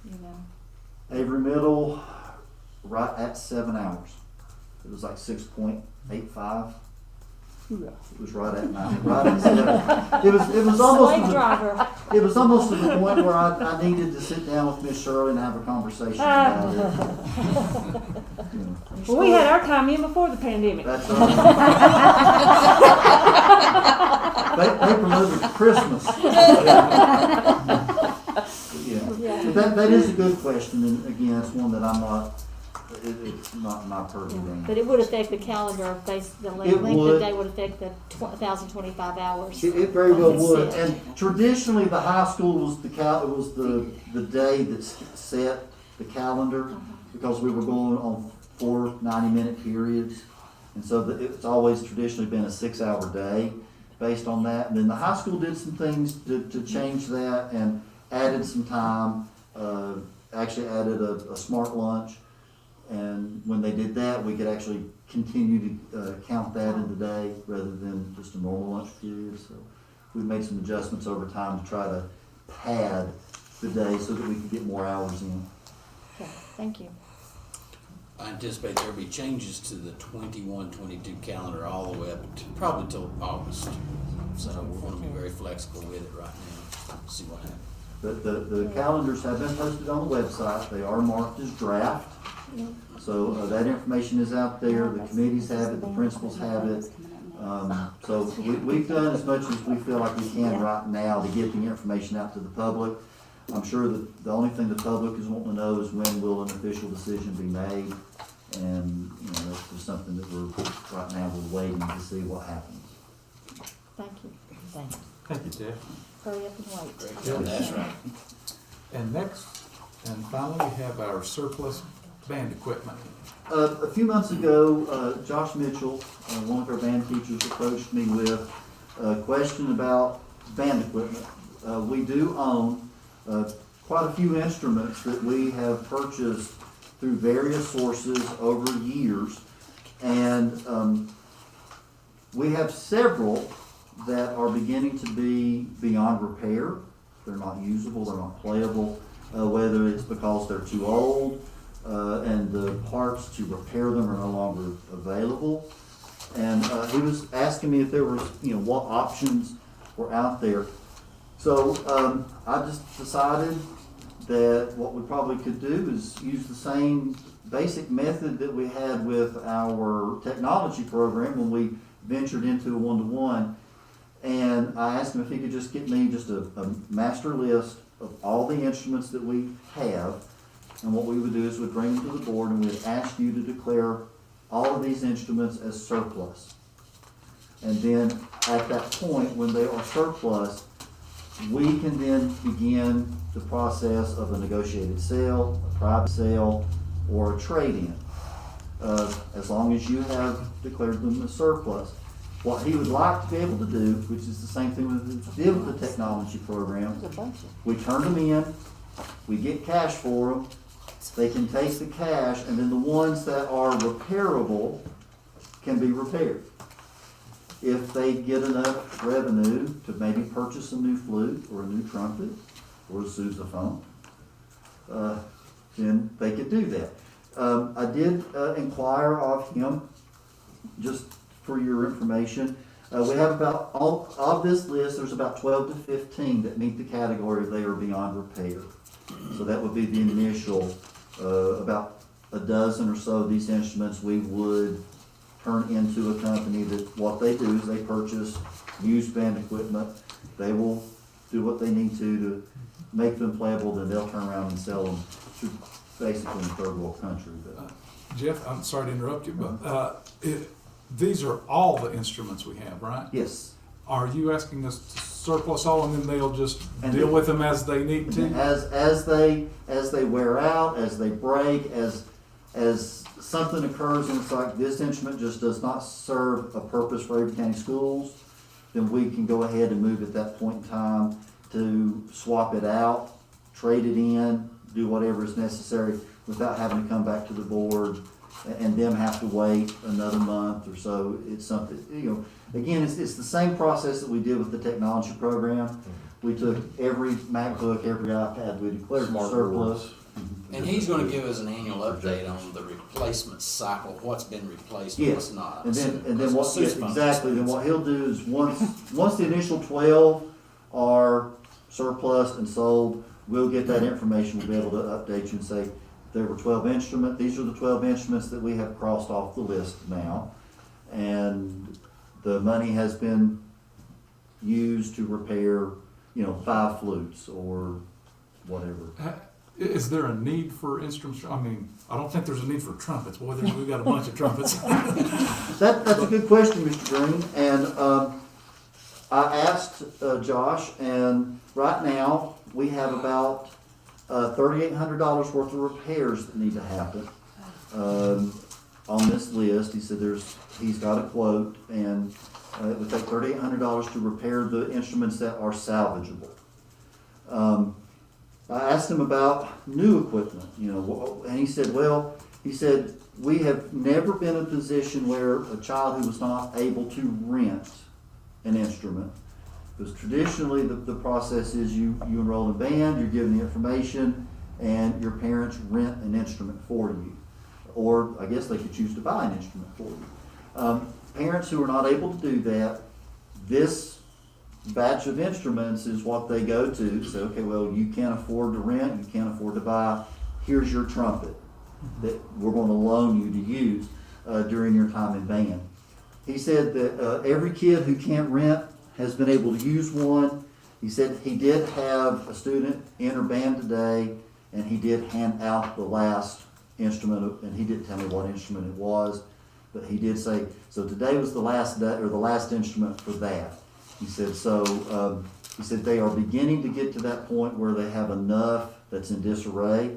You know? Avery Middle, right at 7 hours. It was like 6.85. Yeah. It was right at 9. Right at 7. It was almost. Slave driver. It was almost to the point where I needed to sit down with Miss Shirley and have a conversation about it. You know. Well, we had our time in before the pandemic. That's right. They promoted Christmas. Yeah. But that is a good question, and again, it's one that it's not my purview. But it would affect the calendar based, the length of the day would affect the 1,025 hours. It very well would. Set. And traditionally, the high school was the day that set the calendar because we were going on 4 90-minute periods, and so it's always traditionally been a 6-hour day based on that. And then the high school did some things to change that and added some time. Actually added a smart lunch. And when they did that, we could actually continue to count that in the day rather than just a normal lunch period. So we made some adjustments over time to try to pad the day so that we could get more hours in. Okay, thank you. I anticipate there'll be changes to the 21-22 calendar all the way up to probably till August. So we're going to be very flexible with it right now. See what happens. The calendars have been posted on the website. They are marked as draft. So that information is out there. The committees have it. The principals have it. So we've done as much as we feel like we can right now to get the information out to the public. I'm sure that the only thing the public is wanting to know is when will an official decision be made. And that's just something that we're waiting to see what happens. Thank you. Thank you. Thank you, Jeff. Hurry up and wait. Yeah, that's right. And next, and finally, we have our surplus band equipment. A few months ago, Josh Mitchell, one of our band teachers, approached me with a question about band equipment. We do own quite a few instruments that we have purchased through various sources over years, and we have several that are beginning to be beyond repair. They're not usable, they're not playable, whether it's because they're too old and the parts to repair them are no longer available. And he was asking me if there was, what options were out there. So I just decided that what we probably could do is use the same basic method that we had with our technology program when we ventured into a one-to-one. And I asked him if he could just get me just a master list of all the instruments that we have. And what we would do is we'd bring them to the board and we'd ask you to declare all of these instruments as surplus. And then at that point, when they are surplus, we can then begin the process of a negotiated sale, a private sale, or a trade-in, as long as you have declared them as surplus. What he would like to be able to do, which is the same thing we did with the technology program, we turn them in, we get cash for them, they can take the cash, and then the ones that are repairable can be repaired. If they get enough revenue to maybe purchase a new flute or a new trumpet or a sousaphone, then they could do that. I did inquire of him, just for your information. We have about, of this list, there's about 12 to 15 that meet the category of they are beyond repair. So that would be the initial, about a dozen or so of these instruments we would turn into a company that what they do is they purchase used band equipment. They will do what they need to make them playable, then they'll turn around and sell them to basically in third world country. Jeff, I'm sorry to interrupt you, but these are all the instruments we have, right? Yes. Are you asking us to surplus all and then they'll just deal with them as they need to? As they wear out, as they break, as something occurs and it's like this instrument just does not serve a purpose for Avery County Schools, then we can go ahead and move at that point in time to swap it out, trade it in, do whatever is necessary without having to come back to the board and them have to wait another month or so. It's something, again, it's the same process that we did with the technology program. We took every MacBook, every iPad, we declared Smart surplus. boards. And he's gonna give us an annual update on the replacement cycle, what's been replaced and Yes, what's not. and then Because what, Sue's phone's exactly, then what he'll do is once the initial 12 are surplus and sold, we'll get that information, we'll be able to update you and say, there were 12 instruments, these are the 12 instruments that we have crossed off the list now. And the money has been used to repair, 5 flutes or whatever. Is there a need for instruments? I mean, I don't think there's a need for trumpets. Boy, we've got a bunch of trumpets. That's a good question, Mr. Green, and I asked Josh, and right now, we have about $3,800 worth of repairs that need to happen on this list. He said he's got a quote, and it would take $3,800 to repair the instruments that are salvageable. I asked him about new equipment, and he said, we have never been in a position where a child who was not able to rent an instrument, because traditionally the process is you enroll in band, you're given the information, and your parents rent an instrument for you. Or I guess they could choose to buy an instrument for you. Parents who are not able to do that, this batch of instruments is what they go to. Say, okay, well, you can't afford to rent, you can't afford to buy, here's your trumpet that we're going to loan you to use during your time in band. He said that every kid who can't rent has been able to use one. He said he did have a student enter band today, and he did hand out the last instrument, and he didn't tell me what instrument it was, but he did say, so today was the last day, or the last instrument for that. He said, he said they are beginning to get to that point where they have enough that's in disarray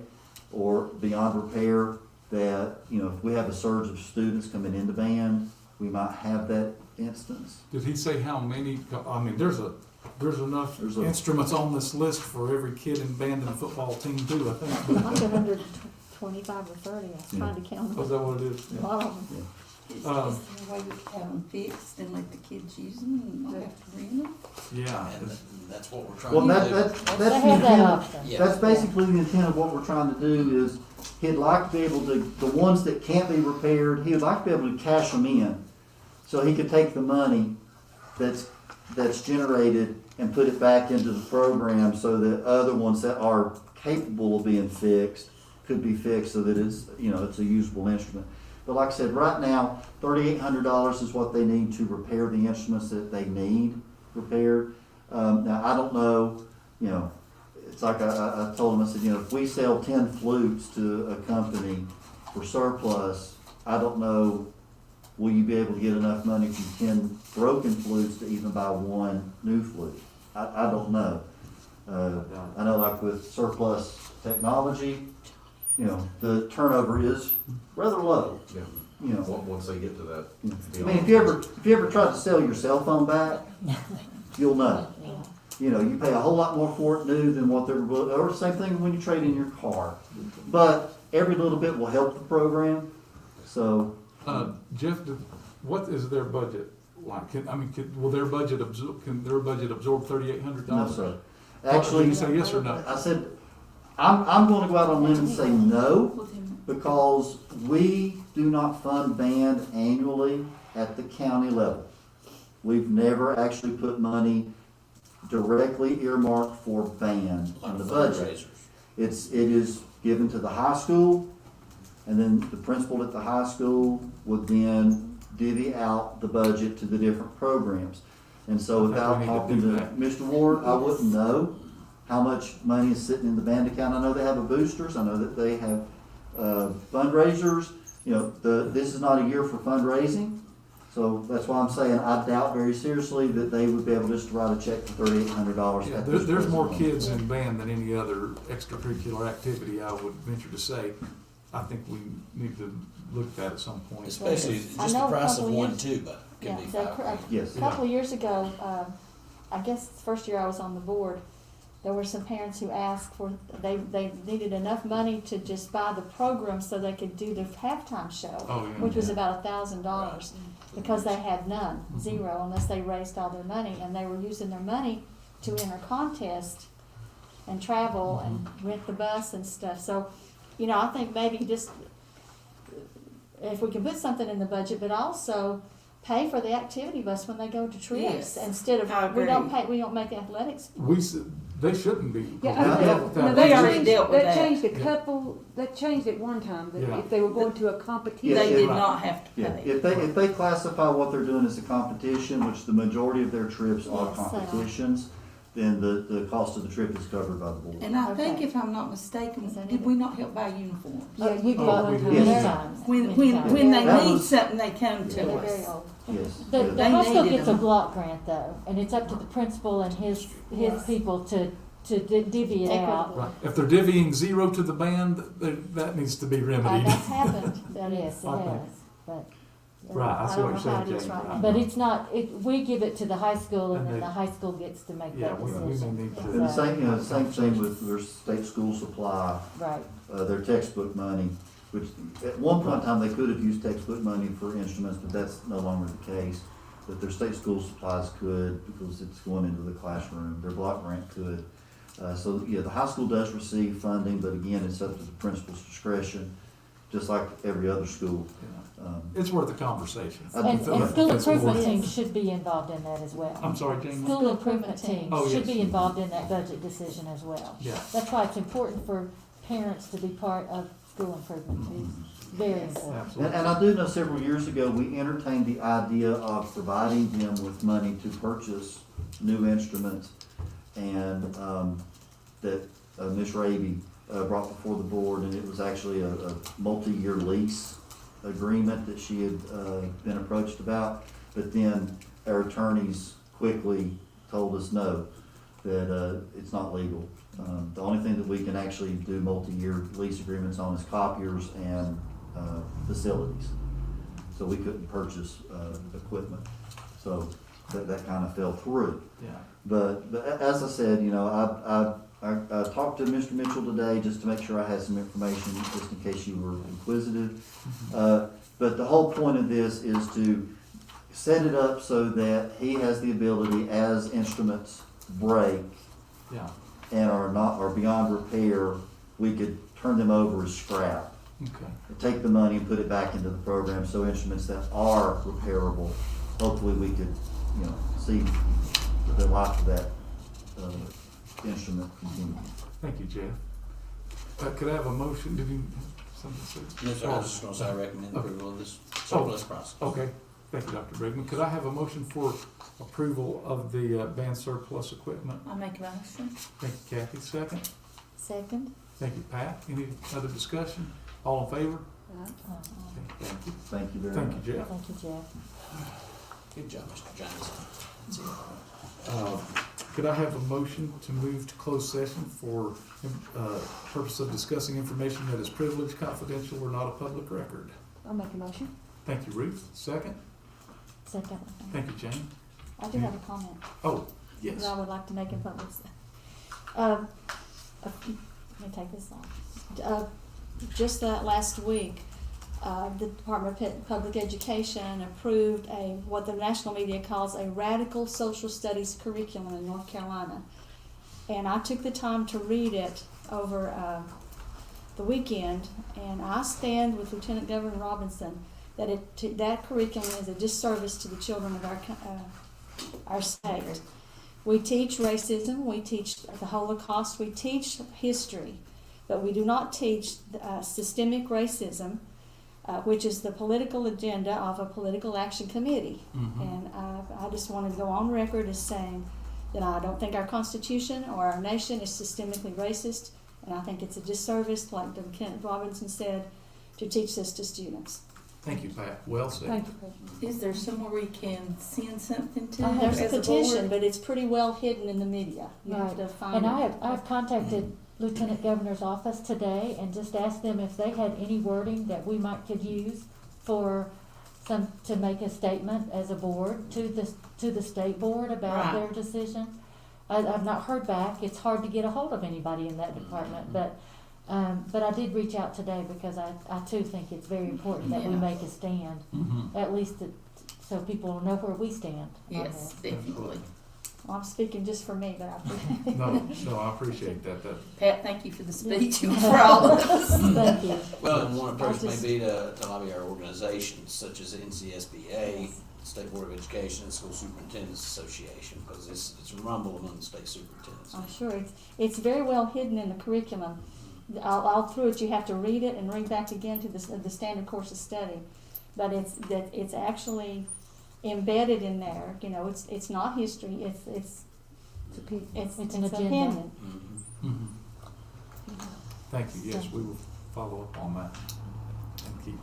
or beyond repair that, if we have a surge of students coming into band, we might have that instance. Did he say how many? I mean, there's enough instruments on this list for every kid in band and football team too, I think. Like 125 or 30, I was trying to count them. Is that what it is? A lot of them. It's just the way we have them fixed and let the kids use them and not have to rent them. Yeah. And that's what we're trying Well, to do. that's They the have that intent. option. Yeah. That's basically the intent of what we're trying to do is he'd like to be able to, the ones that can't be repaired, he would like to be able to cash them in. So he could take the money that's generated and put it back into the program so that other ones that are capable of being fixed could be fixed so that it's, it's a usable instrument. But like I said, right now, $3,800 is what they need to repair the instruments that they need repaired. Now, I don't know, it's like I told him, I said, if we sell 10 flutes to a company for surplus, I don't know, will you be able to get enough money from 10 broken flutes to even buy one new flute? I don't know. I know like with surplus technology, the turnover is rather low. Yeah. Once they get to that. I mean, if you ever tried to sell your cell phone back, you'll know. You pay a whole lot more for it new than what they're, or the same thing when you trade in your car. But every little bit will help the program. So, Jeff, what is their budget like? Will their budget absorb? Can their budget absorb $3,800? no, sir. Actually, you say yes or no? I said, I'm going to go out on a limb and say no, because we do not fund band annually at the county level. We've never actually put money directly earmarked for band in the budget. It is given to the high school, and then the principal at the high school would then divvy out the budget to the different programs. And so without talking to Mr. Ward, I wouldn't know how much money is sitting in the band account. I know they have a boosters. I know that they have fundraisers. This is not a year for fundraising. So that's why I'm saying I doubt very seriously that they would be able just to write a check for $3,800. Yeah, there's more kids in band than any other extracurricular activity, I would venture to say. I think we need to look at that at some point. Especially just the price of one tuba. can be so, 5 grand. Yes. A couple of years ago, I guess the first year I was on the board, there were some parents who asked for, they needed enough money to just buy the program so they could do the halftime show, Oh, yeah. which was about $1,000, because they had none, zero, unless they raised all their money, and they were using their money to enter contest and travel and rent the bus and stuff. So, you know, I think maybe just, if we can put something in the budget, but also pay for the activity bus when they go to trips, Yes, instead of, I we don't agree. pay, we don't make athletics. They shouldn't be. Yeah, That- they already changed, dealt with they that. changed a Yeah. couple, they changed it one time, that Yeah. if they were going to a competition. They Yeah, did right. not have to Yeah, pay. if they classify what they're doing as a competition, which the majority of their trips are Yes, they are. competitions, then the cost of the trip is covered by the board. And I think Okay. if I'm not mistaken, Is that did it? we not help buy uniforms? Yeah, you did Oh, one we time. did. Many Yes. times. When, Many when, times. when they That need was- something, they come to They're us. very old. Yes. The Yeah. They high school needed gets a them. block grant though, and it's up to the principal and his Yes. people to divvy it out. Right. If they're divvying 0 to the band, that needs to be remedied. That's happened, that Yes, is. it Okay. has, but. Right, I see what you're saying, I don't know how it is Jane. right now. But it's not, we give it to the high school, and And then they- the high school gets to make Yeah, that we may decision. need to. And the same, you know, the same thing with their state school supply, Right, their textbook money, which at one point in time, they could have used textbook money for instruments, but that's no longer the case. But their state school supplies could, because it's going into the classroom, their block grant could. So, yeah, the high school does receive funding, but again, it's up to the principal's discretion, just like every other school. It's worth a conversation. I and, do and feel school like- improvement Yes. teams should be involved in that as well. I'm sorry, Jamie? School improvement teams Oh, should yes. be involved in that budget decision as well. Yeah. That's why it's important for parents to be part of school improvement teams, very important. Absolutely. And I do know several years ago, we entertained the idea of providing them with money to purchase new instruments, and that Ms. Raby brought before the board, and it was actually a multi-year lease agreement that she had been approached about. But then our attorneys quickly told us no, that it's not legal. The only thing that we can actually do multi-year lease agreements on is copiers and facilities. So we couldn't purchase equipment. So that kind of fell through. Yeah. But as I said, you know, I talked to Mr. Mitchell today just to make sure I had some information, just in case you were inquisitive. But the whole point of this is to set it up so that he has the ability, as instruments break Yeah. and are beyond repair, we could turn them over as scrap. Okay. Take the money and put it back into the program, so instruments that are repairable, hopefully we could, you know, see the life of that instrument continue. Thank you, Jeff. Could I have a motion? Did you have something to say? No, sir, I was just gonna say I recommend approval of this surplus process. Okay, thank you, Dr. Brigman. Could I have a motion for approval of the band surplus equipment? I'll make a motion. Thank you, Kathy. Second. Second? Thank you, Pat. Any other discussion? All in favor? Thank you. Thank you very Thank much. you, Jeff. Thank you, Jeff. Good job, Mr. Johnson. Could I have a motion to move to closed session for purpose of discussing information that is privileged, confidential, or not a public record? I'll make a motion. Thank you, Ruth. Second. Second. Thank you, Jane. I do have a comment. Oh, yes. That I would like to make in public. Let me take this off. Just that last week, the Department of Public Education approved what the national media calls a radical social studies curriculum in North Carolina. And I took the time to read it over the weekend, and I stand with Lieutenant Governor Robinson that that curriculum is a disservice to the children of our state. We teach racism, we teach the Holocaust, we teach history, but we do not teach systemic racism, which is the political agenda of a political action committee. Mhm. And I just want to go on record as saying that I don't think our Constitution or our nation is systemically racist, and I think it's a disservice, like Lieutenant Robinson said, to teach this to students. Thank you, Pat. Well said. Thank you. Is there somewhere we can send something to There's a as a petition, board? but it's pretty well hidden in the media. You have to find And it. I've contacted Lieutenant Governor's office today and just asked them if they had any wording that we could use for to make a statement as a board to the state board about Right. their decision. I've not heard back. It's hard to get a hold of anybody in that department, but I did reach out today because I too think it's very important that we Yeah. make a stand, at least so people will know where we stand. on Yes, that. definitely. Well, I'm speaking just for me, but I No, I appreciate that. Pat, thank you for the speech for all of us. Thank you. Well, and one approach may just- be to lobby our organizations such as NCSBA, State Board of Education, and School Superintendents Association, because it's a rumble among the state superintendents. I'm sure it's very well hidden in the curriculum. All through it, you have to read it and read back again to the standard course of study. But it's actually embedded in there. You know, it's not history. It's an agenda. opinion. Thank you. Yes, we will follow up on that and keep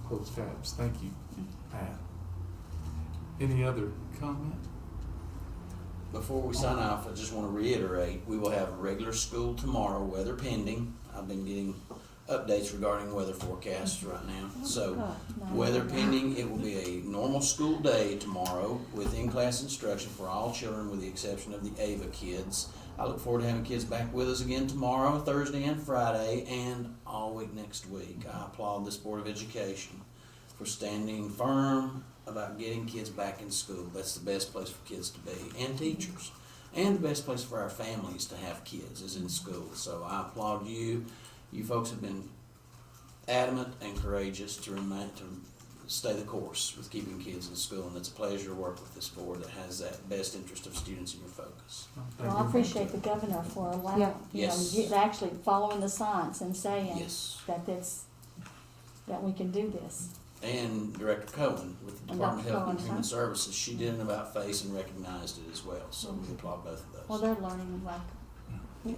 close tabs. Thank you, Pat. Any other comment? Before we sign off, I just want to reiterate, we will have a regular school tomorrow, weather pending. I've been getting updates regarding weather forecasts right now. So, weather pending, it will be a normal school day tomorrow with in-class instruction for all children with the exception of the AVA kids. I look forward to having kids back with us again tomorrow, Thursday and Friday, and all week next week. I applaud this Board of Education for standing firm about getting kids back in school. That's the best place for kids to be, and teachers. And the best place for our families to have kids is in school. So I applaud you. You folks have been adamant and courageous to stay the course with keeping kids in school, and it's a pleasure to work with this board that has that best interest of students in your focus. Well, I appreciate the governor for allowing, Yes. actually following the science and saying Yes. that we can do this. And Director Cohen with the And Department of Dr. Health and Cohen, Human huh? Services, she did an about face and recognized it as well, so we applaud both of those. Well, they're learning like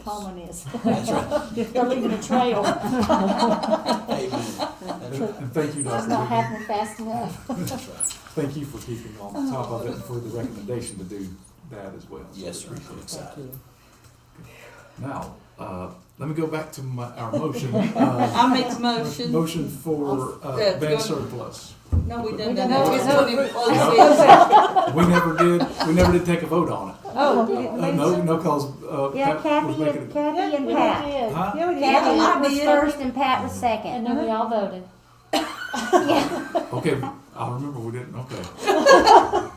Coleman is. That's right. They're leaving a trail. Amen. That's right. And thank you, It's Dr. not Whitney. happening fast enough. That's right. Thank you for keeping on top of it and for the recommendation to do that as well. So Yes, sir. I'm excited. Now, let me go back to our motion. I make the motion. Motion for That's band good. surplus. No, we done done that. that. It's going to be closed. We never did take a vote on it. Oh, No, cause, Yeah, Pat was Kathy making and it. Kathy and We Pat. did. Huh? yeah, we did. Kathy I was did. first and Pat was second. And then we all voted. Okay, I remember we didn't, okay.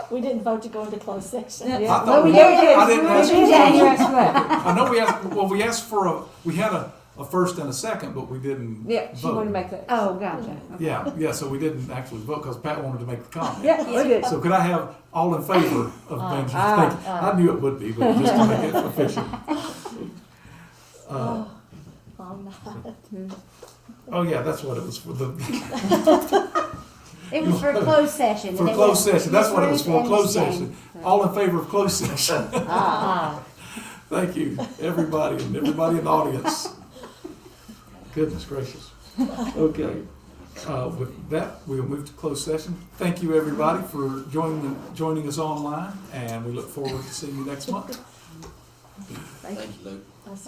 We didn't vote to go into closed session. I Yeah. thought we Yeah, we did. did. I didn't ask. Yeah, I know we asked for we had a first and a second, but we didn't yeah, she vote. wanted to make that. Oh, gotcha. Yeah, so we didn't actually vote because Pat wanted to make the comment. Yeah, we did. So could I have all in favor of Benjamin? Aye. Thank you. I knew it would be, but just to make it official. I'm not. Oh yeah, that's what it was for the, It was for closed session. for closed session. That's what it was for, closed session. All in favor of closed session? Thank you, everybody and everybody in the audience. Goodness gracious. Okay. With that, we'll move to closed session. Thank you, everybody, for joining us online, and we look forward to seeing you next month. Thank you, Luke.